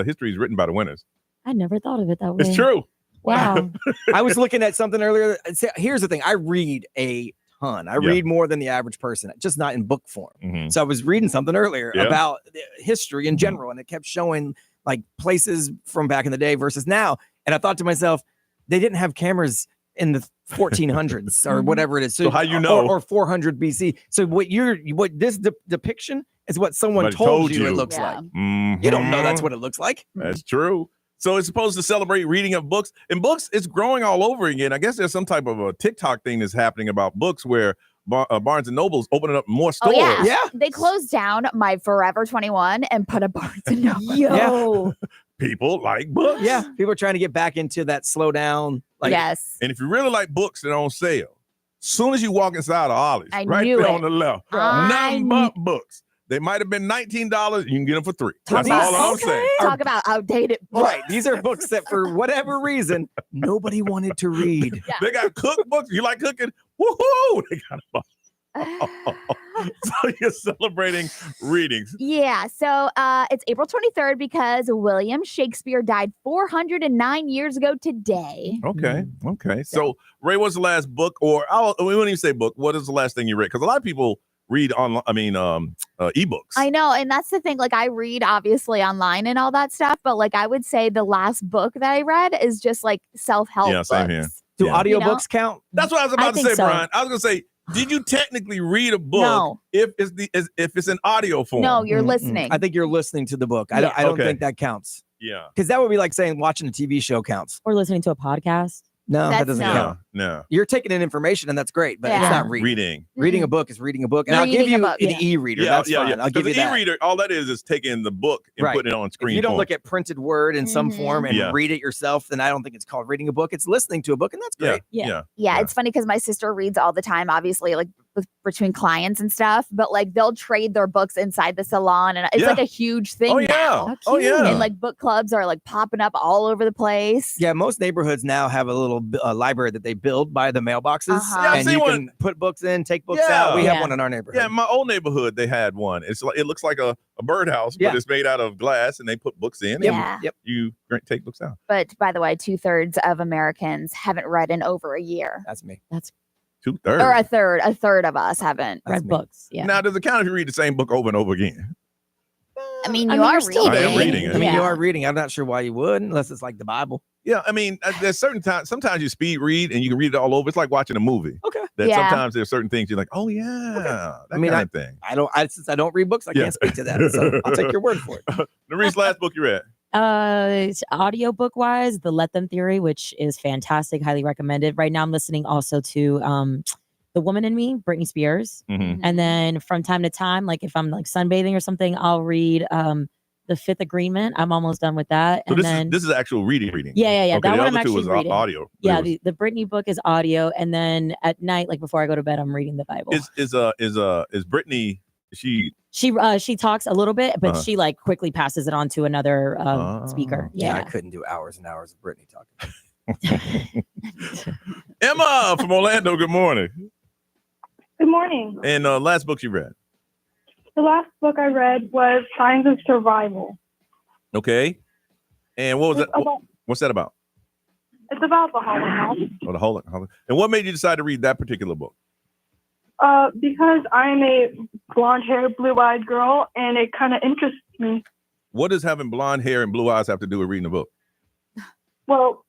S3: history is written by the winners.
S5: I never thought of it that way.
S3: It's true.
S5: Wow.
S6: I was looking at something earlier. Here's the thing. I read a ton. I read more than the average person, just not in book form.
S3: Mm-hmm.
S6: So I was reading something earlier about history in general, and it kept showing like places from back in the day versus now. And I thought to myself, they didn't have cameras in the 1400s or whatever it is.
S3: So how you know?
S6: Or 400 BC. So what this depiction is what someone told you it looks like.
S3: Mm-hmm.
S6: You don't know that's what it looks like.
S3: That's true. So it's supposed to celebrate reading of books. And books, it's growing all over again. I guess there's some type of a TikTok thing that's happening about books where Barnes & Noble's opening up more stores.
S4: Oh, yeah. They closed down my Forever 21 and put a Barnes & Noble.
S5: Yo.
S3: People like books.
S6: Yeah. People are trying to get back into that slow down.
S4: Yes.
S3: And if you really like books that are on sale, soon as you walk inside of Ollie's, right
S4: knew
S3: there
S4: it.
S3: on the left, nothing but books. They might have been $19. You can get them for $3. That's all I'm saying.
S4: Talk about outdated books.
S6: Right. These are books that for whatever reason, nobody wanted to read.
S4: Yeah.
S3: They got cookbooks. You like cooking? Woohoo! They got them. So you're celebrating readings.
S4: Yeah. So it's April 23rd because William Shakespeare died 409 years ago today.
S3: Okay. So Ray, what's the last book, or we wouldn't even say book. What is the last thing you read? Because a lot of people read online. Ebooks.
S4: I know, and that's the thing. Like, I read obviously online and all that stuff, but like I would say the last book that I read is just like self-help books.
S3: Same here.
S6: Do audiobooks count?
S3: That's what I was about to say,
S5: so.
S3: Brian. I was gonna say, did you technically read a book
S4: No.
S3: if it's in audio form?
S4: No, you're listening.
S6: I think you're listening to the book. I don't think that counts.
S3: Yeah.
S6: Because that would be like saying watching a TV show counts.
S5: Or listening to a podcast.
S6: No, that
S4: That's
S6: doesn't
S4: no.
S6: count.
S3: No.
S6: You're taking in information, and that's great, but it's
S4: Yeah.
S6: not reading.
S3: Reading.
S6: Reading a book is reading a book, and I'll give
S4: Reading a
S6: you
S4: book,
S6: an
S4: yeah.
S6: e-reader. That's fine. I'll give you
S3: the
S6: that.
S3: e-reader, all that is taking the book and
S6: Right.
S3: putting it on
S6: If
S3: screen.
S6: you don't
S3: form.
S6: look at printed word in some form and
S3: Yeah.
S6: read it yourself, then I don't think it's called reading a book. It's listening to a book, and that's great.
S3: Yeah.
S4: Yeah, it's funny because my sister reads all the time, obviously, like between clients and stuff, but like they'll trade their books inside the salon, and it's
S3: Yeah.
S4: like a huge thing
S3: Oh yeah.
S4: now.
S3: Oh yeah.
S4: And like book clubs are like popping up all over the place.
S6: Yeah, most neighborhoods now have a little library that they build by the mailboxes,
S4: Uh-huh. Yeah,
S3: I've
S6: and
S3: seen
S6: you
S3: one.
S6: can put books in, take books
S3: Yeah.
S6: out. We have
S5: Yeah.
S6: one in our neighborhood.
S3: Yeah, in my old neighborhood, they had one. It looks like a birdhouse,
S6: Yeah.
S3: but it's made out of glass, and they put books in.
S4: Yeah.
S3: And you take books out.
S4: But by the way, 2/3 of Americans haven't read in over a year.
S6: That's me.
S3: 2/3.
S4: Or a third of us haven't.
S6: That's
S5: Read
S6: me.
S5: books. Yeah.
S3: Now, does it count if you read the same book over and over again?
S4: I mean,
S5: I
S4: you
S5: mean,
S4: are
S5: you're still
S4: reading.
S3: I am reading it.
S6: I mean, you
S5: Yeah.
S6: are reading. I'm not sure why you would, unless it's like the Bible.
S3: Yeah, I mean, there's certain times. Sometimes you speed read and you can read it all over. It's like watching a movie.
S6: Okay.
S3: That
S4: Yeah.
S3: sometimes there's certain things you're like, oh yeah, that
S6: I mean,
S3: kind of thing.
S6: Since I don't read books, I
S3: Yeah.
S6: can't speak to that. So I'll take your word for it.
S3: Maurice, last book you read?
S5: It's audiobook wise, The Let Them Theory, which is fantastic, highly recommended. Right now I'm listening also to The Woman in Me, Britney Spears.
S3: Mm-hmm.
S5: And then from time to time, like if I'm like sunbathing or something, I'll read The Fifth Agreement. I'm almost done with that.
S3: So
S5: And
S3: this is actual reading.
S5: Yeah.
S3: Okay,
S5: That
S3: the
S5: one I'm
S3: other two
S5: actually
S3: was
S5: reading.
S3: audio.
S5: Yeah,
S3: It was-
S5: the Britney book is audio, and then at night, like before I go to bed, I'm reading the Bible.
S3: is Britney?
S5: She talks a little bit, but
S3: Uh-huh.
S5: she like quickly passes it on to another speaker.
S6: Yeah, I
S5: Yeah.
S6: couldn't do hours and hours of Brittany talking.
S3: Emma from Orlando. Good morning.
S12: Good morning.
S3: And last book you read?
S12: The last book I read was Signs of Survival.
S3: Okay. And what was that? What's that about?
S12: It's about the Holocaust.
S3: Oh, the Holocaust. And what made you decide to read that particular book?
S12: Because I'm a blonde-haired, blue-eyed girl, and it kind of interests me.
S3: What does having blonde hair and blue eyes have to do with reading a book?
S12: Well,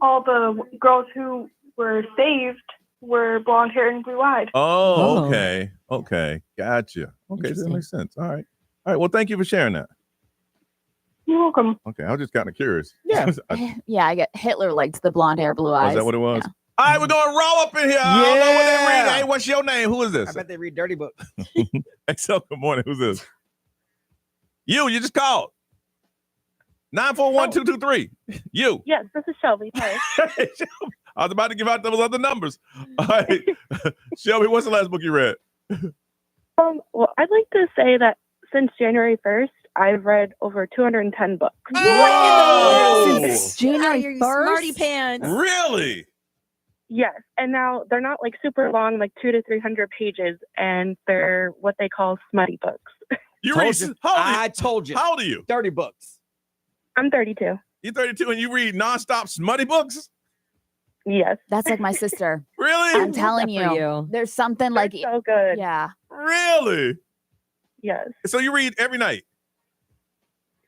S12: all the girls who were saved were blonde-haired and blue-eyed.
S3: Oh, okay. Okay. Gotcha. Okay, that makes sense. All right. Well, thank you for sharing that.
S12: You're welcome.
S3: Okay, I was just kind of curious.
S6: Yeah.
S4: Yeah, I get Hitler liked the blonde hair, blue eyes.
S3: Is that what it was?
S4: Yeah.
S3: All right, we're going raw up in here. I don't know what they read. Hey, what's your name? Who is this?
S6: I bet they read dirty books.
S3: XL, good morning. Who's this? You just called. 941-223. You.
S12: Yes, this is Shelby. Hi.
S3: I was about to give out those other numbers. All right. Shelby, what's the last book you read?
S12: Well, I'd like to say that since January 1st, I've read over 210 books.
S3: Whoa!
S4: Since January 1st?
S5: Smarty pants.
S3: Really?
S12: Yes, and now they're not like super long, like 200 to 300 pages, and they're what they call smutty books.
S3: You read?
S6: I told you.
S3: How old are you?
S6: Dirty books.
S12: I'm 32.
S3: You're 32 and you read nonstop smutty books?
S12: Yes.
S4: That's like my sister.
S3: Really?
S4: I'm telling you. There's something like
S12: so good.
S4: Yeah.
S3: Really?
S12: Yes.
S3: So you read every night?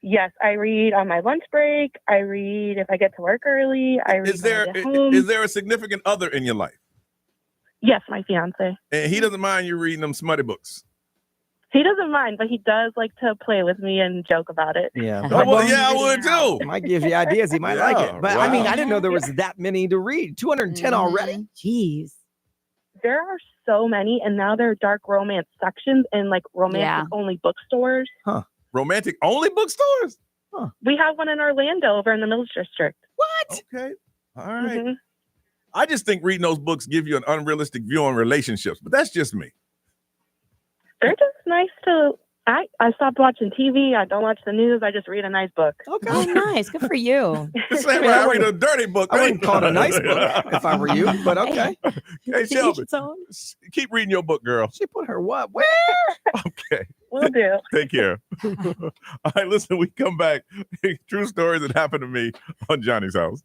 S12: Yes, I read on my lunch break. I read if I get to work early. I read
S3: Is
S12: when I get
S3: there
S12: home.
S3: is there a significant other in your life?
S12: Yes, my fiance.
S3: And he doesn't mind you reading them smutty books?
S12: He doesn't mind, but he does like to play with me and joke about it.
S6: Yeah.
S3: Oh, well, yeah, I would too.
S6: Might give you ideas. He might like it. But I mean, I didn't know there was
S12: Yeah.
S6: that many to read. 210 already?
S5: Jeez.
S12: There are so many, and now there are dark romance sections in like romantic only bookstores.
S6: Huh.
S3: Romantic only bookstores?
S6: Huh.
S12: We have one in Orlando over in the Mills District.
S6: What?
S3: Okay. All right.
S12: Mhm.
S3: I just think reading those books give you an unrealistic view on relationships, but that's just me.
S12: They're just nice to. I stopped watching TV. I don't watch the news. I just read a nice book.
S6: Okay.
S5: Oh, nice. Good for you.
S3: This ain't when I read a dirty book.
S6: I wouldn't call it a nice book if I were you, but okay.
S3: Hey, Shelby, keep reading your book, girl.
S6: She put her what? Where?
S3: Okay.
S12: Will do.
S3: Take care. All right, listen, we come back. True stories that happened to me on Johnny's House.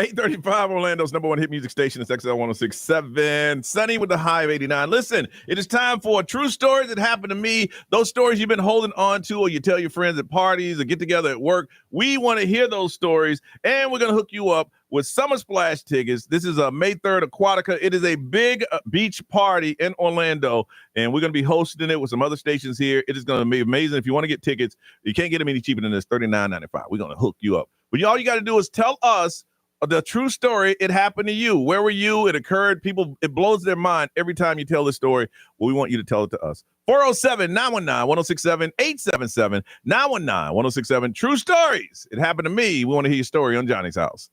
S3: $835 Orlando's number one hit music station is XL 1067. Sunny with the high of 89. Listen, it is time for a true story that happened to me. Those stories you've been holding on to, or you tell your friends at parties or get together at work. We want to hear those stories, and we're going to hook you up with Summer Splash tickets. This is a May 3rd Aquatica. It is a big beach party in Orlando, and we're going to be hosting it with some other stations here. It is going to be amazing. If you want to get tickets, you can't get them any cheaper than this, $39.95. We're going to hook you up. But all you got to do is tell us the true story. It happened to you. Where were you? It occurred. People, it blows their mind every time you tell this story. Well, we want you to tell it to us. 407-919-1067, 877-919-1067. True stories. It happened to me. We want to hear your story on Johnny's House.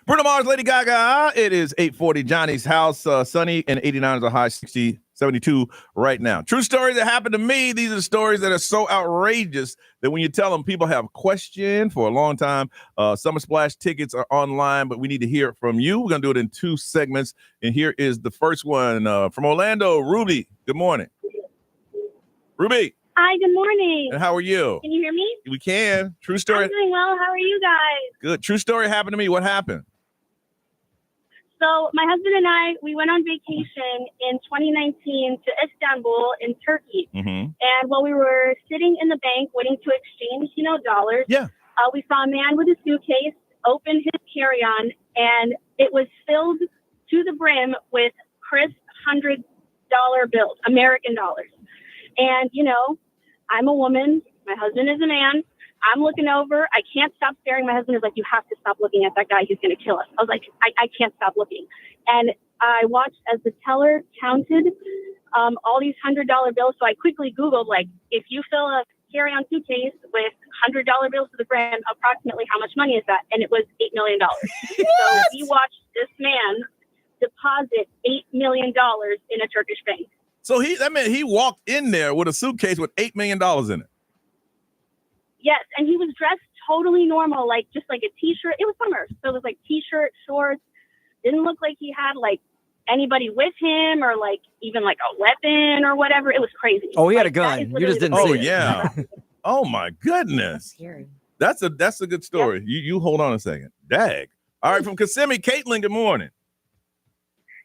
S3: Bruno Mars, Lady Gaga. It is 8:40. Johnny's House. Sunny and 89 is a high, 72 right now. True stories that happened to me. These are the stories that are so outrageous that when you tell them, people have questioned for a long time. Summer Splash tickets are online, but we need to hear it from you. We're going to do it in 2 segments. And here is the first one from Orlando. Ruby, good morning. Ruby.
S13: Hi, good morning.
S3: And how are you?
S13: Can you hear me?
S3: We can. True story.
S13: I'm doing well. How are you guys?
S3: Good. True story happened to me. What happened?
S13: So my husband and I, we went on vacation in 2019 to Istanbul in Turkey.
S3: Mm-hmm.
S13: And while we were sitting in the bank waiting to exchange, dollars, we saw a man with a suitcase open his carry-on, and it was filled to the brim with crisp $100 bills, American dollars. And, I'm a woman. My husband is a man. I'm looking over. I can't stop staring. My husband is like, you have to stop looking at that guy. He's going to kill us. I was like, I can't stop looking. And I watched as the teller counted all these $100 bills. So I quickly Googled, like, if you fill a carry-on suitcase with $100 bills to the brim, approximately how much money is that? And it was $8 million. So we watched this man deposit $8 million in a Turkish bank.
S3: So that meant he walked in there with a suitcase with $8 million in it.
S13: Yes, and he was dressed totally normal, like just like a t-shirt. It was summer, so it was like t-shirt, shorts. Didn't look like he had like anybody with him or like even like a weapon or whatever. It was crazy.
S6: Oh, he had a gun. You just didn't see it.
S3: Oh, yeah. Oh, my goodness. That's a good story. Yeah. You hold on a second. Dag. All right, from Kissimmee, Caitlin, good morning.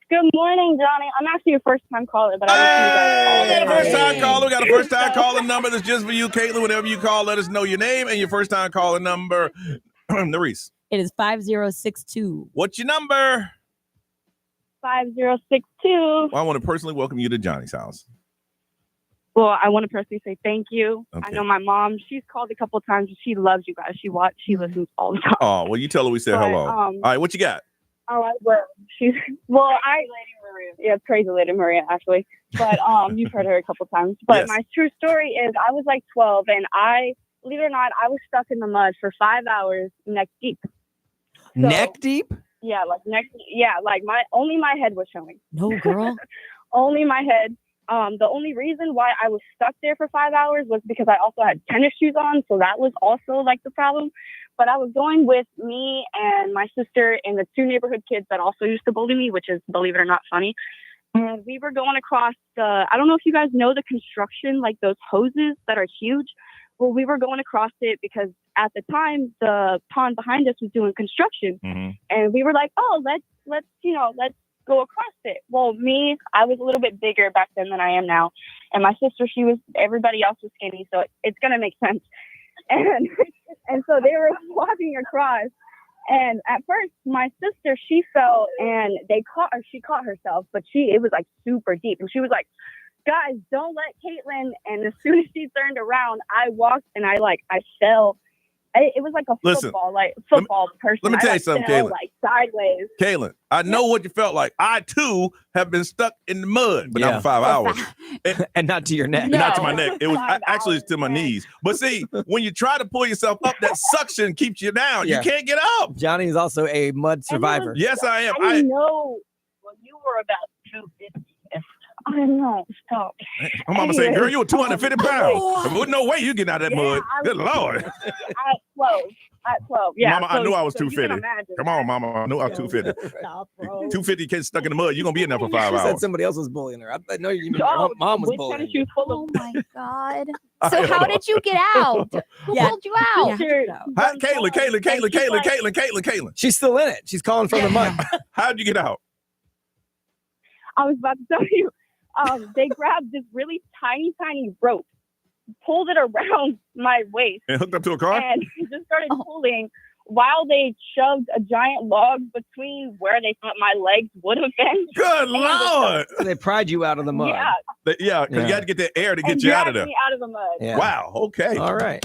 S14: Good morning, Johnny. I'm actually a first-time caller, but I
S3: got a first-time caller. We got a first-time caller number that's just for you, Caitlin. Whenever you call, let us know your name and your first-time caller number. Nerese.
S5: It is 5062.
S3: What's your number?
S14: 5062.
S3: Well, I want to personally welcome you to Johnny's house.
S14: Well, I want to personally say thank you.
S3: Okay.
S14: I know my mom, she's called a couple of times, and she loves you guys. She listens all the time.
S3: Oh, well, you tell her we said hello. All right, what you got?
S14: All right, Lady Maria. Yeah, crazy Lady Maria, actually. But you've heard her a couple times. But
S3: yes.
S14: My true story is I was like 12, and believe it or not, I was stuck in the mud for 5 hours neck deep.
S6: Neck deep?
S14: Yeah, like only my head was showing.
S5: No, girl.
S14: Only my head. The only reason why I was stuck there for 5 hours was because I also had tennis shoes on, so that was also like the problem. But I was going with me and my sister and the two neighborhood kids that also used to bully me, which is, believe it or not, funny. And we were going across I don't know if you guys know the construction, like those hoses that are huge. Well, we were going across it because at the time the pond behind us was doing construction, and we were like, oh, let's go across it. Well, I was a little bit bigger back then than I am now, and my sister, everybody else was skinny, so it's gonna make sense. And so they were walking across, and at first my sister, she fell and she caught herself, but it was like super deep, and she was like, guys, don't let Caitlin. And as soon as she turned around, I walked and I fell. It was like a football person.
S3: Let me tell you something, Caitlin.
S14: Like sideways.
S3: Caitlin, I know what you felt like. I too have been stuck in the mud, but not for 5 hours,
S6: and not to your neck,
S3: not to my neck. It was actually to my knees. But see, when you try to pull yourself up, that suction keeps you down.
S6: Yeah.
S3: You can't get up.
S6: Johnny is also a mud survivor.
S3: Yes, I am.
S14: I know. Well, you were about 250. I know. Stop.
S3: My mama saying, girl, you were 250 pounds. There's no way you get out of that mud. Good Lord.
S14: At 12. Yeah.
S3: Mama, I knew I was 250. Come on, Mama. I knew I was 250.
S14: Stop, bro.
S3: 250 kids stuck in the mud. You're going to be in there for 5
S6: She
S3: hours.
S6: said somebody else was bullying her. I know you your mom was bullying you.
S4: Oh, my God. So how did you get out? Who pulled you out?
S3: Caitlin.
S6: She's still in it. She's calling from the mud.
S3: How'd you get out?
S14: I was about to tell you. They grabbed this really tiny rope, pulled it around my waist,
S3: and hooked up to a car,
S14: and just started pulling while they shoved a giant log between where they thought my legs would have been.
S3: Good Lord!
S6: So they pried you out of the mud.
S14: Yeah,
S3: because you had to get that air to get you out of there.
S14: Me out of the mud.
S6: Yeah.
S3: Wow. Okay.
S6: All right.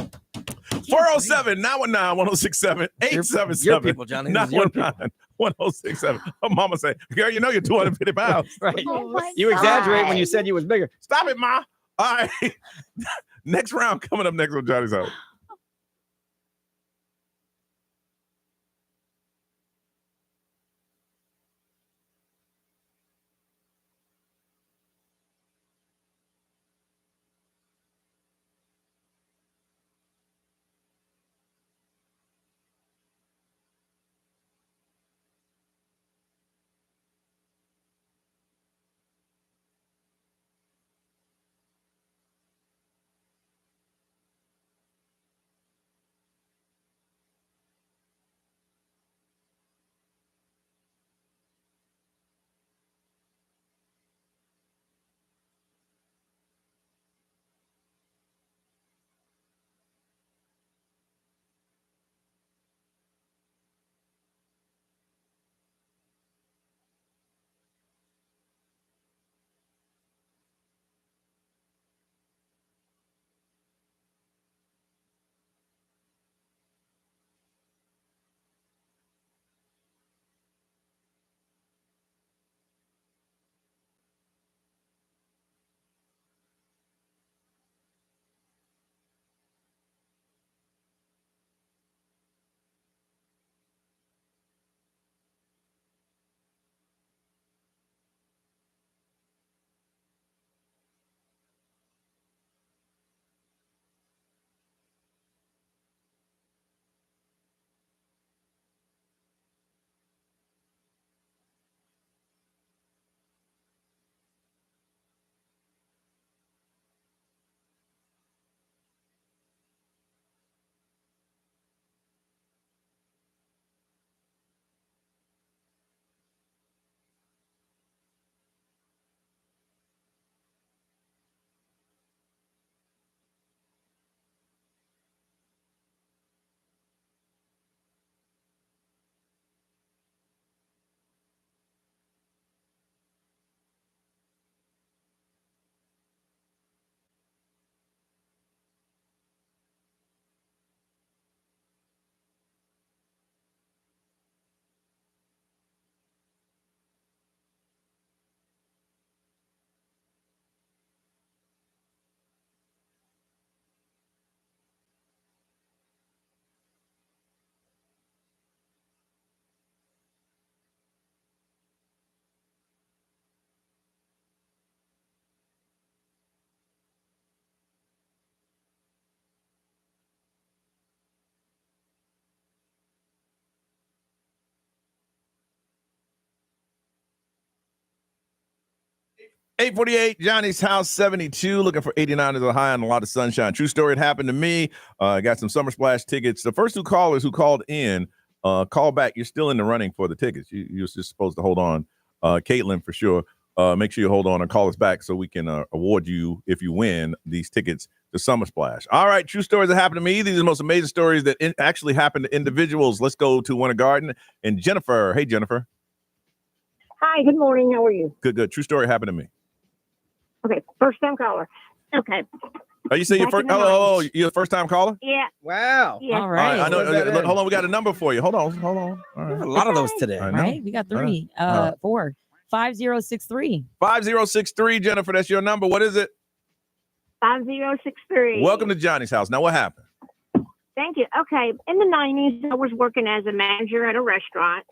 S3: 407-919-1067 877.
S6: Your people, Johnny.
S3: 919-1067. Her mama say, girl, you know you're 250 pounds.
S6: Right.
S4: Oh
S6: You exaggerate when you said you was bigger.
S3: Stop it, Ma. All right. Next round coming up next on Johnny's House. 848, Johnny's house, 72, looking for 89 as a high and a lot of sunshine. True story, it happened to me. I got some Summer Splash tickets. The first two callers who called in, call back. You're still in the running for the tickets. You're just supposed to hold on. Caitlin, for sure. Make sure you hold on and call us back so we can award you, if you win, these tickets to Summer Splash. All right, true stories that happened to me. These are the most amazing stories that actually happen to individuals. Let's go to Winter Garden and Jennifer. Hey, Jennifer.
S15: Hi, good morning. How are you?
S3: Good. True story happened to me.
S15: Okay, first time caller. Okay.
S3: Oh, you say you're you're a first time caller?
S15: Yeah.
S6: Wow.
S15: Yeah.
S5: All right.
S3: I know. Hold on, we got a number for you. Hold on. All right.
S6: A lot of those today.
S5: Right? We got 3. 4. 5063.
S3: 5063, Jennifer. That's your number. What is it?
S15: 5063.
S3: Welcome to Johnny's house. Now, what happened?
S15: Thank you. Okay. In the 90s, I was working as a manager at a restaurant,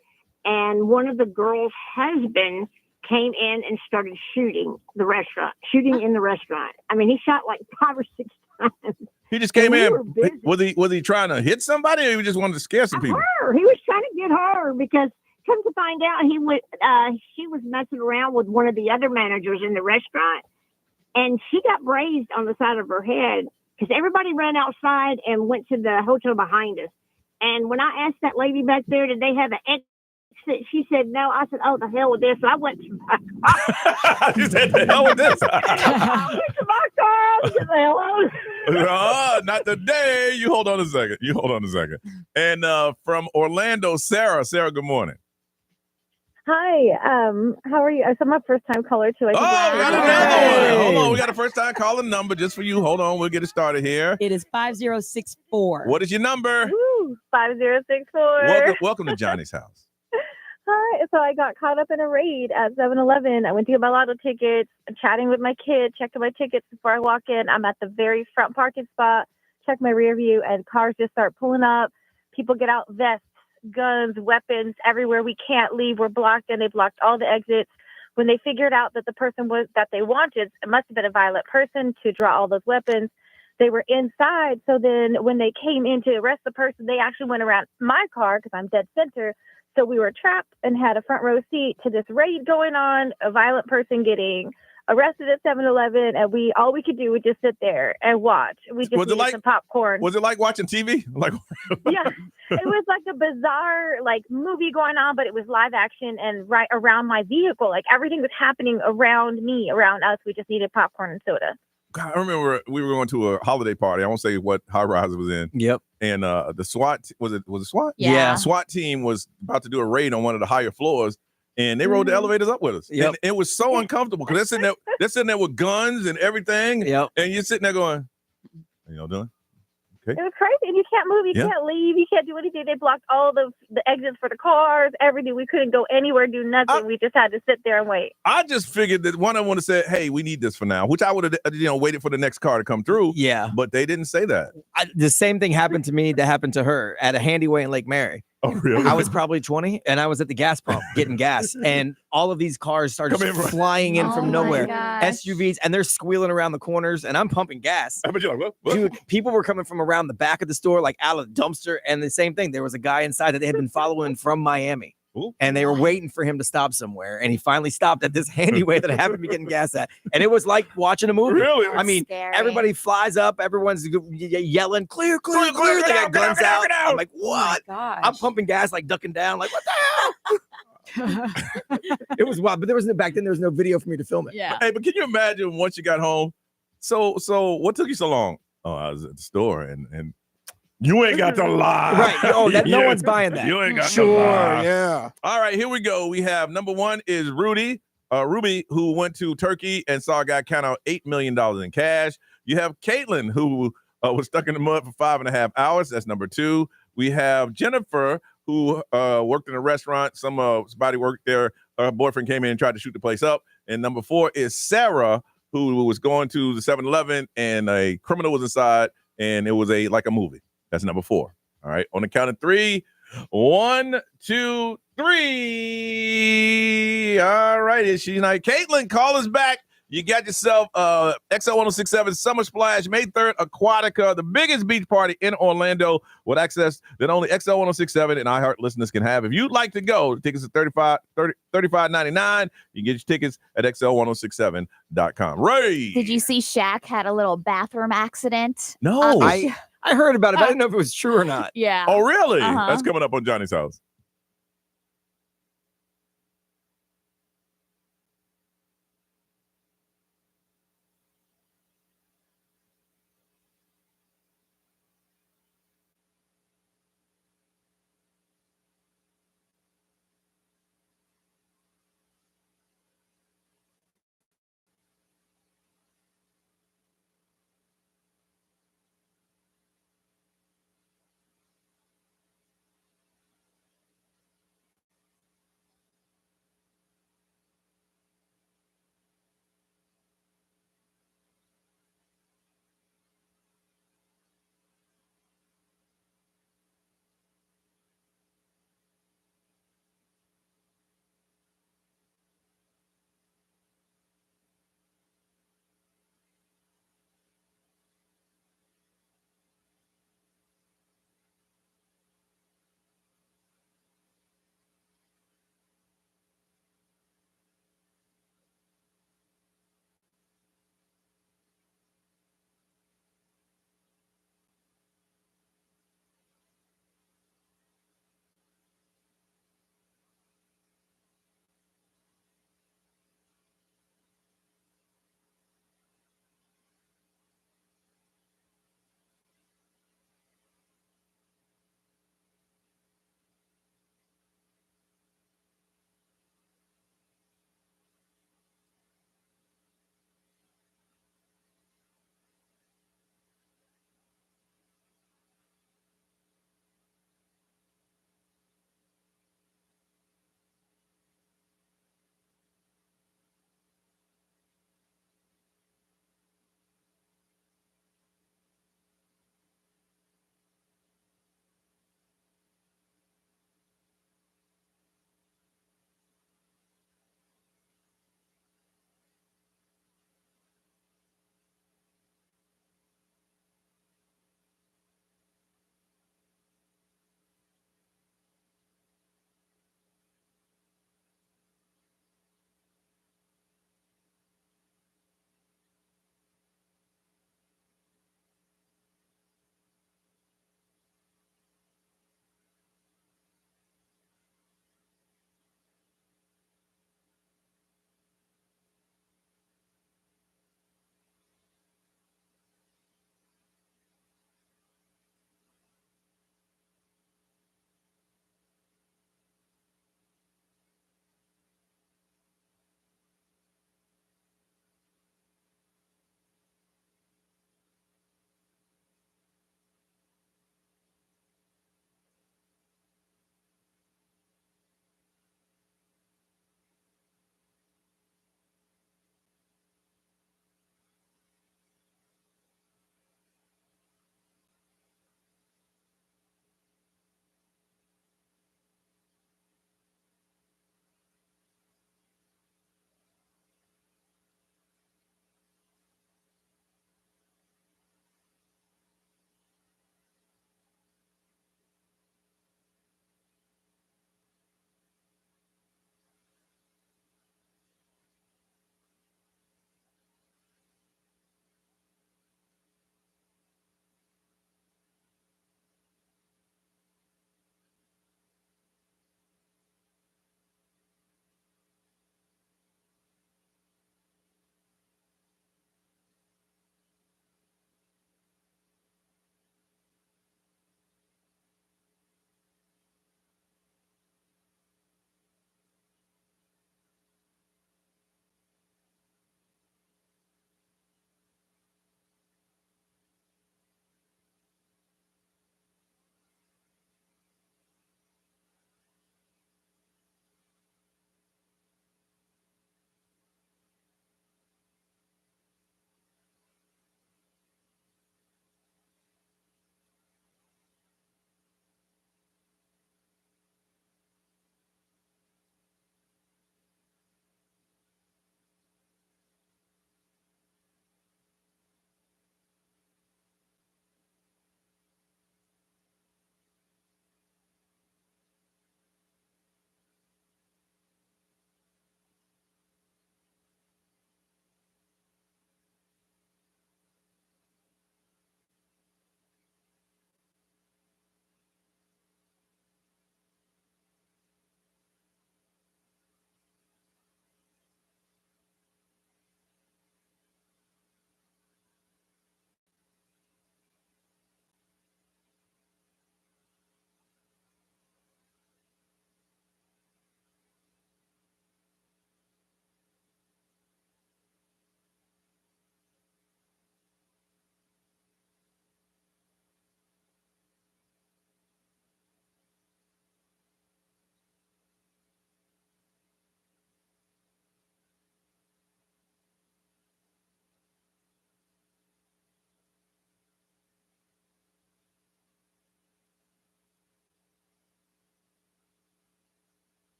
S15: and one of the girls' husband came in and started shooting in the restaurant. I mean, he shot like 5 or 6 times.
S3: He just came in. Was he trying to hit somebody, or he just wanted to scare some people?
S15: Her. He was trying to get her because, come to find out, she was messing around with one of the other managers in the restaurant, and she got grazed on the side of her head because everybody ran outside and went to the hotel behind us. And when I asked that lady back there, did they have an exit? She said no. I said, oh, the hell with this. So I went to my car.
S3: You said, the hell with this.
S15: I went to my car. I said, hello.
S3: Not today. You hold on a second. And from Orlando, Sarah. Sarah, good morning.
S16: Hi. How are you? So I'm a first time caller too.
S3: We got another one. Hold on. We got a first time caller number just for you. Hold on. We'll get it started here.
S5: It is 5064.
S3: What is your number?
S16: Woo, 5064.
S3: Welcome to Johnny's house.
S16: Hi. So I got caught up in a raid at 7-Eleven. I went to get my lotto tickets, chatting with my kid, checked my tickets before I walk in. I'm at the very front parking spot, check my rear view, and cars just start pulling up. People get out vests, guns, weapons everywhere. We can't leave. We're blocked, and they blocked all the exits. When they figured out that the person that they wanted, it must have been a violent person to draw all those weapons. They were inside. So then when they came in to arrest the person, they actually went around my car because I'm dead center. So we were trapped and had a front row seat to this raid going on, a violent person getting arrested at 7-Eleven, and all we could do was just sit there and watch. We just needed some popcorn.
S3: Was it like watching TV?
S16: Yeah, it was like a bizarre movie going on, but it was live action and right around my vehicle. Like everything was happening around me, around us. We just needed popcorn and soda.
S3: God, I remember we were going to a holiday party. I won't say what high rise it was in.
S6: Yep.
S3: And the SWAT was it SWAT?
S6: Yeah.
S3: SWAT team was about to do a raid on one of the higher floors, and they rode the elevators up with us.
S6: Yep.
S3: And it was so uncomfortable because they're sitting there with guns and everything.
S6: Yep.
S3: And you're sitting there going, "What y'all doing?" Okay.
S16: It was crazy. And you can't move. You can't leave. You can't do anything. They blocked all the exits for the cars, everything. We couldn't go anywhere, do nothing. We just had to sit there and wait.
S3: I just figured that one of them would have said, "Hey, we need this for now," which I would have, waited for the next car to come through.
S6: Yeah.
S3: But they didn't say that.
S6: The same thing happened to me that happened to her at a Handyway in Lake Mary.
S3: Oh, really?
S6: I was probably 20, and I was at the gas pump getting gas, and all of these cars started flying in from nowhere. SUVs, and they're squealing around the corners, and I'm pumping gas.
S3: But you're like, what?
S6: Dude, people were coming from around the back of the store, like out of the dumpster, and the same thing. There was a guy inside that they had been following from Miami.
S3: Ooh.
S6: And they were waiting for him to stop somewhere, and he finally stopped at this Handyway that I happened to be getting gas at, and it was like watching a movie.
S3: Really?
S6: I mean, everybody flies up, everyone's yelling, "Clear, clear, clear!" They got guns out. I'm like, "What?" I'm pumping gas, like ducking down, like, "What the hell?" It was wild, but back then there was no video for me to film it.
S5: Yeah.
S3: Hey, but can you imagine once you got home? So what took you so long? Oh, I was at the store and. You ain't got to lie.
S6: Right. Oh, no one's buying that.
S3: You ain't got to lie.
S6: Yeah.
S3: All right, here we go. We have number one is Ruby, who went to Turkey and saw a guy count out $8 million in cash. You have Caitlin, who was stuck in the mud for 5.5 hours. That's number two. We have Jennifer, who worked in a restaurant. Somebody worked there. Her boyfriend came in and tried to shoot the place up. And number four is Sarah, who was going to the 7-Eleven, and a criminal was inside, and it was like a movie. That's number four. All right. On the count of three. 1, 2, 3. All right. Is she like Caitlin? Call us back. You got yourself XL1067 Summer Splash, May 3rd, Aquatica, the biggest beach party in Orlando with access that only XL1067 and iHeart listeners can have. If you'd like to go, the tickets are $35.99. You can get your tickets at XL1067.com. Ray!
S4: Did you see Shaq had a little bathroom accident?
S3: No.
S6: I heard about it, but I didn't know if it was true or not.
S4: Yeah.
S3: Oh, really?
S4: Uh-huh.
S3: That's coming up on Johnny's House.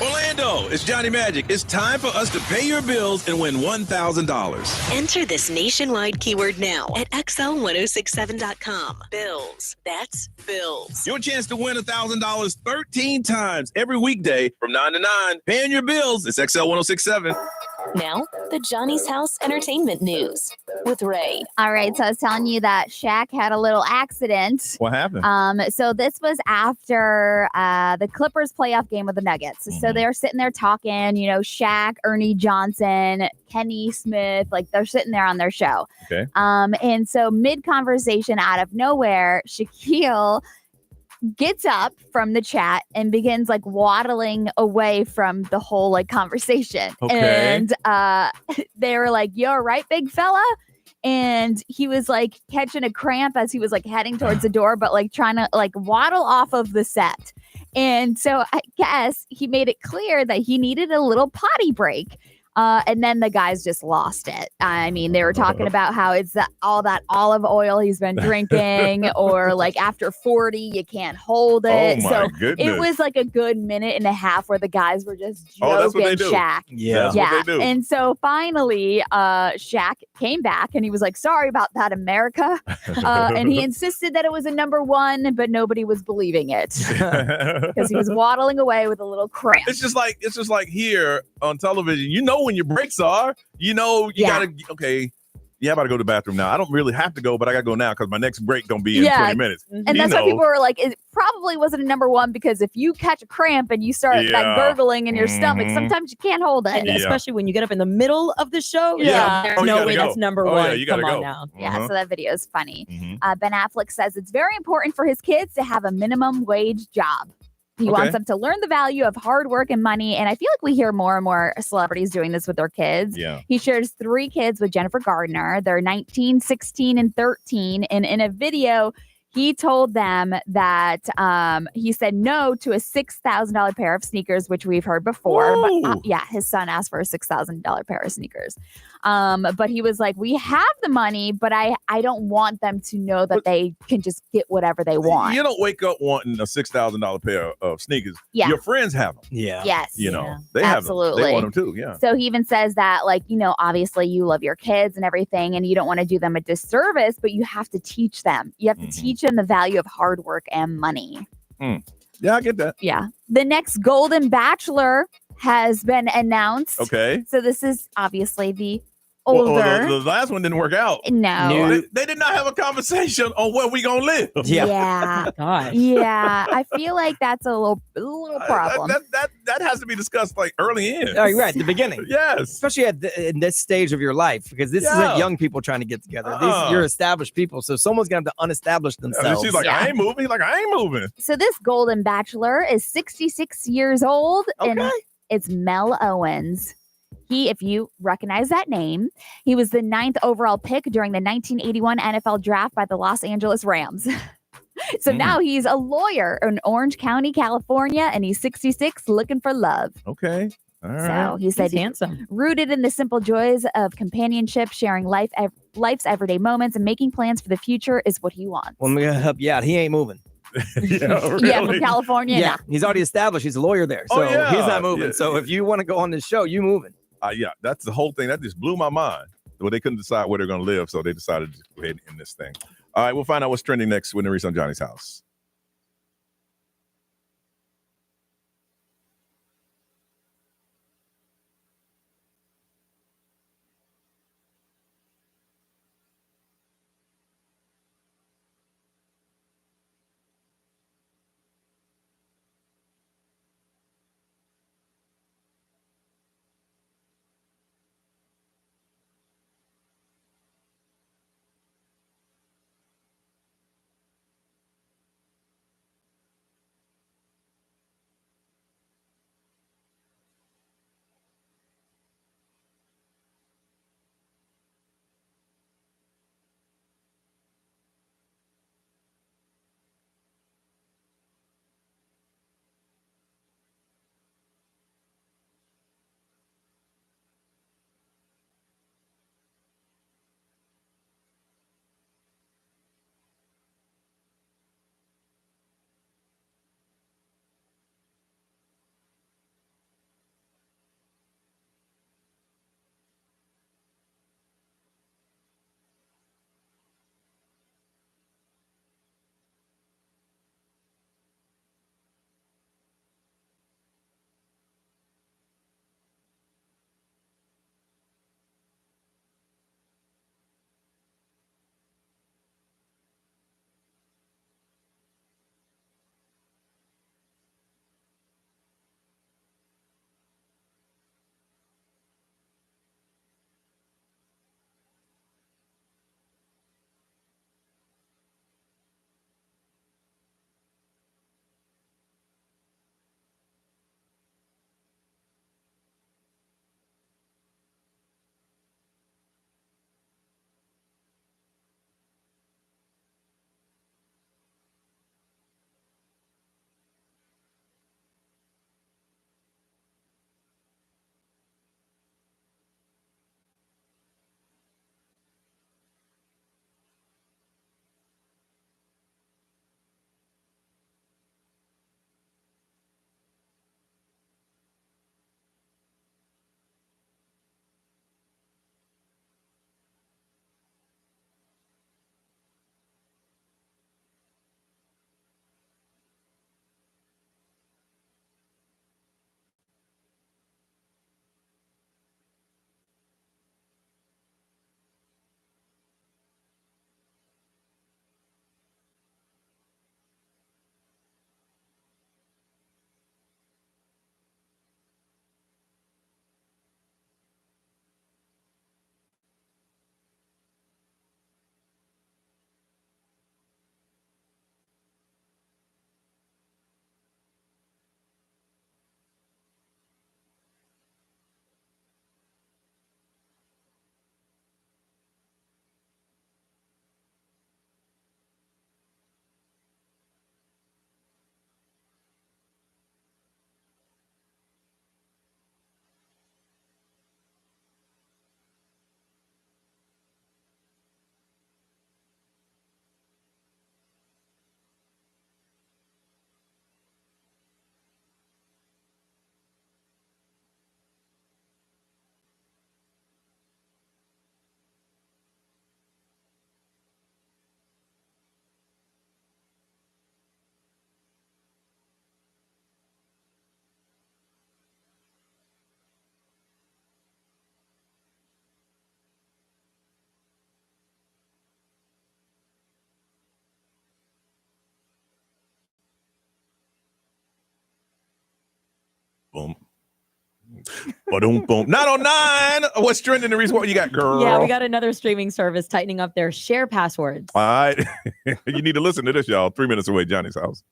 S3: Orlando, it's Johnny Magic. It's time for us to pay your bills and win $1,000.
S1: Enter this nationwide keyword now at XL1067.com. Bills. That's bills.
S3: Your chance to win $1,000 13 times every weekday from 9 to 9. Paying your bills. It's XL 1067.
S1: Now, the Johnny's House Entertainment News with Ray.
S4: All right, so I was telling you that Shaq had a little accident.
S3: What happened?
S4: So this was after the Clippers playoff game with the Nuggets. So they're sitting there talking, you know, Shaq, Ernie Johnson, Kenny Smith, like they're sitting there on their show.
S3: Okay.
S4: And so mid-conversation, out of nowhere, Shaquille gets up from the chat and begins like waddling away from the whole like conversation.
S3: Okay.
S4: And they were like, "You all right, big fella?" And he was like catching a cramp as he was like heading towards the door, but like trying to like waddle off of the set. And so I guess he made it clear that he needed a little potty break. And then the guys just lost it. I mean, they were talking about how it's all that olive oil he's been drinking, or like after 40, you can't hold it.
S3: Oh, my
S4: so
S3: goodness.
S4: it was like a good minute and a half where the guys were just joking
S3: Oh, that's what they do.
S4: Shaq.
S6: Yeah.
S3: That's what they do.
S4: And so finally, Shaq came back and he was like, "Sorry about that, America." And he insisted that it was a number one, but nobody was believing it because he was waddling away with a little cramp.
S3: It's just like here on television. You know when your breaks are. You know you gotta. Okay, yeah, I'm about to go to the bathroom now. I don't really have to go, but I gotta go now because my next break don't be in 20 minutes.
S4: And that's why people were like, it probably wasn't a number one, because if you catch a cramp and you start like gurgling in your stomach, sometimes you can't hold it.
S5: And especially when you get up in the middle of the show.
S4: Yeah.
S5: No way that's number one.
S3: Yeah, you gotta
S5: Come
S3: go.
S5: on now.
S4: Yeah, so that video is funny. Ben Affleck says it's very important for his kids to have a minimum wage job. He wants them to learn the value of hard work and money. And I feel like we hear more and more celebrities doing this with their kids.
S3: Yeah.
S4: He shares 3 kids with Jennifer Gardner. They're 19, 16, and 13. And in a video, he told them that he said no to a $6,000 pair of sneakers, which we've heard before. But his son asked for a $6,000 pair of sneakers. But he was like, we have the money, but I don't want them to know that they can just get whatever they want.
S3: You don't wake up wanting a $6,000 pair of sneakers.
S4: Yeah.
S3: Your friends have them.
S6: Yeah.
S4: Yes.
S3: You know, they have
S4: Absolutely.
S3: them. They want them too. Yeah.
S4: So he even says that, like, you know, obviously you love your kids and everything, and you don't want to do them a disservice, but you have to teach them. You have to teach them the value of hard work and money.
S3: Yeah, I get that.
S4: Yeah. The next Golden Bachelor has been announced.
S3: Okay.
S4: So this is obviously the older.
S3: Well, the last one didn't work out.
S4: No.
S3: They did not have a conversation on where we gonna live.
S4: Yeah.
S5: Gosh.
S4: Yeah. I feel like that's a little problem.
S3: That has to be discussed like early in.
S6: Oh, you're right, at the beginning.
S3: Yes.
S6: Especially in this stage of your life, because this isn't young people trying to get together. You're established people. So someone's going to have to unestablish themselves.
S3: She's like, I ain't moving. He's like, I ain't moving.
S4: So this Golden Bachelor is 66 years old.
S3: Okay.
S4: And it's Mel Owens. If you recognize that name, he was the 9th overall pick during the 1981 NFL draft by the Los Angeles Rams. So now he's a lawyer in Orange County, California, and he's 66, looking for love.
S3: Okay. All right.
S4: So he said,
S5: He's handsome.
S4: Rooted in the simple joys of companionship, sharing life's everyday moments, and making plans for the future is what he wants.
S6: Well, I'm going to help you out. He ain't moving.
S4: Yeah, from California.
S6: Yeah,
S4: nah.
S6: he's already established. He's a lawyer there. So he's not moving. So if you want to go on this show, you moving.
S3: Yeah, that's the whole thing. That just blew my mind. Well, they couldn't decide where they're going to live, so they decided to go ahead in this thing. All right, we'll find out what's trending next when they reach on Johnny's house. Boom. Ba-dum, boom. 909. What's trending, Reese? What you got, girl?
S5: Yeah, we got another streaming service tightening up their share passwords.
S3: All right. You need to listen to this, y'all. 3 minutes away, Johnny's house.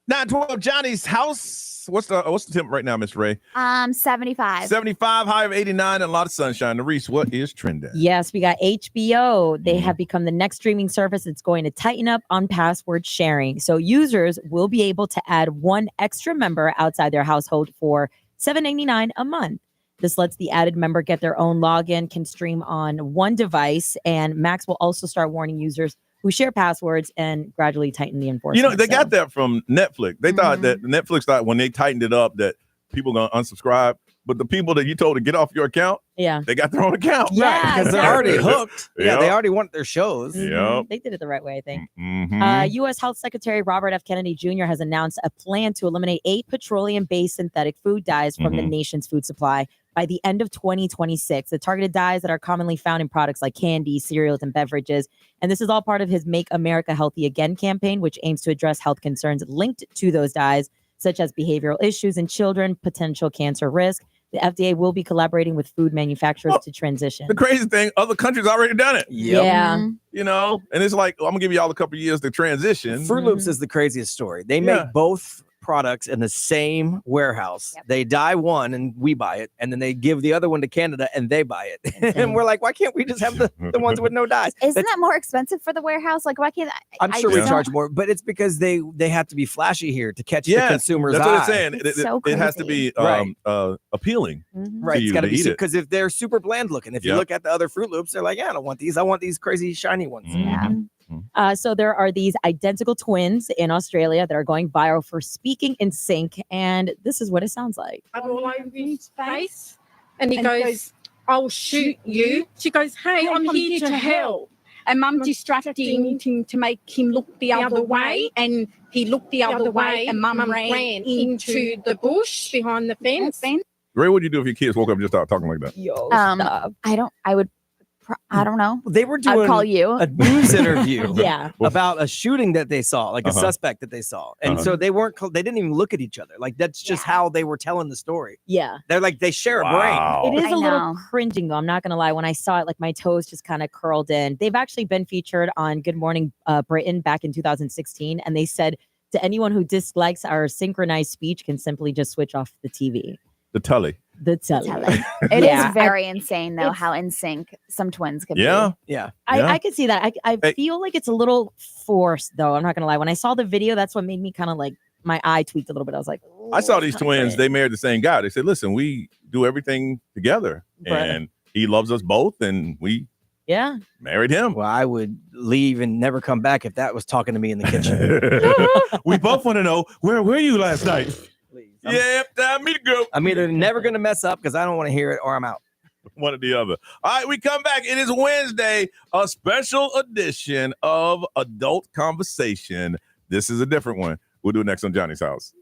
S3: Nine 12, Johnny's house. What's the temp right now, Miss Ray?
S4: 75.
S3: 75, high of 89, and a lot of sunshine. Reese, what is trending?
S5: Yes, we got HBO. They have become the next streaming service that's going to tighten up on password sharing. So users will be able to add one extra member outside their household for $7.99 a month. This lets the added member get their own login, can stream on one device, and Max will also start warning users who share passwords and gradually tighten the enforcement.
S3: They got that from Netflix. They thought that Netflix thought when they tightened it up that people going to unsubscribe. But the people that you told to get off your account, they got their own account.
S5: Yeah,
S6: because they're already hooked. Yeah,
S3: Yep.
S6: they already want their shows.
S3: Yep.
S5: They did it the right way, I think.
S3: Mhm.
S5: U.S. Health Secretary Robert F. Kennedy Jr. has announced a plan to eliminate 8 petroleum-based synthetic food dyes from the nation's food supply by the end of 2026. The targeted dyes that are commonly found in products like candy, cereals, and beverages. And this is all part of his Make America Healthy Again campaign, which aims to address health concerns linked to those dyes, such as behavioral issues in children, potential cancer risk. The FDA will be collaborating with food manufacturers to transition.
S3: The crazy thing, other countries already done it.
S5: Yeah.
S3: And it's like, I'm going to give you all a couple of years to transition.
S6: Fruit Loops is the craziest story. They make both products in the same warehouse. They dye one and we buy it, and then they give the other one to Canada and they buy it. And we're like, why can't we just have the ones with no dyes?
S4: Isn't that more expensive for the warehouse? Like, why can't
S6: I'm sure we charge more, but it's because they have to be flashy here to catch the consumer's
S3: that's
S6: eye.
S3: what it's saying. It has to be appealing.
S6: Right, it's got to be
S3: eat it.
S6: because if they're super bland looking, if you look at the other Fruit Loops, they're like, yeah, I don't want these. I want these crazy shiny ones.
S5: So there are these identical twins in Australia that are going viral for speaking in sync, and this is what it sounds like.
S17: All over his face, and he goes, "I'll shoot you." She goes, "Hey, I'm here to help." And Mum distracting him to make him look the other way, and he looked the other way, and Mum ran into the bush behind the fence.
S3: Ray, what would you do if your kids woke up and just started talking like that?
S4: I don't know.
S6: They were
S4: I'd
S6: doing
S4: call you.
S6: a news interview
S5: Yeah.
S6: about a shooting that they saw, like a suspect that they saw. And so they didn't even look at each other. Like, that's just how they were telling the story.
S5: Yeah.
S6: They're like, they share a brain.
S5: It is a little cringing, though. I'm not going to lie. When I saw it, like, my toes just kind of curled in. They've actually been featured on Good Morning Britain back in 2016. And they said to anyone who dislikes our synchronized speech can simply just switch off the TV.
S3: The Tully.
S5: The Tully.
S4: It is very insane, though, how in sync some twins can be.
S6: Yeah.
S5: I could see that. I feel like it's a little forced, though. I'm not going to lie. When I saw the video, that's what made me kind of like, my eye tweaked a little bit. I was like,
S3: I saw these twins. They married the same guy. They said, listen, we do everything together. And he loves us both. And we married him.
S6: Well, I would leave and never come back if that was talking to me in the kitchen.
S3: We both want to know, where were you last night? Yep, time me to go.
S6: I'm either never going to mess up because I don't want to hear it, or I'm out.
S3: One or the other. All right, we come back. It is Wednesday, a special edition of Adult Conversation. This is a different one. We'll do it next on Johnny's House.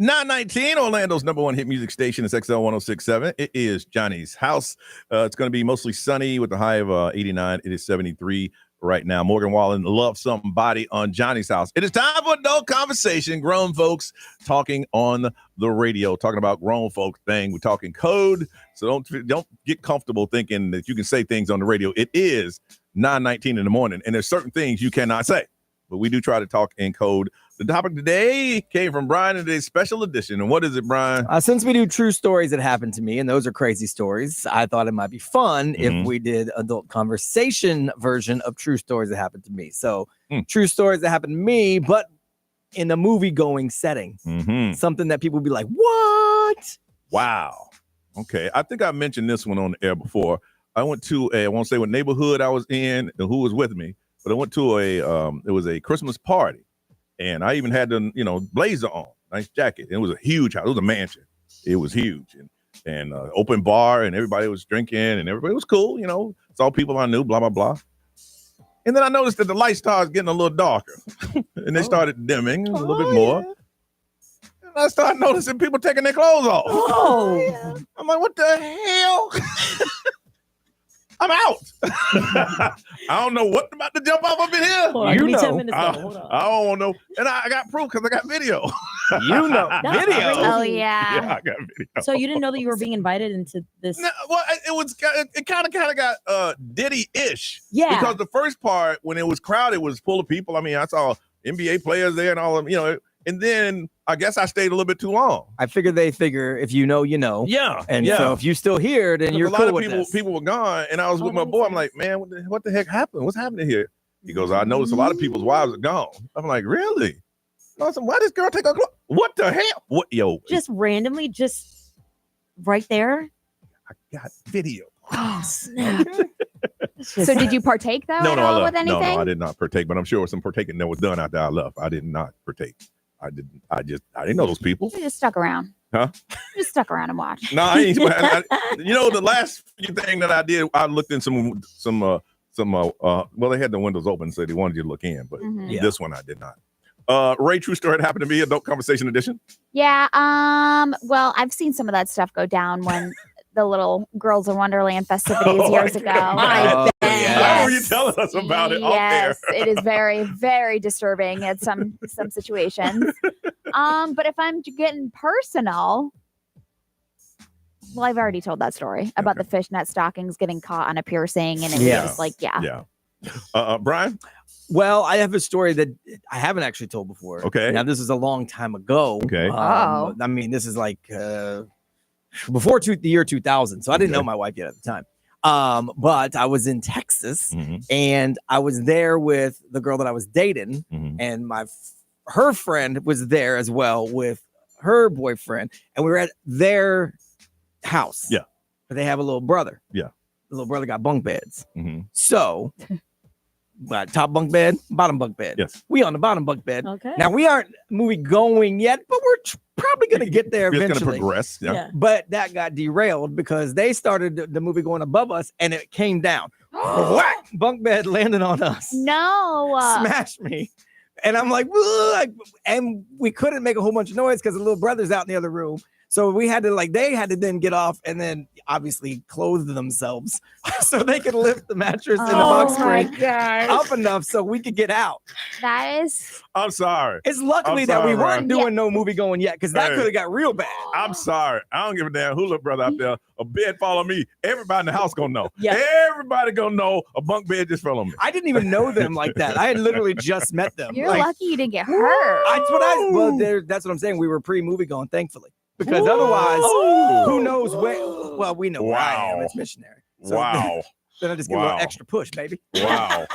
S3: 919, Orlando's number one hit music station is XL 1067. It is Johnny's house. It's going to be mostly sunny with a high of 89. It is 73 right now. Morgan Wallen, Love Somebody on Johnny's house. It is time for adult conversation. Grown folks talking on the radio, talking about grown folk thing. We're talking code, so don't get comfortable thinking that you can say things on the radio. It is 9:19 in the morning, and there's certain things you cannot say, but we do try to talk in code. The topic today came from Brian in today's special edition. And what is it, Brian?
S6: Since we do true stories that happened to me, and those are crazy stories, I thought it might be fun if we did adult conversation version of true stories that happened to me. So true stories that happened to me, but in a movie-going setting. Something that people would be like, what?
S3: Wow. Okay. I think I mentioned this one on the air before. I went to I won't say what neighborhood I was in and who was with me, but I went to it was a Christmas party. And I even had the, blazer on, nice jacket. And it was a huge house. It was a mansion. It was huge. And open bar, and everybody was drinking, and everybody was cool, Saw people I knew, blah, blah, blah. And then I noticed that the light started getting a little darker. And they started dimming a little bit more. And I started noticing people taking their clothes off.
S5: Oh.
S3: I'm like, what the hell? I'm out. I don't know what about to jump off up in here.
S5: Hold on, 10 minutes
S3: I
S5: Hold on.
S3: don't know. And I got proof because I got video.
S6: Video.
S4: Oh, yeah.
S3: Yeah, I got video.
S5: So you didn't know that you were being invited into this?
S3: No, well, it kind of got Diddy-ish.
S5: Yeah.
S3: Because the first part, when it was crowded, was full of people. I mean, I saw NBA players there and all of them, and then I guess I stayed a little bit too long.
S6: I figured they figure if you know, you know.
S3: Yeah.
S6: And so if you're still here, then you're cool with this.
S3: People were gone, and I was with my boy. I'm like, man, what the heck happened? What's happening here? He goes, I noticed a lot of people's wives are gone. I'm like, really? I said, why this girl take her clothes? What the hell? What, yo?
S5: Just randomly, just right there?
S3: I got video.
S5: Oh, snap.
S4: So did you partake, though,
S3: No,
S4: at
S3: I
S4: all
S3: left.
S4: with anything?
S3: No, I did not partake, but I'm sure some partaking that was done after I left. I did not partake. I didn't know those people.
S4: You just stuck around.
S3: Huh?
S4: You just stuck around and watched.
S3: No, I ain't. The last few thing that I did, I looked in some well, they had the windows open, so they wanted you to look in, but this one I did not. Ray, true story happened to me, adult conversation edition.
S4: Yeah. Well, I've seen some of that stuff go down when the little Girls in Wonderland festivities years ago.
S3: I remember you telling us about it off
S4: Yes,
S3: there.
S4: it is very, very disturbing at some situations. But if I'm getting personal, well, I've already told that story about the fishnet stockings getting caught on a piercing, and it was just like, yeah.
S3: Brian?
S6: Well, I have a story that I haven't actually told before.
S3: Okay.
S6: Now, this is a long time ago.
S3: Okay.
S6: I mean, this is like before the year 2000. So I didn't know my wife yet at the time. But I was in Texas and I was there with the girl that I was dating, and her friend was there as well with her boyfriend, and we were at their house.
S3: Yeah.
S6: But they have a little brother.
S3: Yeah.
S6: The little brother got bunk beds. So top bunk bed, bottom bunk bed.
S3: Yes.
S6: We on the bottom bunk bed.
S5: Okay.
S6: Now we aren't movie going yet, but we're probably going to get there
S3: It's
S6: eventually.
S3: going to progress. Yeah.
S6: But that got derailed because they started the movie going above us and it came down. Whack! Bunk bed landed on us.
S4: No.
S6: Smashed me. And I'm like, ugh, and we couldn't make a whole bunch of noise because the little brother's out in the other room. So we had to they had to then get off and then obviously clothe themselves so they could lift the mattress and the box spring up enough so we could get out.
S4: That is.
S3: I'm sorry.
S6: It's luckily that we weren't doing no movie going yet because that could have got real bad.
S3: I'm sorry. I don't give a damn who little brother out there. A bed fall on me. Everybody in the house gonna know.
S5: Yeah.
S3: Everybody gonna know a bunk bed just fell on me.
S6: I didn't even know them like that. I had literally just met them.
S4: You're lucky you didn't get hurt.
S6: That's what I'm saying. We were pre-movie going, thankfully. Because otherwise, who knows where? Well, we know where I am. It's missionary. So then I just get a little extra push, baby.
S3: Wow.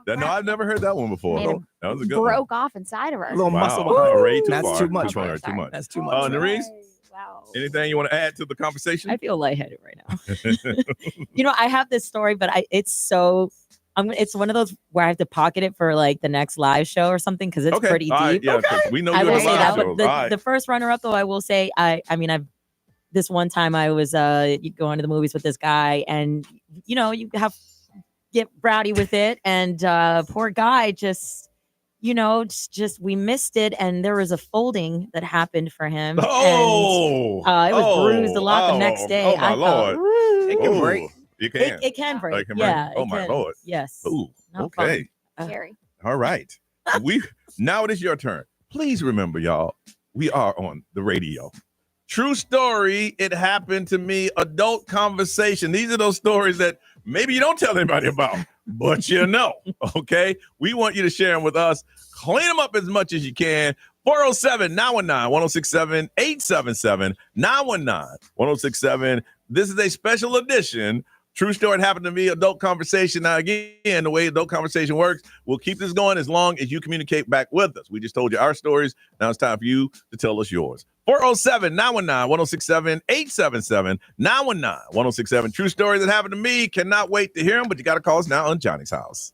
S3: No, I've never heard that one before. That was a good
S4: broke off inside of her.
S6: A little muscle.
S3: Ray,
S6: That's too much.
S3: Too much.
S6: That's too much.
S3: Nerese,
S4: wow.
S3: Anything you want to add to the conversation?
S5: I feel lightheaded right now. I have this story, but it's one of those where I have to pocket it for like the next live show or something because it's pretty deep.
S3: Yeah, we know
S5: I
S3: you're
S5: will
S3: a
S5: say that,
S3: live
S5: but
S3: show.
S5: the first runner-up though, I will say, I've this one time I was going to the movies with this guy, and you get rowdy with it, and poor guy just it's just we missed it, and there was a folding that happened for him.
S3: Oh,
S5: and it was bruised a lot the next day.
S3: Oh my
S5: I
S3: Lord!
S5: thought, "Woo."
S6: It can break.
S3: You can.
S5: It can break.
S3: It can break.
S5: Yeah.
S3: Oh
S5: it
S3: my
S5: can.
S3: Lord!
S5: Yes.
S3: Ooh.
S5: Not
S3: Okay.
S5: fun.
S4: Scary.
S3: All right. Now it is your turn. Please remember, y'all, we are on the radio. True story. It happened to me. Adult conversation. These are those stories that maybe you don't tell anybody about, but okay? We want you to share them with us. Clean them up as much as you can. 407-919-1067, 877-919-1067. This is a special edition. True story happened to me, adult conversation. Now, again, the way adult conversation works, we'll keep this going as long as you communicate back with us. We just told you our stories. Now it's time for you to tell us yours. 407-919-1067, 877-919-1067. True story that happened to me. Cannot wait to hear them, but you got to call us now on Johnny's House.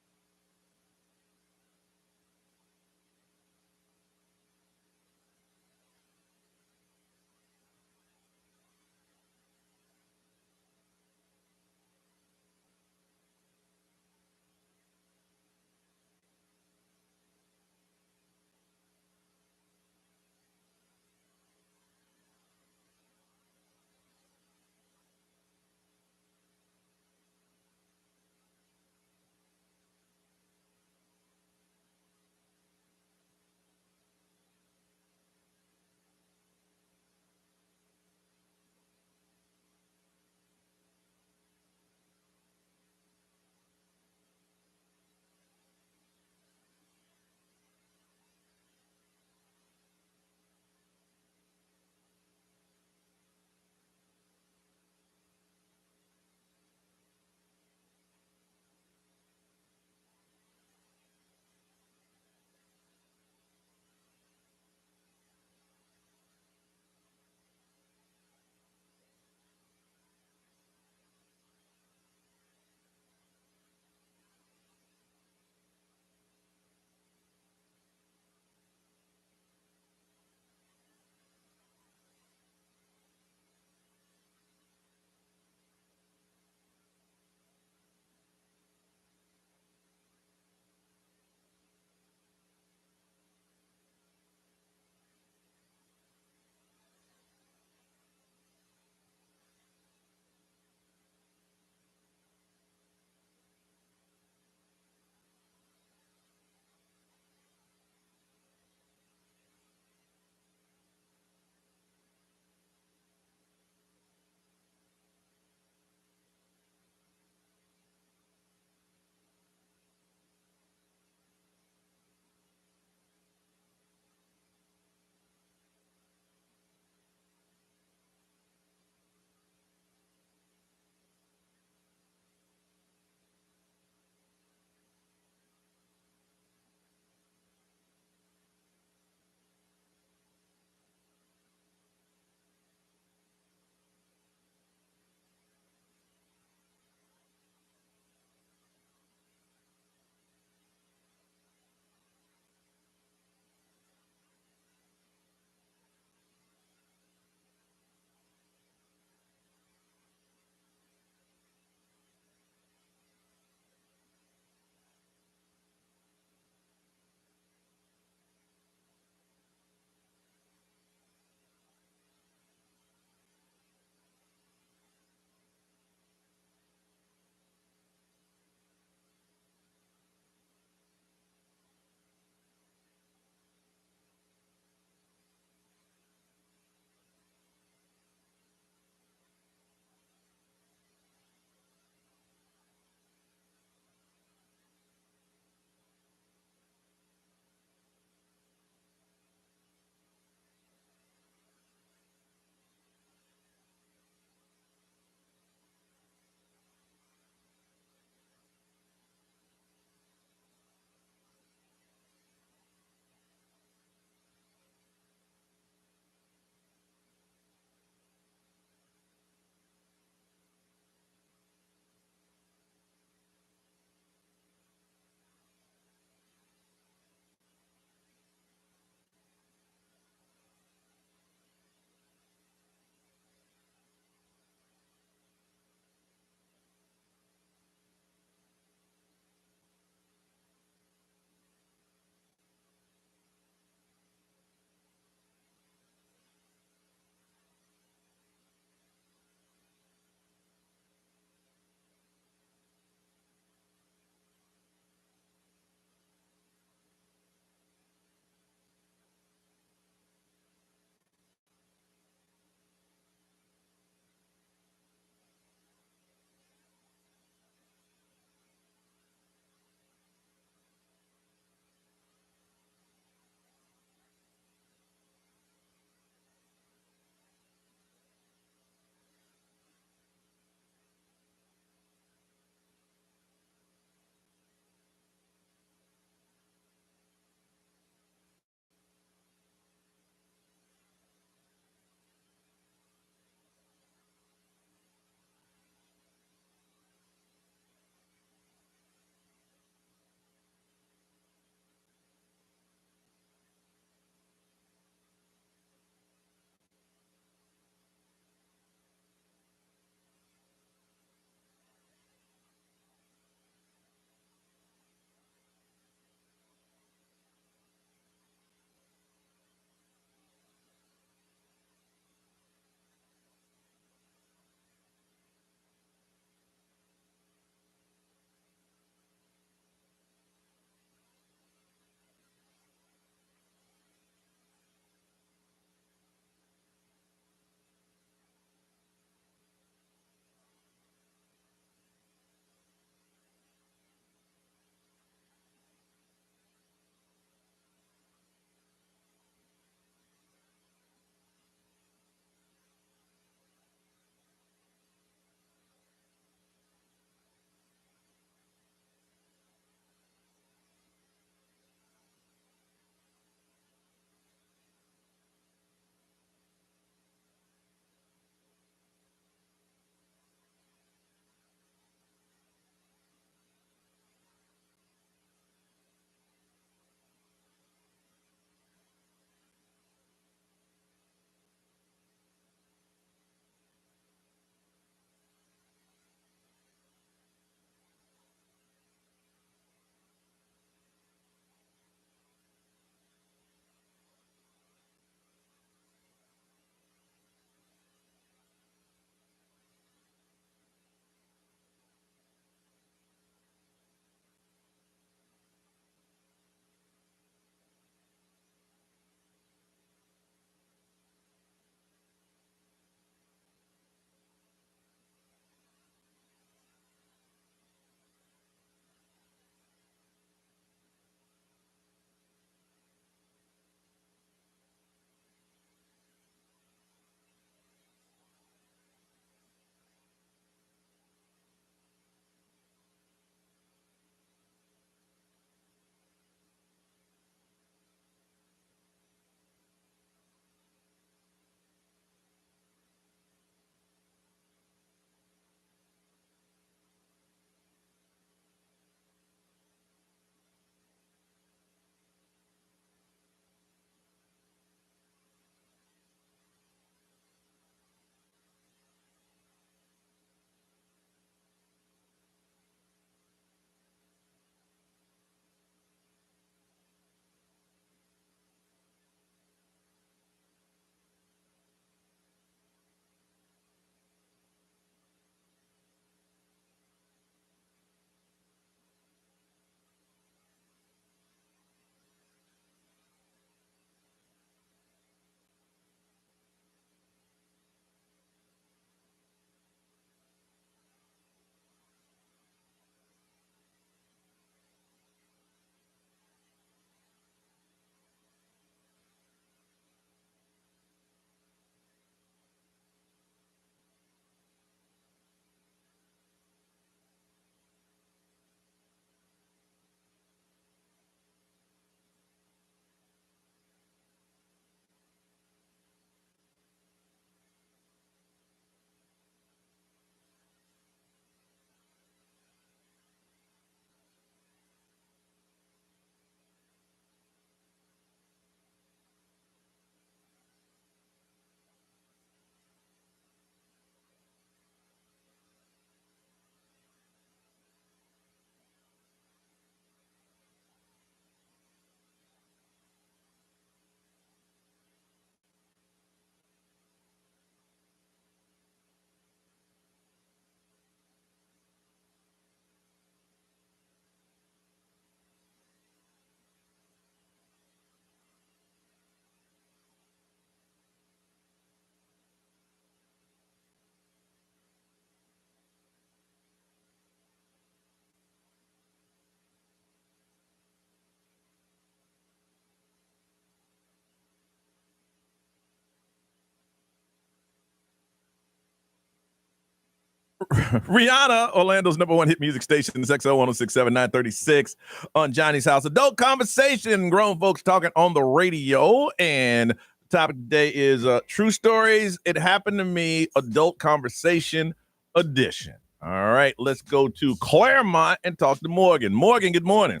S3: Rihanna, Orlando's #1 hit music station, XO 1067 936 on Johnny's House. Adult conversation, grown folks talking on the radio. And the topic today is true stories. It happened to me, adult conversation edition. All right, let's go to Claremont and talk to Morgan. Morgan, good morning.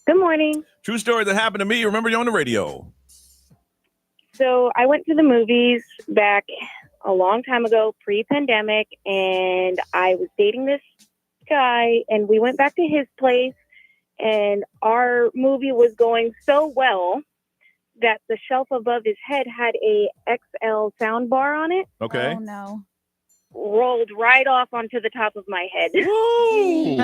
S18: Good morning.
S3: True story that happened to me. Remember, you're on the radio.
S18: So I went to the movies back a long time ago, pre-pandemic, and I was dating this guy, and we went back to his place, and our movie was going so well that the shelf above his head had a XL sound bar on it.
S3: Okay.
S4: Oh, no.
S18: Rolled right off onto the top of my head.
S3: Woo!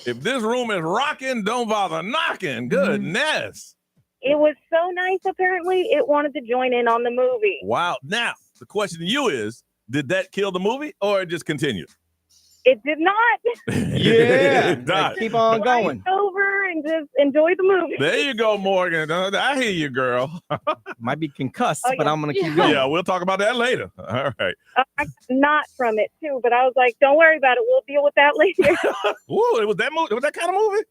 S3: If this room is rocking, don't bother knocking. Goodness.
S18: It was so nice, apparently. It wanted to join in on the movie.
S3: Wow. Now, the question to you is, did that kill the movie or it just continued?
S18: It did not.
S6: Yeah.
S3: It died.
S6: Keep on going.
S18: Over and just enjoy the movie.
S3: There you go, Morgan. I hear you, girl.
S6: Might be concussed,
S18: Oh,
S6: but
S18: yeah.
S6: I'm going to keep going.
S3: Yeah, we'll talk about that later. All right.
S18: Not from it, too, but I was like, don't worry about it. We'll deal with that later.
S3: Ooh, it was that movie. It was that kind of movie?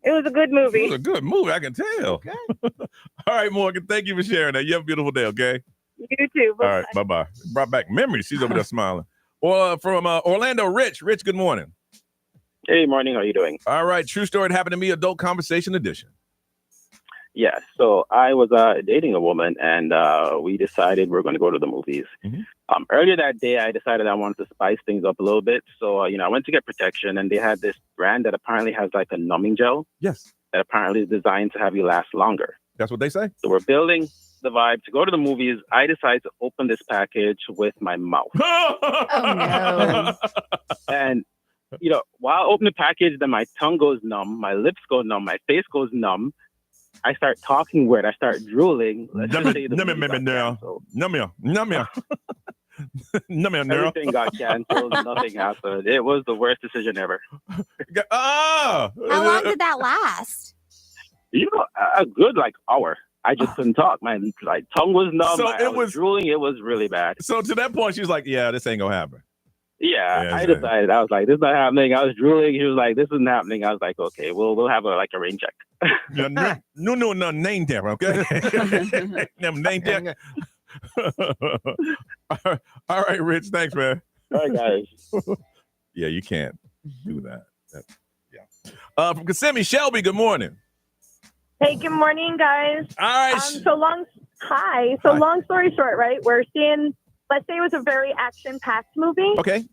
S18: It was a good movie.
S3: It was a good movie, I can tell. Okay. All right, Morgan, thank you for sharing that. You have a beautiful day, okay?
S18: You too.
S3: All right, bye-bye. Brought back memories. She's over there smiling. Well, from Orlando, Rich. Rich, good morning.
S19: Hey, morning. How you doing?
S3: All right, true story that happened to me, adult conversation edition.
S19: Yeah, so I was dating a woman, and we decided we're going to go to the movies. Earlier that day, I decided I wanted to spice things up a little bit. So, I went to get protection, and they had this brand that apparently has like a numbing gel.
S3: Yes.
S19: That apparently is designed to have you last longer.
S3: That's what they say?
S19: So we're building the vibe to go to the movies. I decided to open this package with my mouth.
S4: Oh, no.
S19: And, while opening the package, then my tongue goes numb, my lips go numb, my face goes numb. I start talking weird. I start drooling. Everything got canceled. Nothing happened. It was the worst decision ever.
S3: How
S4: long did that last?
S19: A good hour. I just couldn't talk. My tongue was numb.
S3: So
S19: I was drooling. It was really bad.
S3: So to that point, she was like, yeah, this ain't going to happen.
S19: Yeah, I decided. I was like, this is not happening. I was drooling. He was like, this isn't happening. I was like, okay, we'll have a rain check.
S3: No, name tag, okay? Name tag. All right, Rich. Thanks, man.
S19: All right, guys.
S3: Yeah, you can't do that. From Kissimmee, Shelby, good morning.
S12: Hey, good morning, guys.
S3: All right.
S12: Long story short, right? We're seeing, let's say it was a very action-packed movie.
S3: Okay.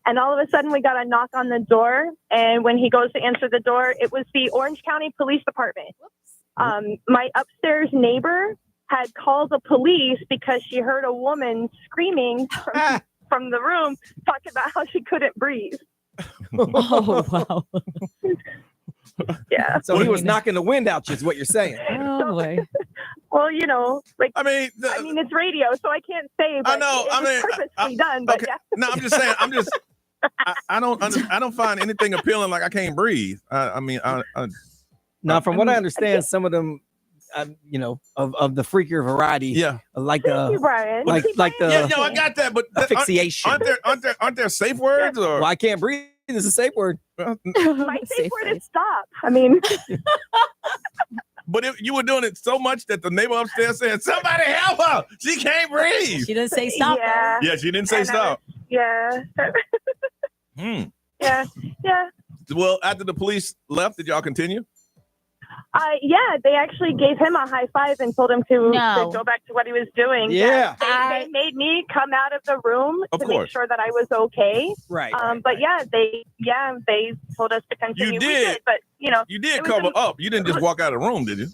S12: And all of a sudden we got a knock on the door. And when he goes to answer the door, it was the Orange County Police Department. My upstairs neighbor had called the police because she heard a woman screaming from the room talking about how she couldn't breathe.
S5: Oh, wow.
S12: Yeah.
S6: So he was knocking the wind out, is what you're saying.
S5: Oh, boy.
S12: Well,
S3: I mean,
S12: it's radio, so I can't say. But
S3: I know.
S12: It was purposely done. But yeah.
S3: No, I'm just saying. I don't find anything appealing like I can't breathe.
S6: Now, from what I understand, some of them, of the freakier variety, like
S12: Thank you, Brian.
S6: like the
S3: I got that, but
S6: asphyxiation.
S3: Aren't there safe words? Or
S6: Well, I can't breathe is a safe word.
S12: My safe word is stop. I mean,
S3: but if you were doing it so much that the neighbor upstairs said, "Somebody help her! She can't breathe."
S5: She didn't say stop.
S12: Yeah.
S3: Yeah, she didn't say stop.
S12: Yeah. Yeah.
S3: Well, after the police left, did y'all continue?
S12: Yeah, they actually gave him a high five and told him to go back to what he was doing.
S6: Yeah.
S12: They made me come out of the room
S3: Of
S12: to
S3: course.
S12: make sure that I was okay.
S6: Right.
S12: But they told us to continue.
S3: You
S12: We
S3: did.
S12: but
S3: You did
S12: it was
S3: cover up. You didn't just walk out of the room, did you?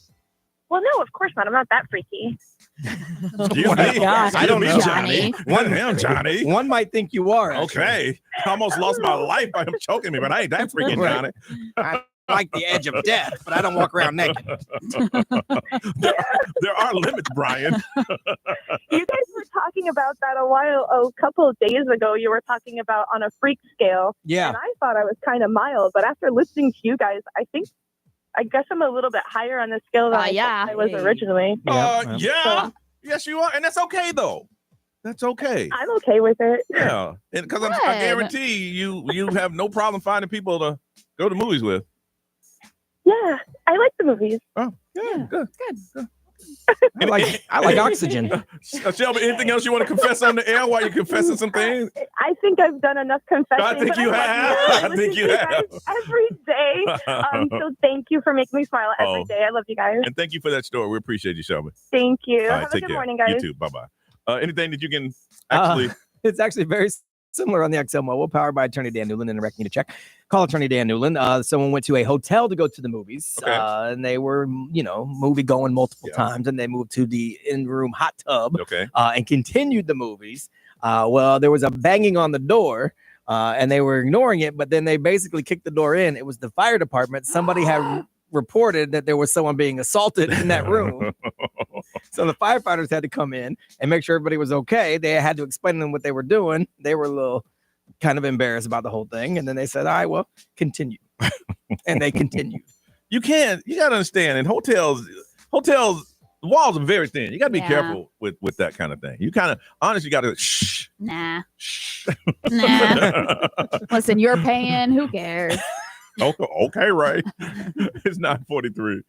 S12: Well, no, of course not. I'm not that freaky.
S3: Excuse me.
S6: I don't know,
S3: Johnny. Johnny.
S6: One might think you are.
S3: Okay. I almost lost my life by him choking me, but I ain't that freaking Johnny.
S6: I like the edge of death, but I don't walk around naked.
S3: There are limits, Brian.
S12: You guys were talking about that a couple of days ago. You were talking about on a freak scale.
S6: Yeah.
S12: And I thought I was kind of mild, but after listening to you guys, I guess I'm a little bit higher on the scale than I was originally.
S3: Yeah. Yes, you are. And that's okay, though. That's okay.
S12: I'm okay with it.
S3: Yeah, and because I guarantee you have no problem finding people to go to movies with.
S12: Yeah, I like the movies.
S3: Oh, yeah, good.
S6: I like Oxygen.
S3: Shelby, anything else you want to confess on the air while you're confessing some things?
S12: I think I've done enough confessing.
S3: I think
S12: but
S3: you
S12: love
S3: have.
S12: I
S3: I think
S12: listen
S3: you
S12: to
S3: have.
S12: guys every day. So thank you for making me smile every day. I love you guys.
S3: And thank you for that story. We appreciate you, Shelby.
S12: Thank you.
S3: All right,
S12: Have a
S3: take
S12: good
S3: care.
S12: morning, guys.
S3: You too. Bye-bye. Anything that you can actually...
S6: It's actually very similar on the XL Mobile, powered by Attorney Dan Newland and directing you to check. Call Attorney Dan Newland. Someone went to a hotel to go to the movies, and they were, movie going multiple times, and they moved to the in-room hot tub and continued the movies. Well, there was a banging on the door, and they were ignoring it, but then they basically kicked the door in. It was the fire department. Somebody had reported that there was someone being assaulted in that room. So the firefighters had to come in and make sure everybody was okay. They had to explain to them what they were doing. They were a little kind of embarrassed about the whole thing. And then they said, all right, well, continue. And they continued.
S3: You got to understand, in hotels, the walls are very thin. You got to be careful with that kind of thing. You kind of, honestly, you got to shh.
S4: Nah. Nah. Listen, you're paying. Who cares?
S3: Okay, right. It's 9:43.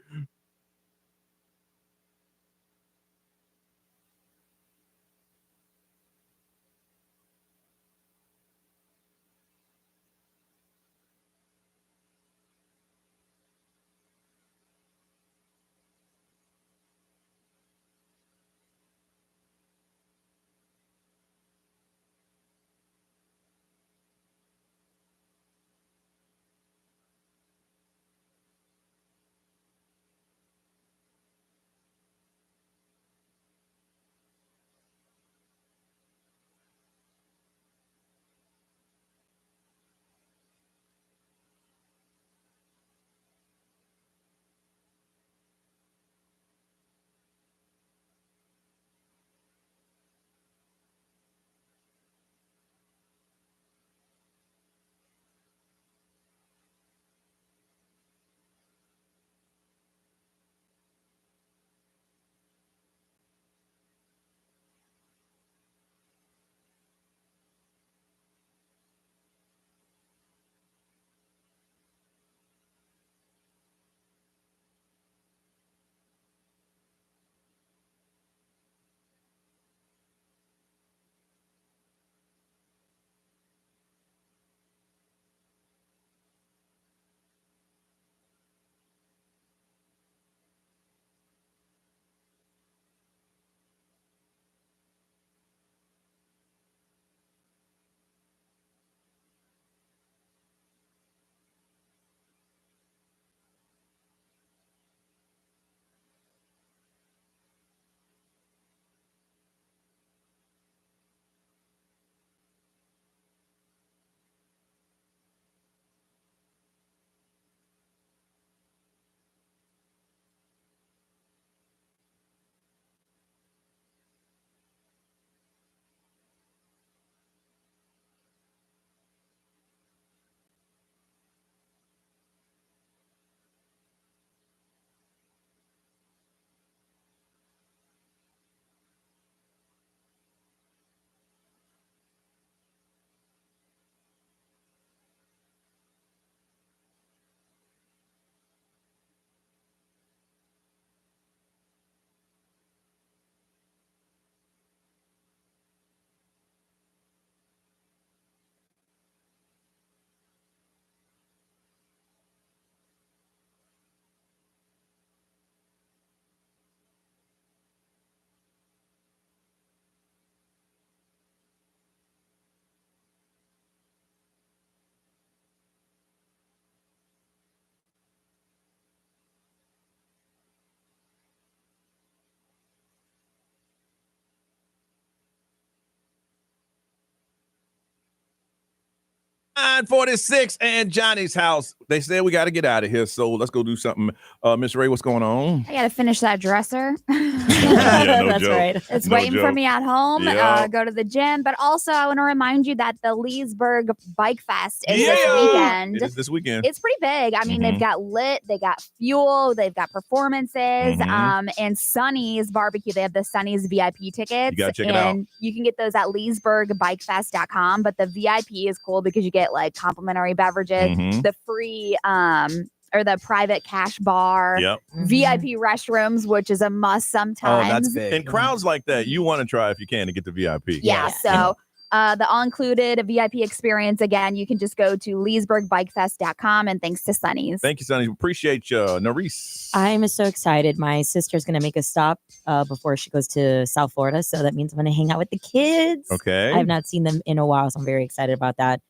S3: Nine 46 and Johnny's house. they said we got to get out of here, so let's go do something. Miss Ray, what's going on?
S4: I got to finish that dresser.
S3: Yeah, no
S5: That's
S3: joke.
S5: right.
S4: It's
S3: No
S4: waiting for
S3: joke.
S4: me at home.
S3: Yeah.
S4: Go to the gym. But also, I want to remind you that the Leesburg Bike Fest is this
S3: Yeah.
S4: weekend.
S3: It is this weekend.
S4: It's pretty big. I mean, they've got lit, they got fuel, they've got performances, and Sonny's barbecue. They have the Sonny's VIP tickets.
S3: You gotta check it out.
S4: And you can get those at leesburgbikefest.com. But the VIP is cool because you get like complimentary beverages, the free or the private cash bar, VIP restrooms, which is a must sometimes.
S6: Oh, that's big.
S3: And crowds like that, you want to try if you can to get the VIP.
S4: Yeah, so the all-included VIP experience, again, you can just go to leesburgbikefest.com, and thanks to Sonny's.
S3: Thank you, Sonny. Appreciate you. Narice.
S5: I'm so excited. My sister's going to make a stop before she goes to South Florida. So that means I'm going to hang out with the kids.
S3: Okay.
S5: I have not seen them in a while, so I'm very excited about that.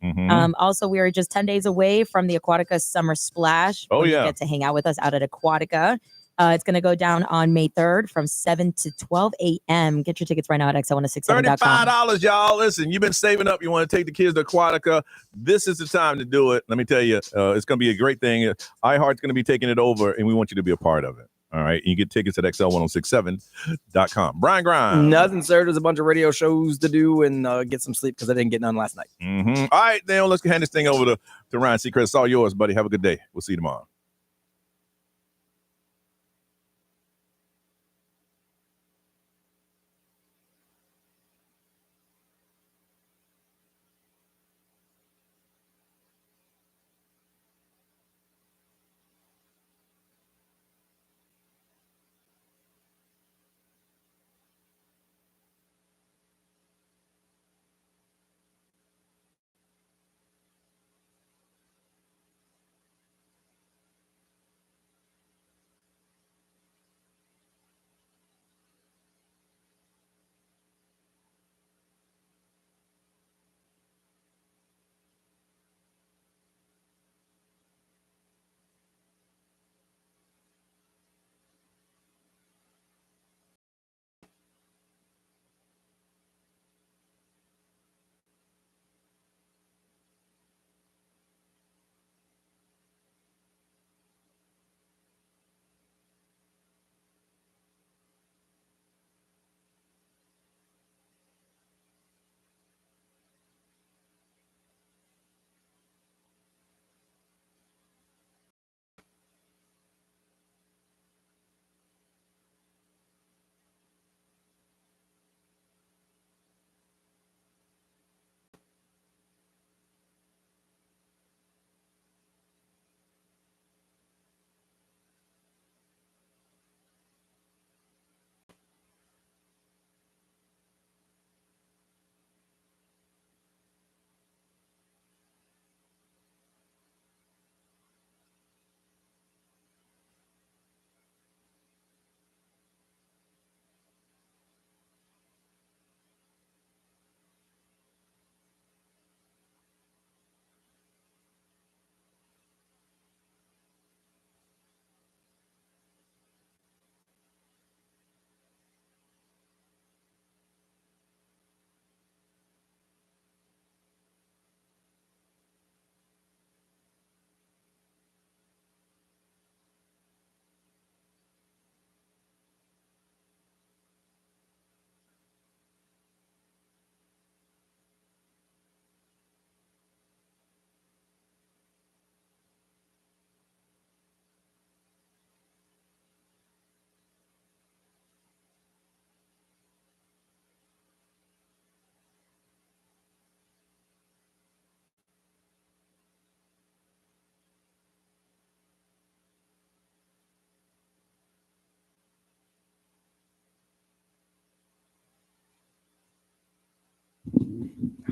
S5: Also, we are just 10 days away from the Aquatica Summer Splash.
S3: Oh,
S5: where
S3: yeah.
S5: You get to hang out with us out at Aquatica. It's going to go down on May 3rd from 7 to 12 a.m. Get your tickets right now at xl1067.com.
S3: $35, y'all. Listen, you've been saving up. You want to take the kids to Aquatica. This is the time to do it. Let me tell you, it's going to be a great thing. iHeart's going to be taking it over, and we want you to be a part of it. All right. And you get tickets at xl1067.com. Brian Grimes.
S6: Nothing, sir. There's a bunch of radio shows to do and get some sleep because I didn't get none last night.
S3: All right, now let's hand this thing over to Ryan Seacrest. It's all yours, buddy. Have a good day. We'll see you tomorrow.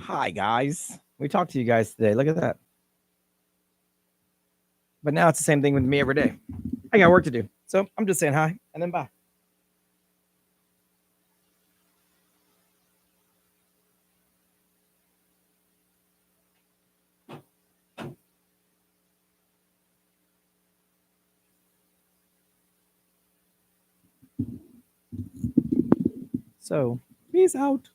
S6: Hi, guys. We talked to you guys today. Look at that. But now it's the same thing with me every day. I got work to do. So I'm just saying hi and then bye. So, peace out.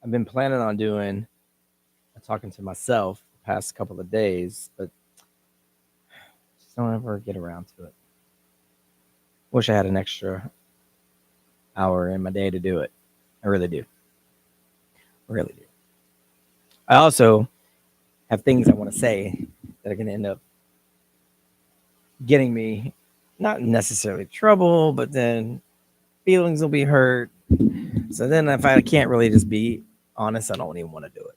S6: I've been planning on talking to myself the past couple of days, but just don't ever get around to it. Wish I had an extra hour in my day to do it. I really do. Really do. I also have things I want to say that are going to end up getting me not necessarily trouble, but then feelings will be hurt. So then if I can't really just be honest, I don't even want to do it.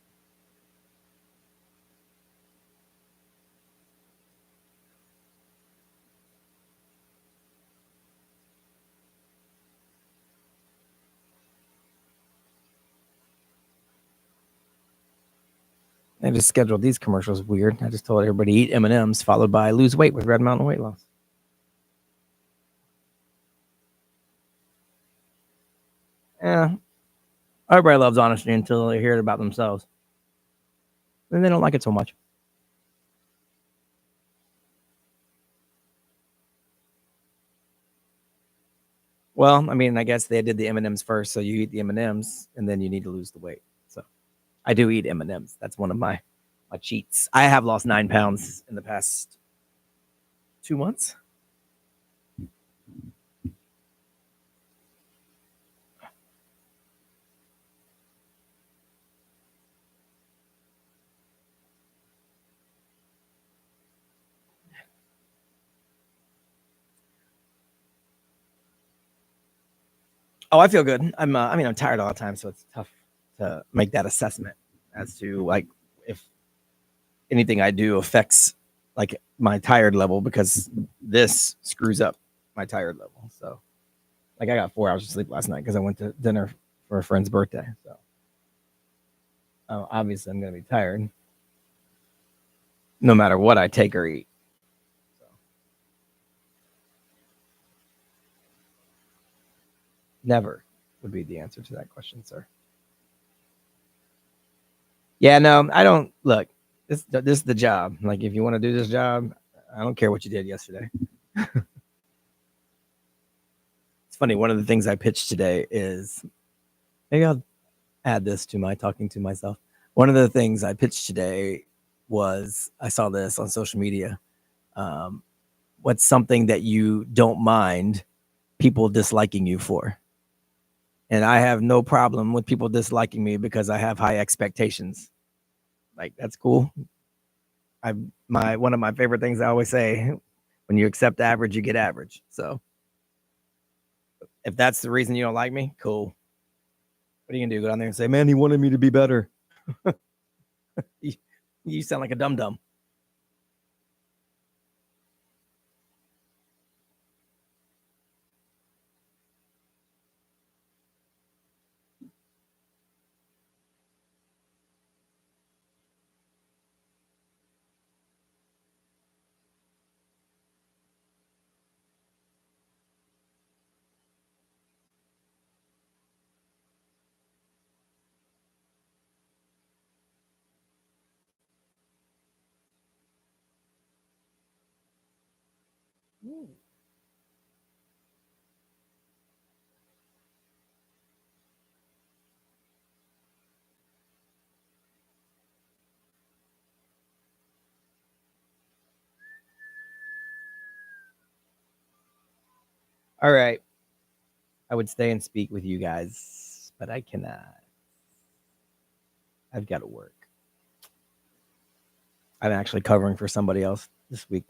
S6: I just scheduled these commercials weird. I just told everybody eat M&Ms followed by lose weight with Red Mountain Weight Loss. Yeah. Everybody loves honesty until they hear it about themselves. Then they don't like it so much. Well, I mean, I guess they did the M&Ms first, so you eat the M&Ms, and then you need to lose the weight. So I do eat M&Ms. That's one of my cheats. I have lost 9 pounds in the past 2 months. Oh, I feel good. I'm tired all the time, so it's tough to make that assessment as to like if anything I do affects like my tired level, because this screws up my tired level. So like I got 4 hours of sleep last night because I went to dinner for a friend's birthday. So obviously I'm gonna be tired no matter what I take or eat. So. Never would be the answer to that question, sir. Yeah, no, I don't. Look, this is the job. Like, if you want to do this job, I don't care what you did yesterday. It's funny. One of the things I pitched today is, maybe I'll add this to my talking to myself. One of the things I pitched today was, I saw this on social media. What's something that you don't mind people disliking you for? And I have no problem with people disliking me because I have high expectations. Like, that's cool. One of my favorite things I always say, when you accept average, you get average. So if that's the reason you don't like me, cool. What are you gonna do? Go down there and say, man, he wanted me to be better. You sound like a dum-dum. All right. I would stay and speak with you guys, but I cannot. I've got to work. I'm actually covering for somebody else this week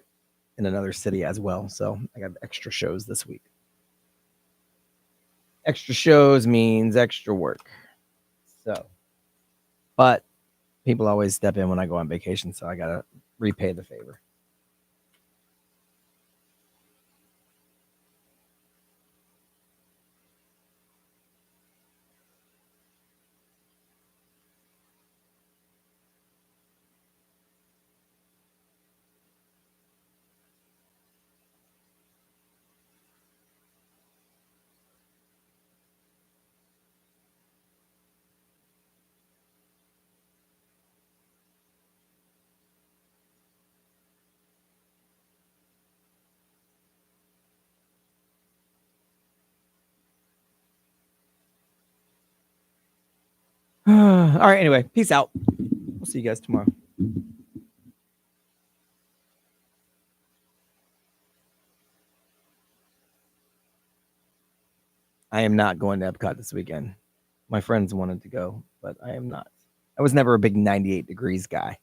S6: in another city as well. So I got extra shows this week. Extra shows means extra work. So, but people always step in when I go on vacation, so I got to repay the favor. All right. Anyway, peace out. We'll see you guys tomorrow. I am not going to Epcot this weekend. My friends wanted to go, but I am not. I was never a big 98 degrees guy.